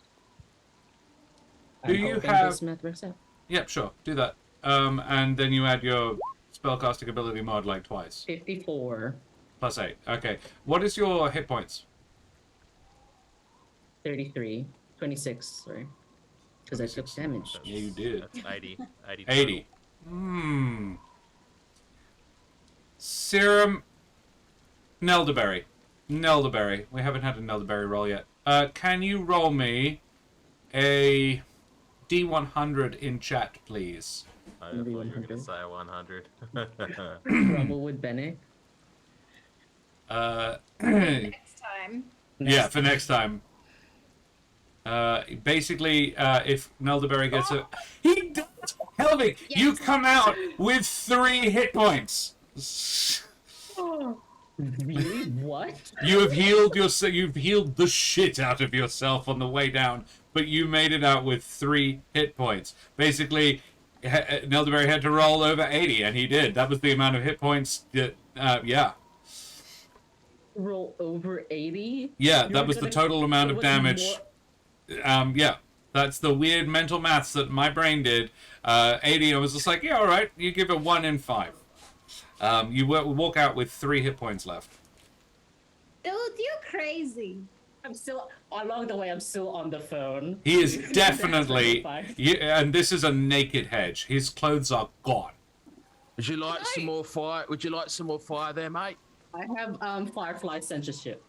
Do I'm you hoping have- this math works out. Yep, sure, do that. And then you add your spellcasting ability mod like twice. 54, Plus 8. Okay. What is your hit points? 33, 26, sorry. Because I took damage. Yeah, you did. That's 80. 80. 80. Serum. Nelderberry. Nelderberry. We haven't had a Nelderberry roll yet. Can you roll me a D100 in chat, please? I thought you were going to 100. say 100. Grumblewood Bennett. Next time. Yeah, for next time. Basically, if Nelderberry gets a... He does! Helvig, you Yes. come out with 3 hit points. Really? What? You have healed you've healed the shit out of yourself on the way down, but you made it out with 3 hit points. Basically, Nelderberry had to roll over 80, and he did. That was the amount of hit points that, yeah. Roll over 80? Yeah, You that were was the gonna- total amount it of was damage. Yeah, that's the weird mental maths that my brain did. 80, I was just like, yeah, all right. You give it 1 in 5. You walk out with 3 hit points left. Dude, you're crazy. I'm still, along the way, I'm still on the phone. He is definitely, Fine. and this is a naked hedge. His clothes are gone. Would you like some more fire? Would you like some more fire there, mate? I have Firefly censorship.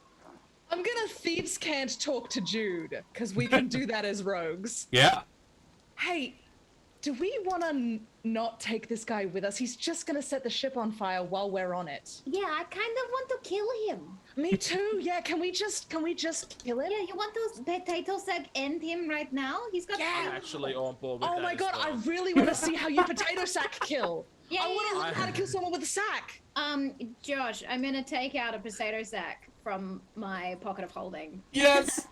I'm gonna thieves can't talk to Jude, because we can do that as rogues. Yeah. Hey, do we want to not take this guy with us? He's just gonna set the ship on fire while we're on it. Yeah, I kind of want to kill him. Me too. Yeah, can we just kill him? Yeah, you want those potato sack end him right now? He's got. Yeah. I'm actually on board with Oh that my as god, well. I really want to see how you potato sack kill. Yeah, I want to yeah. learn how to kill someone with a sack. Josh, I'm gonna take out a potato sack from my pocket of holding Yes.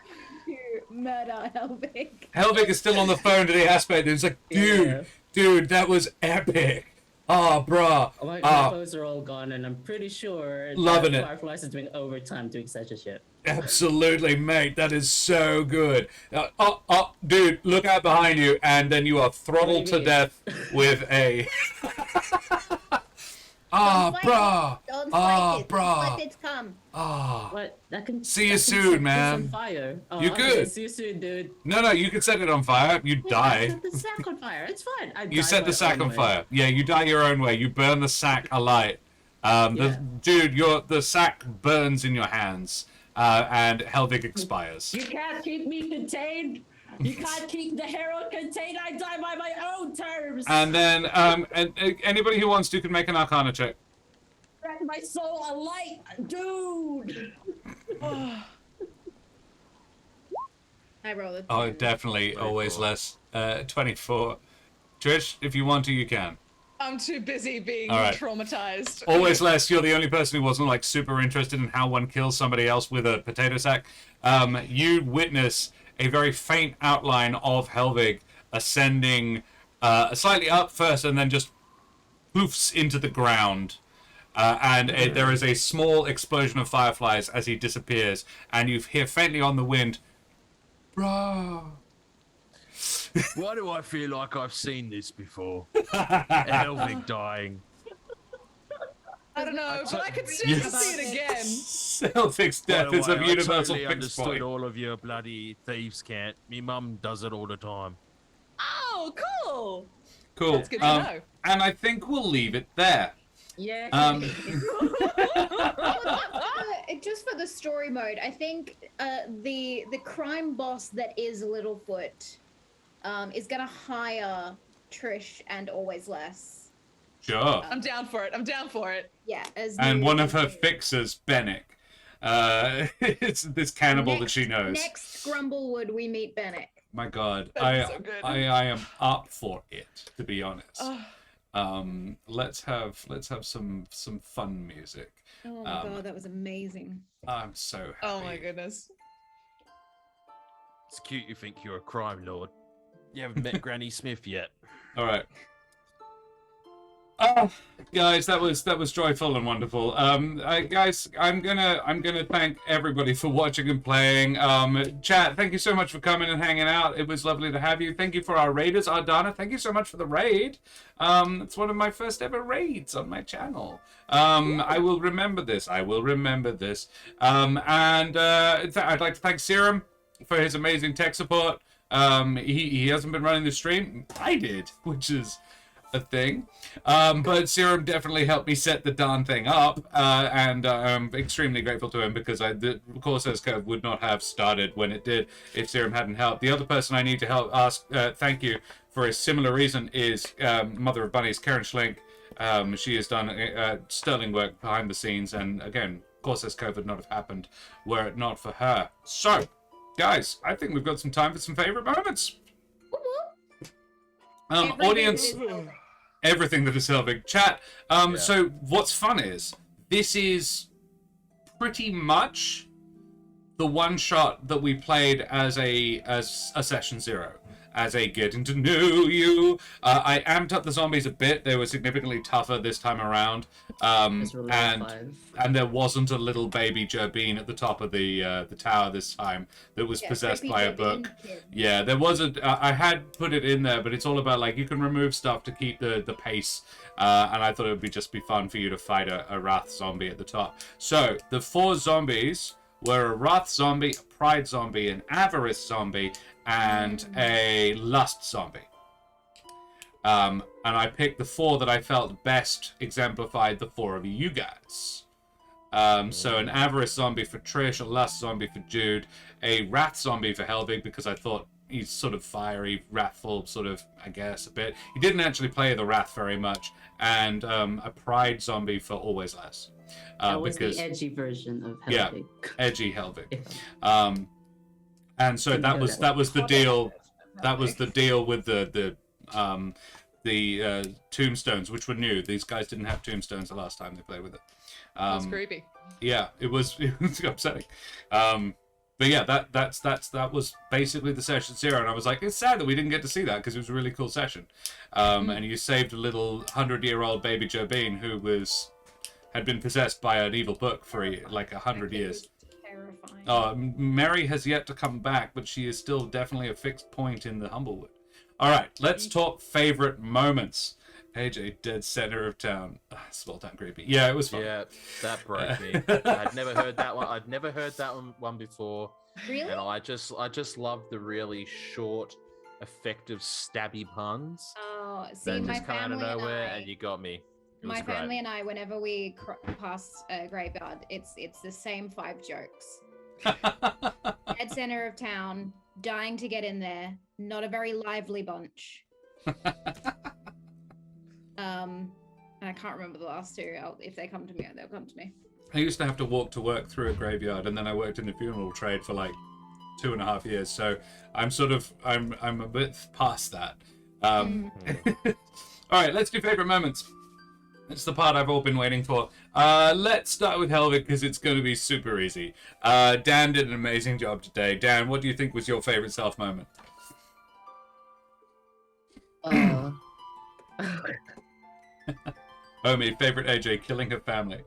to murder Helvig. Helvig is still on the phone to the aspect, and he's like, dude, that was epic. Oh, bruh. My clothes are all gone, and I'm pretty sure Loving it. Fireflies is doing overtime doing such a shit. Absolutely, mate. That is so good. Dude, look out behind you, and then you are throttled to mean? death with a... Don't fight bruh. Don't Ah, fight it. bruh. Let it come. Ah. What? That can. See you that can soon, set this man. On fire. Oh, You okay, good? See you soon, dude. No, you can set it on fire. You Yeah, die. Set the sack on fire. It's fine. I You die set my the sack own on way. fire. Yeah, you die your own way. You burn the sack alight. Yeah. Dude, the sack burns in your hands, and Helvig expires. You can't keep me contained. You can't keep the hero contained. I die by my own terms. And then, and anybody who wants to can make an Arcana check. My soul a light, dude. I roll it. Oh, definitely. Always less. 24. Trish, if you want to, you can. I'm too busy being All right. traumatized. Always less. You're the only person who wasn't like super interested in how one kills somebody else with a potato sack. You witness a very faint outline of Helvig ascending slightly up first and then just poofs into the ground. There is a small explosion of fireflies as he disappears, and you hear faintly on the wind, "Bruh." Why do I feel like I've seen this before? Helvig dying. I don't know, but I could stand to see it again. Helvig's death is a I universal totally fixed understood point. all of your bloody thieves can't. Me mum does it all the time. Oh, cool. Cool. That's good to know. And I think we'll leave it there. Yeah. Just for the story mode, I think the crime boss that is Littlefoot is gonna hire Trish and Always Less. Sure. I'm down for it. Yeah, as And new- one of her fixers, Bennick. It's this cannibal that she knows. Next Grumblewood, we meet Bennick. My God, That'd be so good. I am up for it, to be honest. Oh. Let's have some fun music. Oh my God, that was amazing. I'm so happy. Oh my goodness. It's cute you think you're a crime lord. You haven't met Granny Smith yet. All right. Oh, guys, that was joyful and wonderful. Guys, I'm gonna thank everybody for watching and playing. Chat, thank you so much for coming and hanging out. It was lovely to have you. Thank you for our raiders, Ardana. Thank you so much for the raid. It's one of my first ever raids on my channel. I will remember this. I'd like to thank Serum for his amazing tech support. He hasn't been running the stream. I did, which is a thing. But Serum definitely helped me set the darn thing up, and I'm extremely grateful to him because the Corsair's Curve would not have started when it did if Serum hadn't helped. The other person I need to ask thank you for a similar reason is Mother of Bunnies, Karen Schlink. She has done sterling work behind the scenes, and again, Corsair's Curve would not have happened were it not for her. So, guys, I think we've got some time for some favorite moments. Audience, everything that is Helvig. Chat. So what's fun is this is pretty much the one shot that we played as a session 0. As a getting to know you. I amped up the zombies a bit. They were significantly tougher this time around. And there wasn't a little baby Jerbeen at the top of the tower this time that was possessed by a book. Yeah, there was I had put it in there, but it's all about like you can remove stuff to keep the pace. And I thought it would just be fun for you to fight a wrath zombie at the top. So the 4 zombies were a wrath zombie, a pride zombie, an avarice zombie, and a lust zombie. And I picked the 4 that I felt best exemplified the 4 of you guys. So an avarice zombie for Trish, a lust zombie for Jude, a wrath zombie for Helvig because I thought he's sort of fiery, wrathful, sort of, I guess, a bit. He didn't actually play the wrath very much, and a pride zombie for Always Less. That was because, the edgy version of Helvig. Yeah, edgy Helvig. And so that was the deal. That was the deal with the tombstones, which were new. These guys didn't have tombstones the last time they played with it. That's creepy. Yeah, it was upsetting. But yeah, that was basically the session 0, and I was like, it's sad that we didn't get to see that because it was a really cool session. And you saved a little 100-year-old baby Jobeen who had been possessed by an evil book for like 100 years. Mary has yet to come back, but she is still definitely a fixed point in the Humblewood. All right, let's talk favorite moments. AJ, dead center of town. Small town creepy. Yeah, it was fun. Yeah, that broke me. I'd never heard that one. I'd never heard that one before. Really? And I just love the really short, effective, stabby puns. Oh, see, That my just come out of family nowhere, and I. and you got me. It was My great. family and I, whenever we pass a graveyard, it's the same 5 jokes. Dead center of town, dying to get in there, not a very lively bunch. I I can't remember the last two. If they come to me, they'll come to me. I used to have to walk to work through a graveyard, and then I worked in the funeral trade for like 2.5 years. So I'm a bit past that. All right, let's do favorite moments. It's the part I've all been waiting for. Let's start with Helvig because it's going to be super easy. Dan did an amazing job today. Dan, what do you think was your favorite self moment? Omi, favorite AJ, killing her family.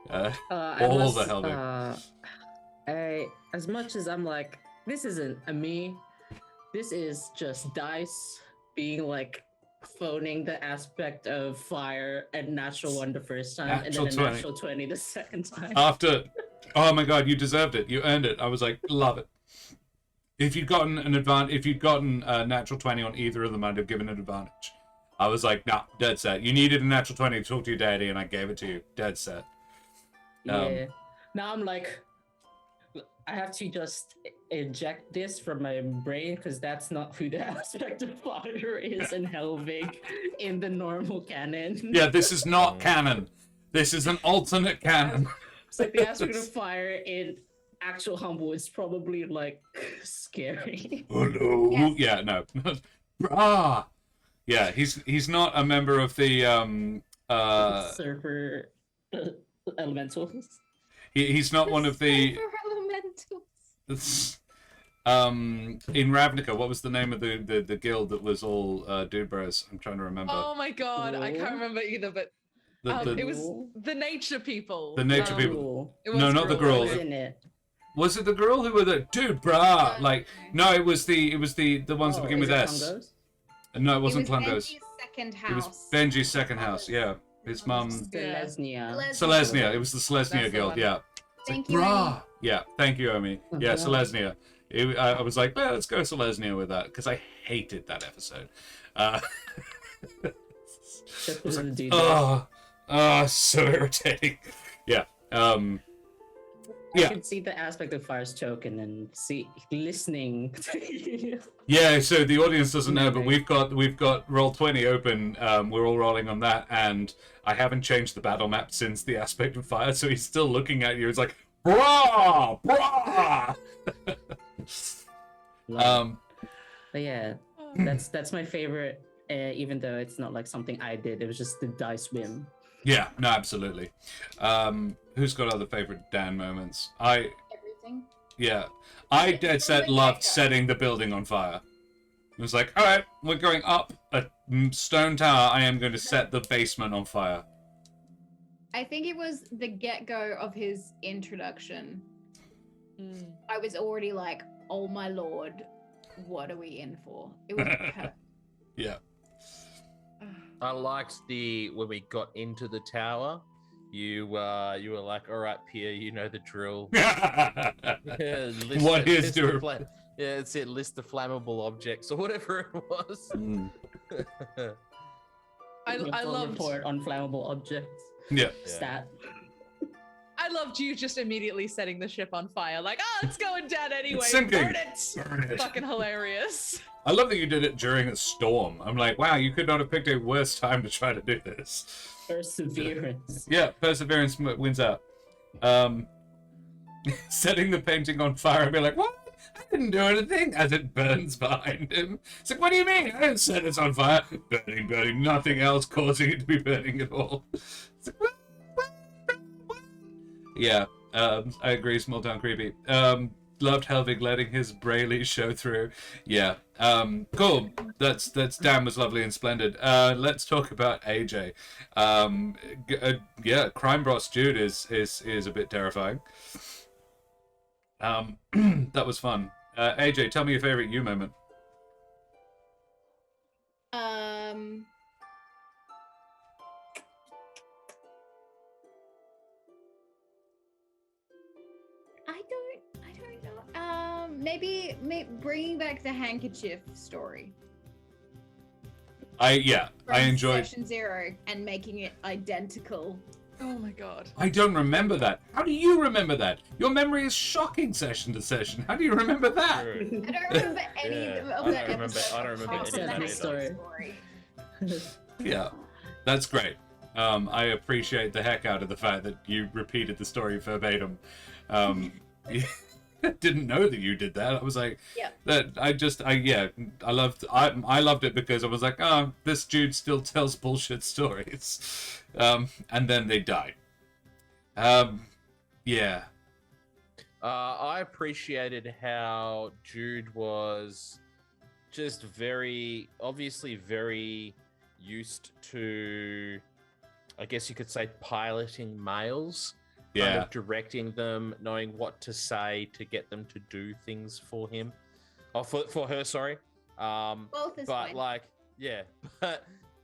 All the Helvig. As much as I'm like, this isn't a me, this is just dice being like phoning the aspect of fire and natural one the first time, Natural and then a 20. natural 20 the second time. After, oh my god, you deserved it. You earned it. I was like, love it. If you'd gotten a natural 20 on either of them, I'd have given an advantage. I was like, nah, dead set. You needed a natural 20 to talk to your daddy, and I gave it to you. Dead set. Yeah. Now I'm like, I have to just eject this from my brain because that's not who the aspect of fire is in Helvig in the normal canon. Yeah, this is not canon. This is an alternate canon. It's like the aspect of fire in actual Humble is probably like scary. Oh no. Yes. Yeah, no. Yeah, he's not a member of the Surfer elementals. he's not one of the Elementals. in Ravnica, what was the name of the guild that was all dude bros? I'm trying to remember. Oh my god, I can't remember either, but it was the nature people. The nature people. It was No, not the girl. Wasn't it? Was it the girl who were the dude brah? Like no, it was the ones that begin with S. Congos? No, it wasn't Klungos. Benji's second house. It was Benji's second house. Yeah, his mum. Selesnya. Selesnya. It was the Selesnya That's the guild. one. Yeah. Thank Like, you, brah. Amy. Yeah, thank you, Omi. Yeah, Selesnya. I was like, well, let's go Selesnya with that because I hated that episode. So irritating. Yeah. I can see the aspect of Fire's choke and then listening. Yeah, so the audience doesn't know, but we've got Roll20 open. We're all rolling on that, and I haven't changed the battle map since the aspect of fire, so he's still looking at you. It's like, brah, brah. But yeah, that's my favorite. Even though it's not like something I did, it was just the dice whim. Yeah, no, absolutely. Who's got other favorite Dan moments? Everything. Yeah, I dead set loved setting the building on fire. It was like, all right, we're going up a stone tower. I am going to set the basement on fire. I think it was the get-go of his introduction. I was already like, oh my lord, what are we in for? It was perfect. Yeah. I liked when we got into the tower, you were like, all right, Pierre, you know the drill. What is your... Yeah, it's it. List the flammable objects or whatever it was. I loved report on flammable objects. Yeah. Stat. I loved you just immediately setting the ship on fire. Like, it's going down anyway. It's sinking. Burn it. Burn it. Fucking hilarious. I love that you did it during a storm. I'm like, wow, you could not have picked a worse time to try to do this. Perseverance. Yeah, perseverance wins out. Setting the painting on fire and be like, what? I didn't do anything, as it burns behind him. It's like, what do you mean? I didn't set it on fire. Burning, burning, nothing else causing it to be burning at all. It's like, what? Yeah, I agree, small town creepy. Loved Helvig letting his Brayley show through. Yeah, cool. That's Dan was lovely and splendid. Let's talk about AJ. Yeah, Crime Boss Jude is a bit terrifying. That was fun. AJ, tell me your favorite you moment. I don't know. Maybe bringing back the handkerchief story. I From enjoyed. Session 0 and making it identical. Oh my god. I don't remember that. How do you remember that? Your memory is shocking session to session. How do you remember that? I don't remember any of the I don't remember episodes. any of apart that from the either. handkerchief Story. story. Yeah, that's great. I appreciate the heck out of the fact that you repeated the story verbatim. I didn't know that you did that. I was like, Yeah. I loved it because I was like, oh, this dude still tells bullshit stories. And then they died. Yeah. I appreciated how Jude was just obviously very used to, I guess you could say, piloting males. Kind of directing them, knowing what to say to get them to do things for him. Or for her, sorry. Both is but fine. like, yeah.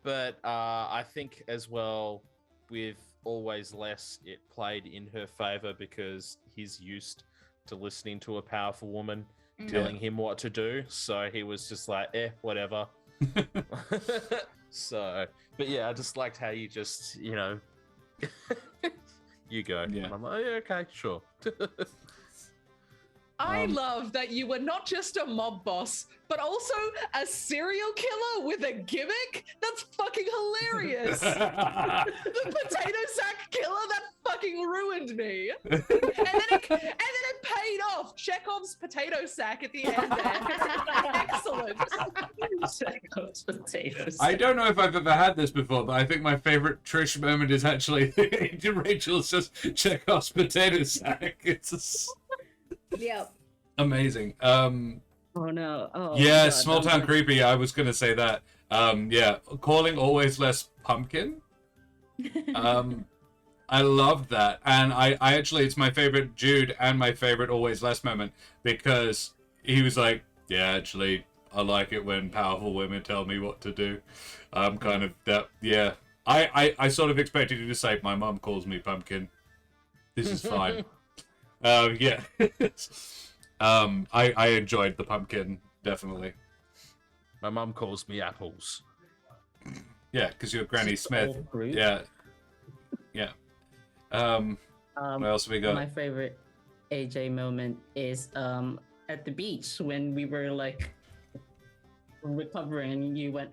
But I think as well, with Always Less, it played in her favor because he's used to listening to a powerful woman telling him what to do. So he was just like, whatever. So, but yeah, I just liked how you just, you go. Yeah. And I'm like, yeah, okay, sure. I love that you were not just a mob boss, but also a serial killer with a gimmick. That's fucking hilarious. The potato sack killer, that fucking ruined me. And then it paid off. Chekhov's potato sack at the end there. Excellent. Chekhov's potatoes. I don't know if I've ever had this before, but I think my favorite Trish moment is actually Rachel's just Chekhov's potato sack. It's just Yep. amazing. Oh no. Oh Yeah, God, small town creepy. I was gonna say that. Yeah, calling Always Less pumpkin. I loved that, and I actually, it's my favorite Jude and my favorite Always Less moment because he was like, yeah, actually, I like it when powerful women tell me what to do. Kind of that. Yeah, I sort of expected you to say, my mum calls me pumpkin. This is fine. Yeah. I enjoyed the pumpkin, definitely. My mum calls me apples. Yeah, because you're Granny Smith. Old fruit. Yeah. Yeah. What else have we got? My favorite AJ moment is at the beach when we were like recovering and you went,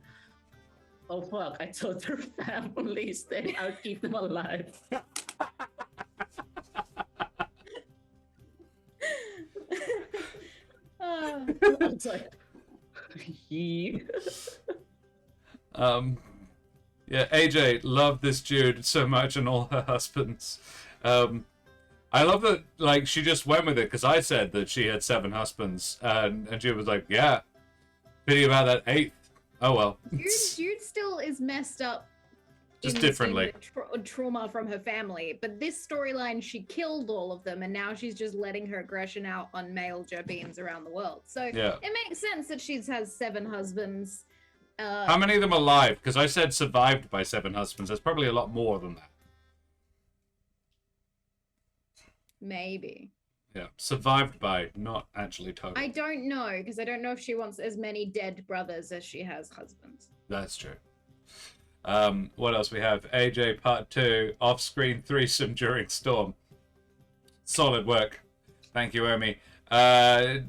oh fuck, I told their families that I'll keep them alive. I was like, Yeah, AJ loved this Jude so much and all her husbands. I love that, like, she just went with it because I said that she had 7 husbands, and Jude was like, yeah, pity about that 8th. Oh well. Jude still is messed up. Just differently. Trauma from her family, but this storyline, she killed all of them, and now she's just letting her aggression out on male Jobbeans around the world. So Yeah. it makes sense that she has 7 husbands. How many of them are alive? Because I said survived by 7 husbands. There's probably a lot more than that. Maybe. Yeah, survived by, not actually total. I don't know, because I don't know if she wants as many dead brothers as she has husbands. That's true. What else we have? AJ Part 2, off-screen threesome during storm. Solid work. Thank you, Omi. Has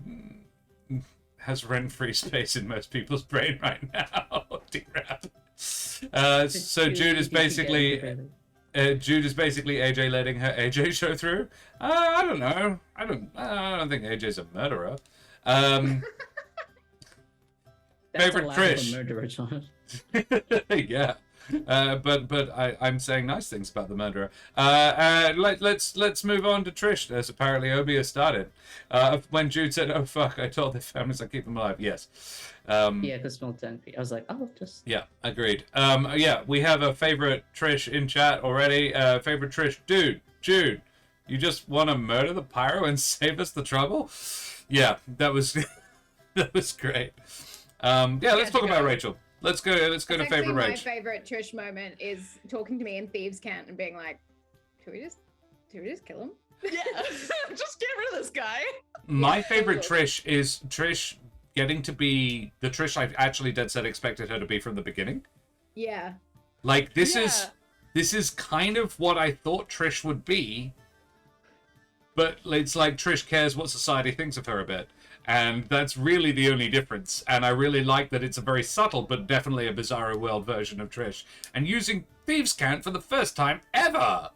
rent-free space in most people's brain right now. D-Rap. So Jude is basically AJ letting her AJ show through. I don't know. I don't think AJ's a murderer. That's Favorite allowed Trish. for murderer, John. Yeah. But I'm saying nice things about the murderer. Let's move on to Trish, as apparently Obi has started. When Jude said, "Oh fuck," I told their families I keep them alive. Yes. Yeah, the small town. I was like, oh, just. Yeah, agreed. Yeah, we have a favorite Trish in chat already. Favorite Trish, Jude, you just want to murder the pyro and save us the trouble? Yeah, that was that was great. Yeah, let's talk about Rachel. Let's go to favorite Actually, my Rach. favorite Trish moment is talking to me in Thieves' Cant and being like, "Should we just kill him?" Yeah, just get rid of this guy. My favorite Trish is Trish getting to be the Trish I actually dead set expected her to be from the beginning. Yeah. Like this is kind of what I thought Trish would be, but it's like Trish cares what society thinks of her a bit. And that's really the only difference. And I really like that it's a very subtle, but definitely a Bizarro World version of Trish. And using Thieves' Cant for the first time ever!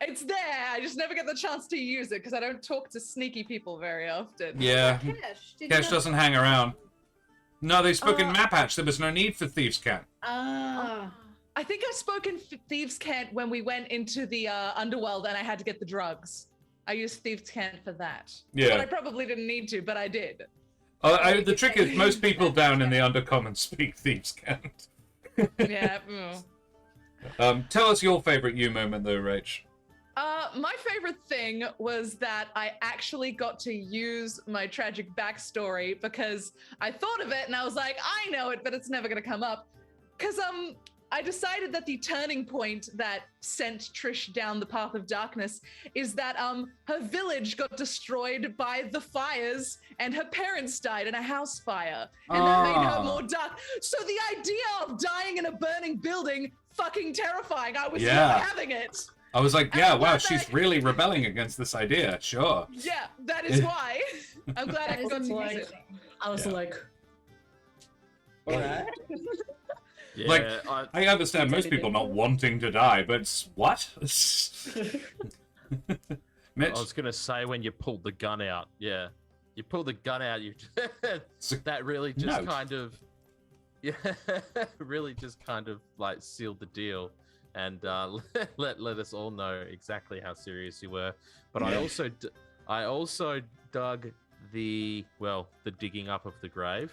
It's there. I just never get the chance to use it because I don't talk to sneaky people very often. Yeah, Kesh, did Kesh you doesn't hang around. No, they spoke in Map Hatch. There was no need for Thieves' Cant. Ah. I think I spoke in Thieves' Cant when we went into the underworld and I had to get the drugs. I used Thieves' Cant for that. Yeah. But I probably didn't need to, but I did. The trick is most people down in the Undercommon speak Thieves' Cant. Yeah. Tell us your favorite you moment, though, Rach. My favorite thing was that I actually got to use my tragic backstory because I thought of it and I was like, I know it, but it's never gonna come up. Because I decided that the turning point that sent Trish down the path of darkness is that her village got destroyed by the fires and her parents died in a house fire. And that made her more dark. So the idea of dying in a burning building, fucking terrifying. I was not having it. I was like, yeah, I'm wow, glad she's that really rebelling against this idea. Sure. Yeah, that is why. I'm glad I got to use like, it. I was like, alright. Yeah, Like, I understand most people not wanting to die, but what? Mitch? I was gonna say when you pulled the gun out. Yeah, you pulled the gun out. You that really just kind of, yeah, really just kind of like sealed the deal, and let us all know exactly how serious you were. But I also dug the digging up of the grave,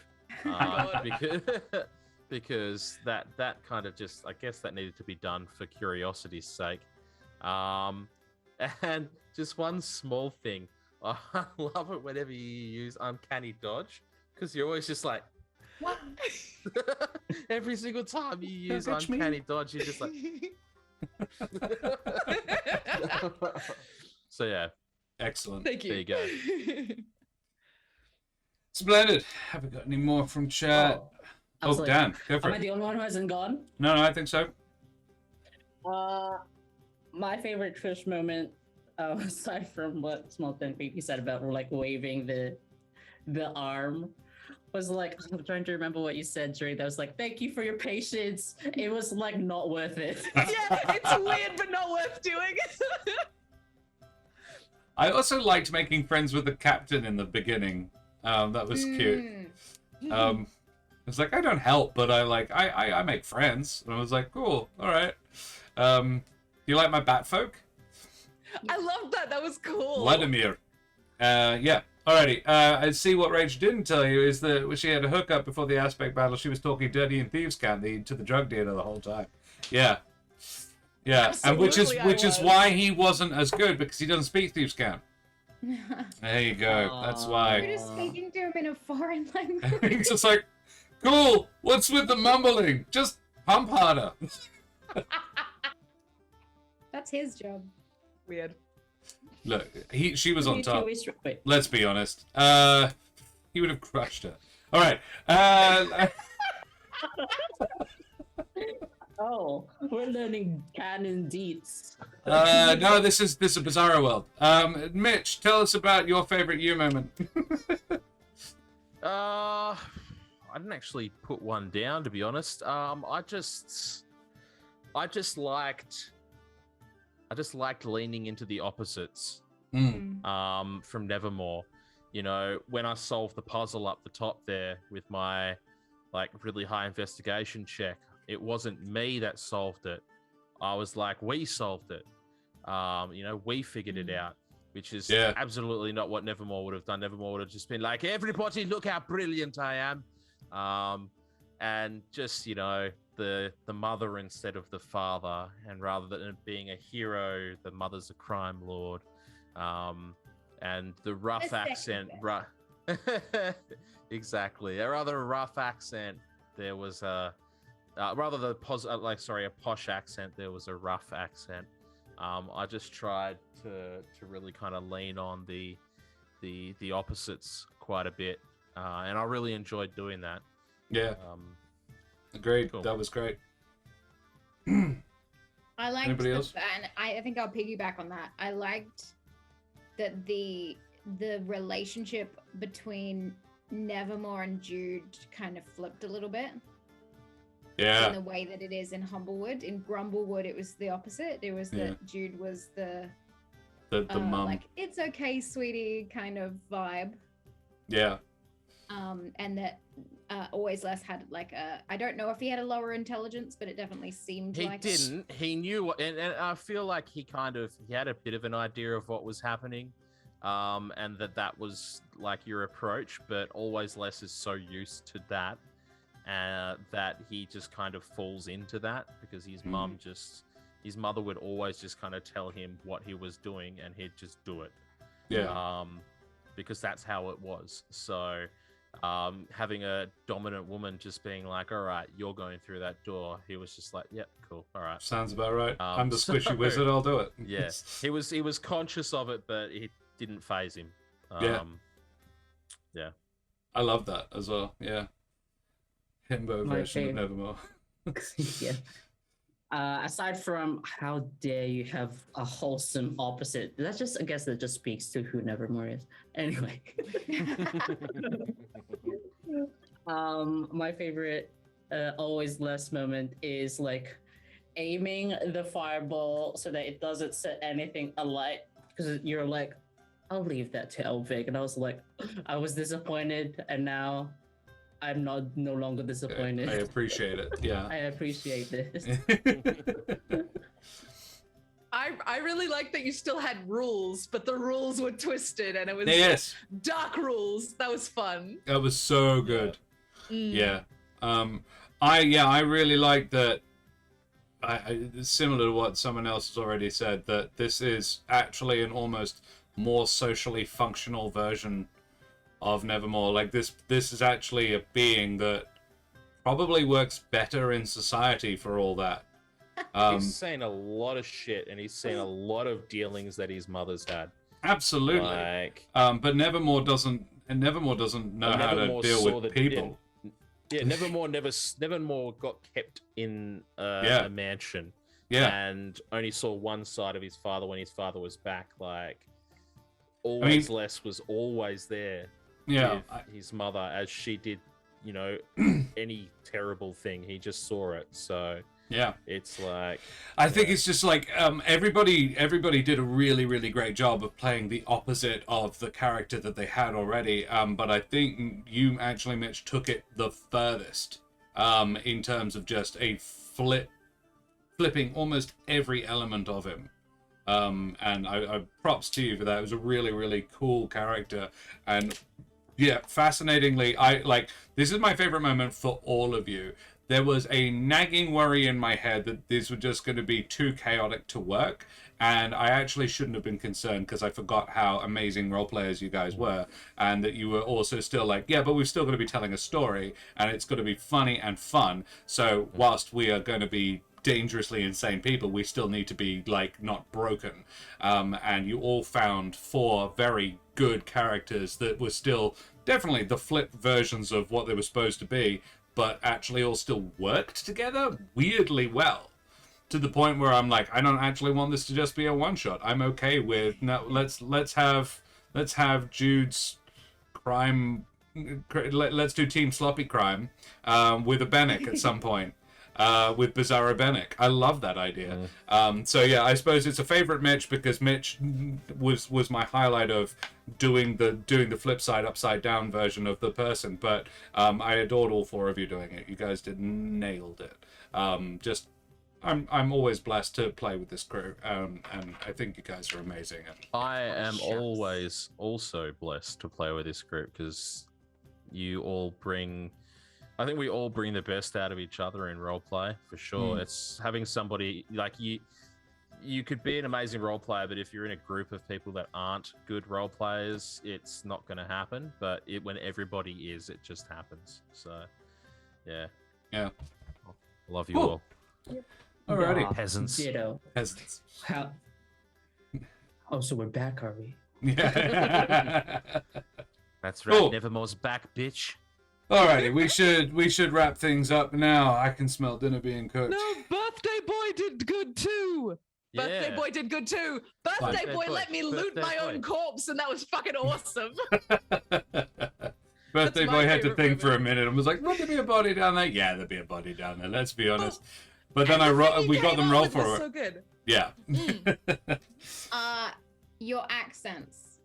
because that kind of just, I guess that needed to be done for curiosity's sake. And just one small thing, I love it whenever you use uncanny dodge, because you're always just like, what? Every single time you use uncanny dodge, you're just like. So yeah, Excellent. Thank you. there you go. Splendid. Have we got any more from chat? I was like, Dan, go for am I it. the only one who hasn't gone? No, I think so. My favorite Trish moment, aside from what Small Thing Baby said about like waving the arm, was like, I'm trying to remember what you said during that. I was like, thank you for your patience. It was like not worth it. Yeah, it's weird but not worth doing. I also liked making friends with the captain in the beginning. That was cute. It's like, I don't help, but I make friends. And I was like, cool, all right. Do you like my bat folk? I loved that. That was cool. Vladimir. Yeah. Alrighty. I see what Rach didn't tell you is that when she had a hookup before the aspect battle, she was talking dirty in Thieves' Cant to the drug dealer the whole time. Yeah. Yeah. Absolutely, and which is why he wasn't as good, because he doesn't speak Thieves' Cant. There you go. That's why. You're just speaking to him in a foreign language. He's just like, cool, what's with the mumbling? Just pump harder. That's his job. Weird. Look, she was on top. Wait. Let's be honest. He would have crushed her. All right. Oh, we're learning canon deets. No, this is a Bizarro World. Mitch, tell us about your favorite you moment. I didn't actually put one down, to be honest. I just liked leaning into the opposites. From Nevermore. You know, when I solved the puzzle up the top there with my like really high investigation check, it wasn't me that solved it. I was like, we solved it. You know, we figured it out, which is absolutely not what Nevermore would have done. Nevermore would have just been like, everybody, look how brilliant I am. And just, you know, the mother instead of the father, and rather than it being a hero, the mother's a crime lord. And the rough accent, exactly, a rather rough accent. There was a a posh accent. There was a rough accent. I just tried to really kind of lean on the opposites quite a bit, and I really enjoyed doing that. Yeah. Agreed. Cool. That was great. I liked Anybody else? And I think I'll piggyback on that. I liked that the relationship between Nevermore and Jude kind of flipped a little bit. In Yeah. the way that it is in Humblewood. In Grumblewood, it was the opposite. It was that Jude was the mum. like, it's okay, sweetie kind of vibe. Yeah. And that Always Less had like I don't know if he had a lower intelligence, but it definitely seemed He like didn't. He knew, and I feel like he had a bit of an idea of what was happening, and that was like your approach. But Always Less is so used to that, that he just kind of falls into that because his mother would always just kind of tell him what he was doing, and he'd just do it. Yeah. Because that's how it was. So. Having a dominant woman just being like, all right, you're going through that door. He was just like, yep, cool, all right. Sounds about right. I'm the squishy wizard. I'll do it. Yeah, he was conscious of it, but it didn't phase him. Yeah. I love that as well. Yeah. Himbo version of Nevermore. Yeah. Aside from how dare you have a wholesome opposite, I guess that just speaks to who Nevermore is. Anyway. My favorite Always Less moment is like aiming the fireball so that it doesn't set anything alight, because you're like, I'll leave that to Elvic. And I was like, I was disappointed, and now I'm no longer disappointed. I appreciate it. Yeah. I appreciate this. I really like that you still had rules, but the rules were twisted and it was dark rules. That was fun. That was so good. Yeah. I really like that. Similar to what someone else has already said, that this is actually an almost more socially functional version of Nevermore. Like this is actually a being that probably works better in society for all that. He's seen a lot of shit, and he's seen a lot of dealings that his mother's had. Absolutely. But Nevermore doesn't know how to deal with people. Nevermore got kept in a mansion. Yeah. And only saw one side of his father when his father was back. Like, Always Less was always there. Yeah. With his mother, as she did, any terrible thing, he just saw it. So yeah, it's like I think it's just like everybody did a really, really great job of playing the opposite of the character that they had already. But I think you actually, Mitch, took it the furthest in terms of just a flipping almost every element of him. And I props to you for that. It was a really, really cool character. And yeah, fascinatingly, this is my favorite moment for all of you. There was a nagging worry in my head that these were just going to be too chaotic to work. And I actually shouldn't have been concerned, because I forgot how amazing role players you guys were. And that you were also still like, yeah, but we're still going to be telling a story, and it's going to be funny and fun. So whilst we are going to be dangerously insane people, we still need to be like not broken. And you all found 4 very good characters that were still definitely the flip versions of what they were supposed to be, but actually all still worked together weirdly well, to the point where I'm like, I don't actually want this to just be a one shot. I'm okay with let's have Jude's crime. Let's do Team Sloppy Crime with a Bennick at some point. With Bizzaro-Bennick. I love that idea. So yeah, I suppose it's a favorite Mitch, because Mitch was my highlight of doing the flip side upside down version of the person. But I adored all 4 of you doing it. You guys nailed it. I'm always blessed to play with this crew, and I think you guys are amazing. I am always also blessed to play with this group, because you all bring. I think we all bring the best out of each other in roleplay, for sure. It's having somebody like you. You could be an amazing role player, but if you're in a group of people that aren't good role players, it's not going to happen. But when everybody is, it just happens. So, yeah. I love you all. Alrighty, peasants. Ditto. Peasants. How? Oh, so we're back, are we? Yeah. That's right. Nevermore's back, bitch. Alrighty, we should wrap things up now. I can smell dinner being cooked. No, birthday boy did good too. Birthday Yeah. boy did good too. Birthday Birthday boy boy. let me loot Birthday my own boy. corpse, and that was fucking awesome. Birthday my boy had to favourite think for a moment. minute and was like, "Would there be a body down there?" Yeah, there'd be a body down there. Let's be honest. But And then the thing he we got came them up roll with for was it. so good. Yeah. Your accents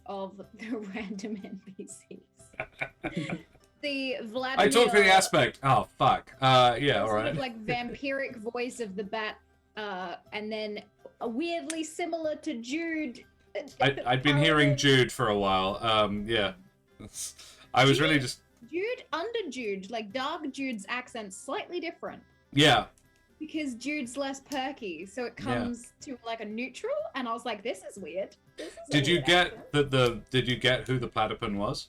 of the random NPCs. The Vladimir. I talk for the aspect. Oh fuck. Yeah. the All sort right. of like vampiric voice of the bat, and then weirdly similar to Jude. I'd been hearing Jude for a while. Yeah. I was really just. Jude under Jude, like dark Jude's accent's slightly different Yeah. because Jude's less perky, so it comes to like a neutral, and I was like, this is weird. This is a Did you weird get accent. Did you get who the platypus was?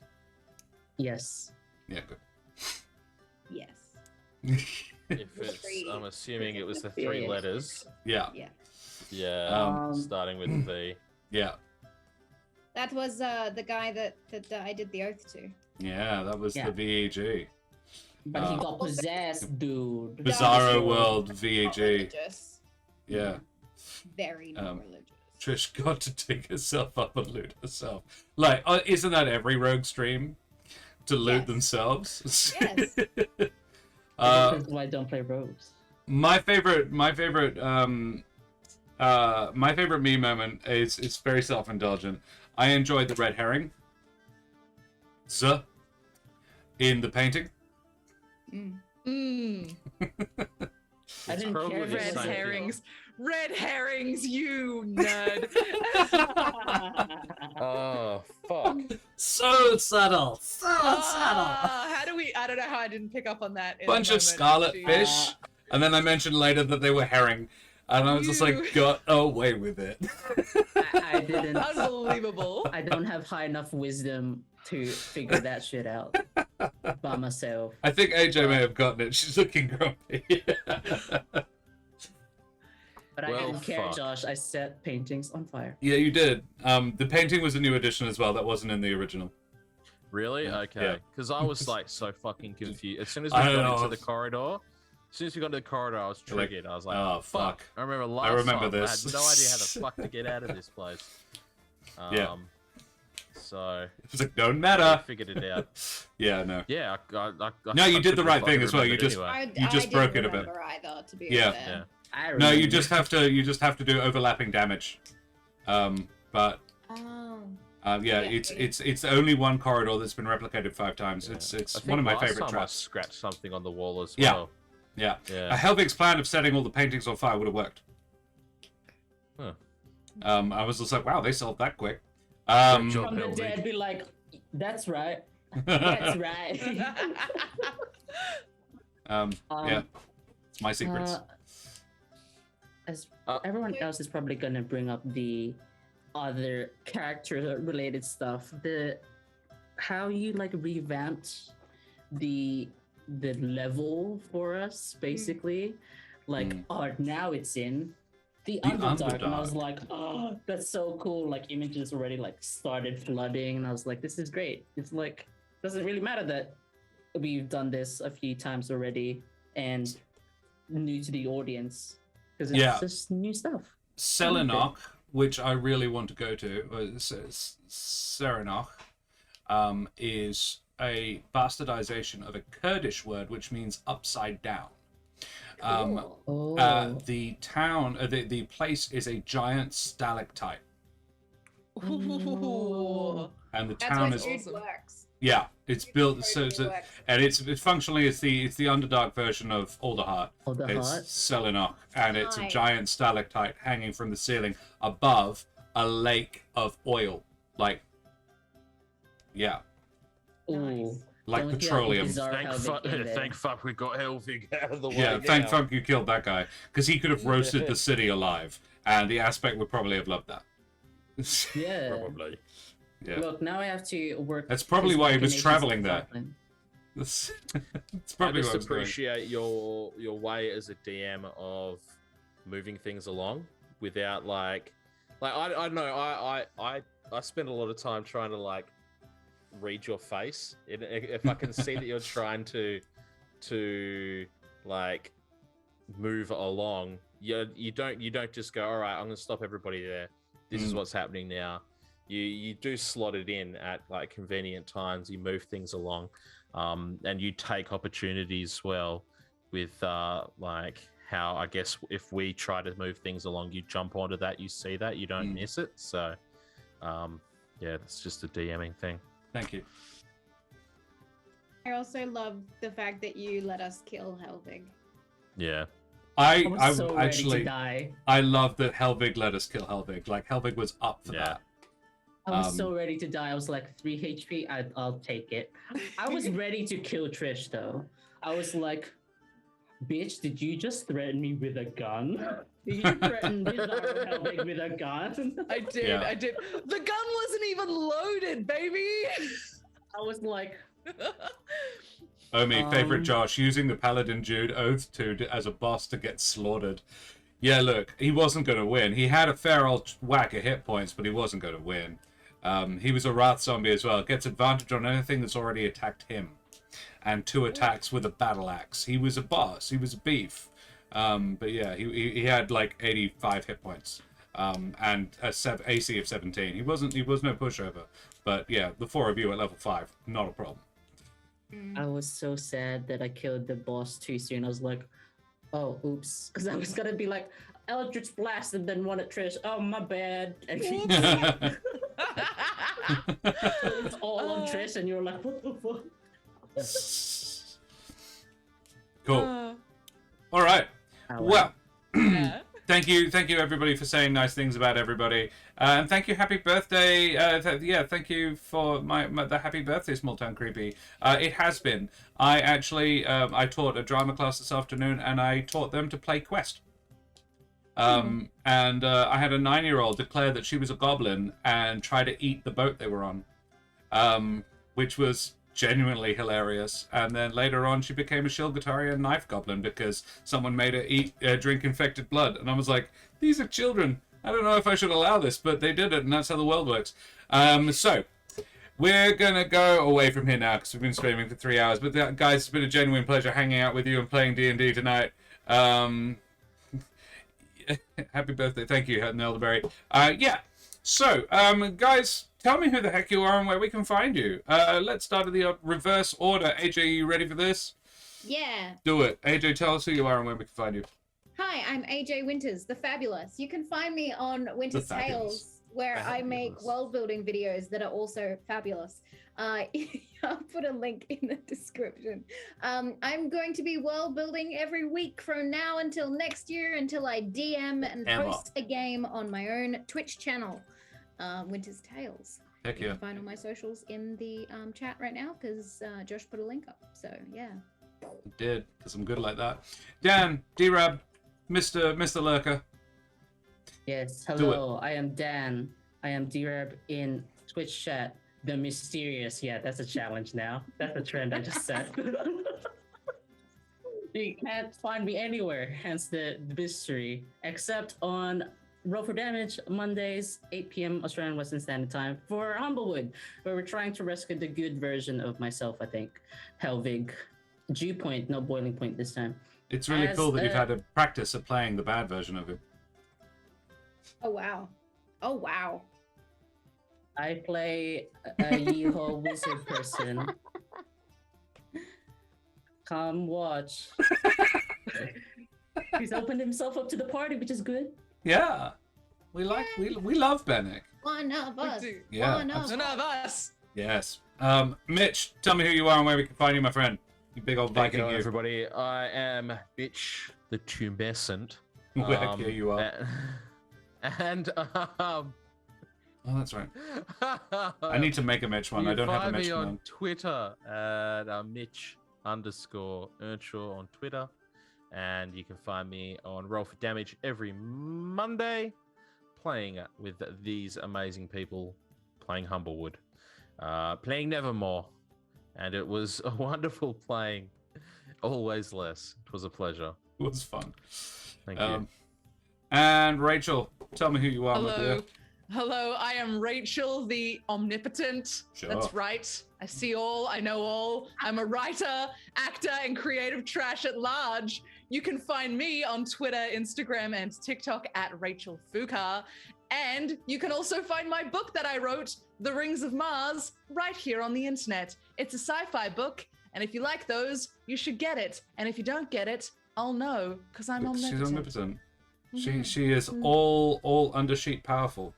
Yes. Yeah. Good. Yes. If it's, I'm assuming it was the Yeah, 3 yeah. letters. Yeah. Yeah. Yeah. Starting with V. Yeah. That was the guy that I did the oath to. Yeah. That was Yeah. the VAG. But he got possessed, dude. Bizzaro-world Not VAG. religious. Yeah. Very not Um, religious. Trish got to take herself up and loot herself. Like, isn't that every rogue stream? To loot Yes. themselves. Yes. That's why I don't play rogues. my favorite meme moment is it's very self-indulgent. I enjoyed the red herring. In the painting. Mm. I didn't probably care. the Red same thing. herrings. Red herrings, you nerd. Oh, fuck. So subtle. So How do we? I don't know how I didn't pick up on that. In the Bunch of moment. scarlet Jeez. fish. And then I mentioned later that they were herring. And I was just like, You- got away with it. I didn't. Unbelievable. I don't have high enough wisdom to figure that shit out by myself. I think AJ may have gotten it. She's looking grumpy. But I Well, didn't care, fuck. Josh. I set paintings on fire. Yeah, you did. The painting was a new addition as well. That wasn't in the original. Really? Yeah. Okay. Because I was like so fucking confused. As soon as we I got know. into the corridor, I was You're like, triggered. I was like, oh, fuck. I remember last remember time, this. I had no idea how the fuck to get out of this place. Yeah. So It was like, don't I matter. figured it out. Yeah, no. Yeah. I No, you I did the couldn't right fucking thing as well. You remember it just- anyway. You just I broke didn't it a bit. remember either, to be Yeah. fair. Yeah. I No, you remember. just have to do overlapping damage. But Oh. yeah, it's only one corridor that's been replicated 5 times. Yeah. It's I think one of my last favorite time traps. I scratched something on the wall as Yeah. well. Yeah. Yeah. Helvig's plan of setting all the paintings on fire would have worked. Huh. I was just like, wow, they solved that quick. Good job, From the Helvig. dead, be like, that's right. That's right. Yeah, it's my secrets. As Uh, everyone else is probably gonna bring up the other character-related stuff, how you like revamped the level for us, basically. Like, now it's in the Underdark, and I was like, oh, that's so cool. Like, images already like started flooding, and I was like, this is great. It's like, doesn't really matter that we've done this a few times already and new to the audience, because it's Yeah. just new stuff. Selenok, which I really want to go to, Serenok, is a bastardization of a Kurdish word which means upside down. Cool. The town, the place is a giant stalactite, Ooh. and the That's town why is Jude Awesome. works. yeah, it's built Totally so works. and it's functionally it's the Underdark version of Alderheart. Oh, the It's heart. Selenok, and it's a Nice. giant stalactite hanging from the ceiling above a lake of oil, like yeah, Ooh. Nice. like Don't you have petroleum. bizarre Thank Helvig fuck, in there? thank fuck we got Helvig out of the way. Yeah, thank now. fuck you killed that guy, because he could have roasted the city alive, and the aspect would probably have loved that. Yeah. Probably. Yeah, Look, now I have to work. That's probably his why he was machinations traveling in there. Scotland. it's I probably just what I was doing. appreciate your way as a DM of moving things along without like I don't know I spend a lot of time trying to like read your face. If I can see that you're trying to like move along you don't just go, all right, I'm gonna stop everybody there. This is what's happening now. You do slot it in at like convenient times. You move things along, and you take opportunities as well with like how I guess if we try to move things along, you jump onto that, you see that, you don't miss it. So yeah, that's just a DMing thing. Thank you. I also love the fact that you let us kill Helvig. Yeah. I was so ready actually to die. I love that Helvig let us kill Helvig. Like Helvig was up for Yeah. that. I was so ready to die. I was like 3 HP. I'll take it. I was ready to kill Trish though. I was like, bitch, did you just threaten me with a gun? Did you threaten Helvig with a gun? I did. Yeah. I did. The gun wasn't even loaded, baby. I was like, Omi, favorite Josh, using the Paladin Jude Oath as a boss to get slaughtered. Yeah, look, he wasn't going to win. He had a fair old whack of hit points, but he wasn't going to win. He was a Wrath zombie as well. Gets advantage on anything that's already attacked him. And 2 attacks with a battle axe. He was a boss. He was a beef. But yeah, he had like 85 hit points. And a AC of 17. He was no pushover. But yeah, the 4 of you at level 5, not a problem. I was so sad that I killed the boss too soon. I was like, oh, oops. Because I was going to be like, Eldritch Blast and then one at Trish. Oh, my bad. And it's all on Trish and you're like, what the fuck? Cool. All right. Well, Yeah. thank you everybody for saying nice things about everybody, and thank you, happy birthday. Thank you for the happy birthday, Small Town Creepy. It has been. I actually I taught a drama class this afternoon, and I taught them to play Quest. And I had a 9-year-old declare that she was a goblin and try to eat the boat they were on, which was genuinely hilarious. And then later on she became a Shilgatarian knife goblin because someone made her drink infected blood, and I was like, these are children, I don't know if I should allow this, but they did it, and that's how the world works. So we're gonna go away from here now because we've been streaming for 3 hours, but guys, it's been a genuine pleasure hanging out with you and playing D&D tonight. Happy birthday, thank you, Elderberry. So guys, tell me who the heck you are and where we can find you. Let's start in the reverse order. AJ, are you ready for this? Yeah. Do it. AJ, tell us who you are and where we can find you. Hi, I'm AJ Winters, the Fabulous. You can find me on Winter's The Fabulous. Tales, where I make world building videos that are also fabulous. I'll put a link in the description. I'm going to be world building every week from now until next year, until I DM and post a game on my own Twitch channel, Winter's Tales. Heck You yeah. can find all my socials in the chat right now because Josh put a link up. So yeah. I did, because I'm good like that. Dan, D-Rab, Mr. Lurker. Yes, hello, I am Dan. I am D-Rab in Twitch chat. The mysterious, yeah, that's a challenge now. That's a trend I just set. You can't find me anywhere, hence the mystery, except on Roll for Damage, Mondays, 8 p.m. Australian Western Standard Time for Humblewood, where we're trying to rescue the good version of myself, I think. Helvig. Dew point, no boiling point this time. It's really As, cool that you've had a practice of playing the bad version of him. Oh wow. Oh wow. I play a Yeehaw wizard person. Come watch. He's opened himself up to the party, which is good. Yeah. We love Bennick. One of us. do. Yeah, One of None of us. Yes. Mitch, tell me who you are and where we can find you, my friend. You big old Viking, Hello, you. everybody. I am Bitch the Tumescent. Where here you are. And Oh, that's right. I need to make a Mitch one. You I don't have a find Mitch me on one. Twitter at Mitch_Earnshaw on Twitter, and you can find me on Roll for Damage every Monday, playing with these amazing people, playing Humblewood, playing Nevermore, and it was a wonderful playing. Always less. It was a pleasure. It was fun. Thank you. And Rachel, tell me who you are, my dear. Hello. Hello, I am Rachel, the omnipotent. Sure. That's right. I see all, I know all. I'm a writer, actor, and creative trash at large. You can find me on Twitter, Instagram, and TikTok at Rachel Fukar. And you can also find my book that I wrote, The Rings of Mars, right here on the internet. It's a sci-fi book, and if you like those, you should get it. And if you don't get it, I'll know, because I'm omnipotent. She's omnipotent. She is all undersheet powerful.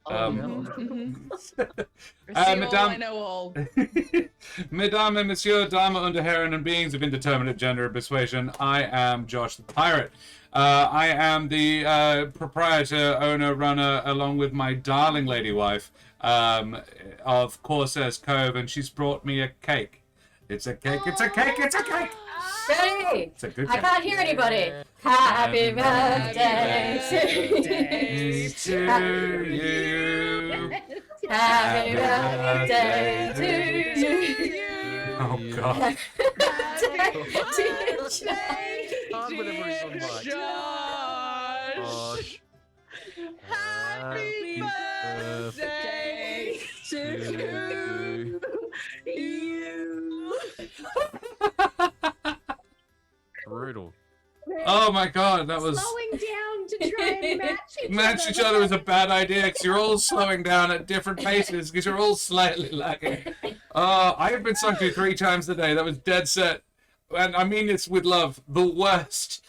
I know all. Mesdames and Monsieur, Damen und Herren, and beings of indeterminate gender and persuasion, I am Josh the Pirate. I am the proprietor, owner, runner, along with my darling lady wife of Corsair's Cove, and she's brought me a cake. It's a cake, it's a cake, it's a cake! Hey! It's a good I cake. can't hear anybody. Happy birthday to you. Happy birthday to you. Oh, God. Josh. Happy birthday to you. Brutal. Oh my God, that was Slowing down to try and match each other was a bad idea because you're all slowing down at different paces because you're all slightly lagging. I have been sung to 3 times today. That was dead set, and I mean this with love. The worst.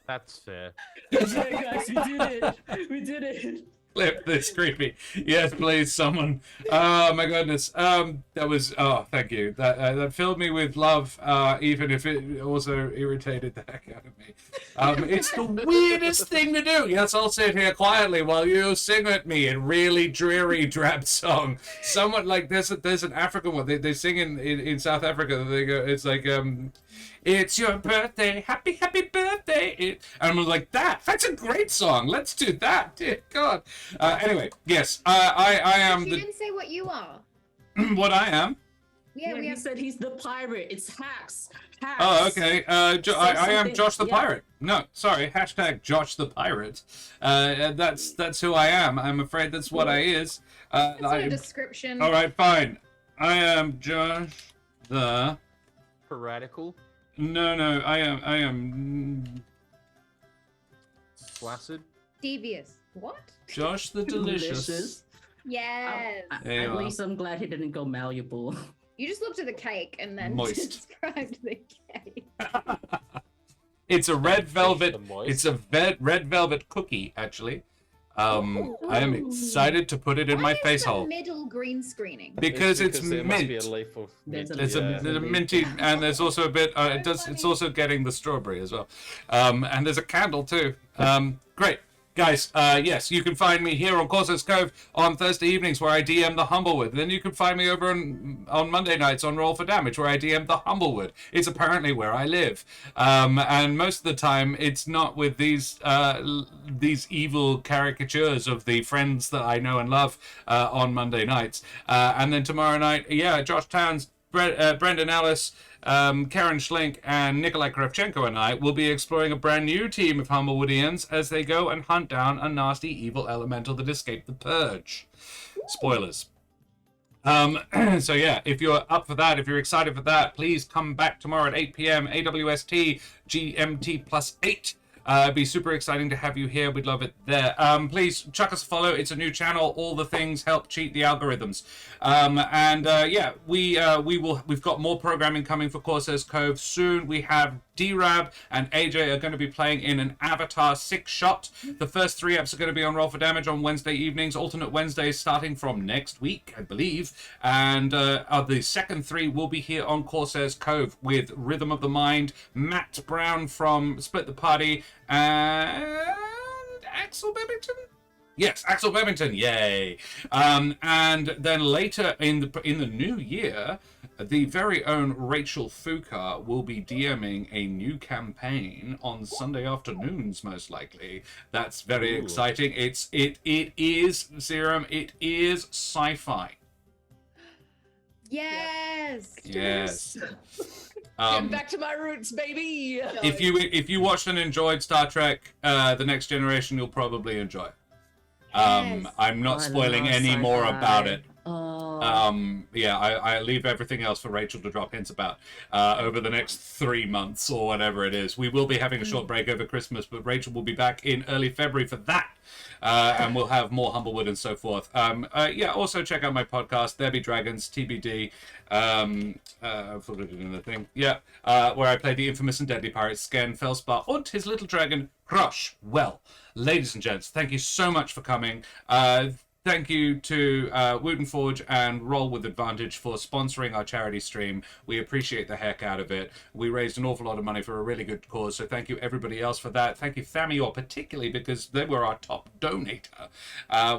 That's fair. Yeah, guys, we did it. We did it. Clip this creepy. Yes, please, someone. Oh my goodness. That was. Oh, thank you. That filled me with love. Even if it also irritated the heck out of me. It's the weirdest thing to do. Yes, I'll sit here quietly while you sing at me in really dreary, drab song. Somewhat like there's an African one. They sing in South Africa. They go. It's like it's your birthday, happy birthday. And I'm like, that's a great song. Let's do that. Dear God. Anyway, yes, I am You didn't say what you are. what I am. Yeah, we he have. said he's the pirate. It's hacks. Hacks. Oh, okay. I am something. Josh the Yeah. Pirate. No, sorry. # Josh the Pirate. That's who I am. I'm afraid that's what I is. That's not a description. All right, fine. I am Josh the. Piratical. No, I am Flaccid. Devious. What? Josh the Delicious. Yes. There you At are. least I'm glad he didn't go malleable. You just looked at the cake and then Moist. described the cake. It's a red velvet. The moist. It's a red velvet cookie, actually. I am excited to put it in Why my is face the hole middle green screening? because it's there must be a mint. leaf of There's mint. a- There's yeah. a minty, and there's also a bit. It's also getting the strawberry as well, and there's a candle too. Great. Guys, yes, you can find me here on Corsair's Cove on Thursday evenings where I DM the Humblewood. Then you can find me over on Monday nights on Roll for Damage where I DM the Humblewood. It's apparently where I live. And most of the time it's not with these evil caricatures of the friends that I know and love on Monday nights. And then tomorrow night, yeah, Josh Towns, Brendan Ellis, Karen Schlink and Nikolai Kravchenko and I will be exploring a brand new team of Humblewoodians as they go and hunt down a nasty evil elemental that escaped the purge. Spoilers. So yeah, if you're up for that, if you're excited for that, please come back tomorrow at 8 p.m. AWST GMT +8. It'd be super exciting to have you here. We'd love it there. Please chuck us a follow. It's a new channel. All the things help cheat the algorithms. Yeah, we've got more programming coming for Corsair's Cove soon. We have D-Rab and AJ are going to be playing in an Avatar 6-shot. The first 3 eps are going to be on Roll for Damage on Wednesday evenings, alternate Wednesdays starting from next week, I believe. And the second 3 will be here on Corsair's Cove with Rhythm of the Mind, Matt Brown from Split the Party, and Axel Bebington? Yes, Axel Bebington, yay! And then later in the new year, the very own Rachel Fukar will be DMing a new campaign on Sunday afternoons, most likely. That's very exciting. It is Serum. It is sci-fi. Yes. Yes. Getting back to my roots, baby. If you watched and enjoyed Star Trek: The Next Generation, you'll probably enjoy it. Yes. I'm not I spoiling love any more sci-fi. about it. Oh. Yeah, I leave everything else for Rachel to drop hints about over the next 3 months or whatever it is. We will be having a short break over Christmas, but Rachel will be back in early February for that. And we'll have more Humblewood and so forth. Yeah, also check out my podcast, There Be Dragons, TBD. The thing. Yeah, where I play the infamous and deadly pirate Sken, Felspar, and his little dragon, Crush. Well, ladies and gents, thank you so much for coming. Thank you to Wooten Forge and Roll with Advantage for sponsoring our charity stream. We appreciate the heck out of it. We raised an awful lot of money for a really good cause, so thank you everybody else for that. Thank you Thamior particularly because they were our top donator.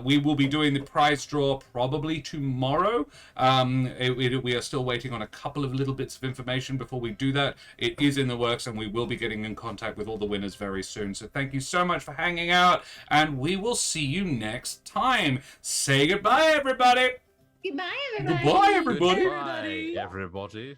We will be doing the prize draw probably tomorrow. We are still waiting on a couple of little bits of information before we do that. It is in the works and we will be getting in contact with all the winners very soon. So thank you so much for hanging out and we will see you next time. Say goodbye, everybody. Goodbye, everybody. Goodbye, everybody. Goodbye, everybody.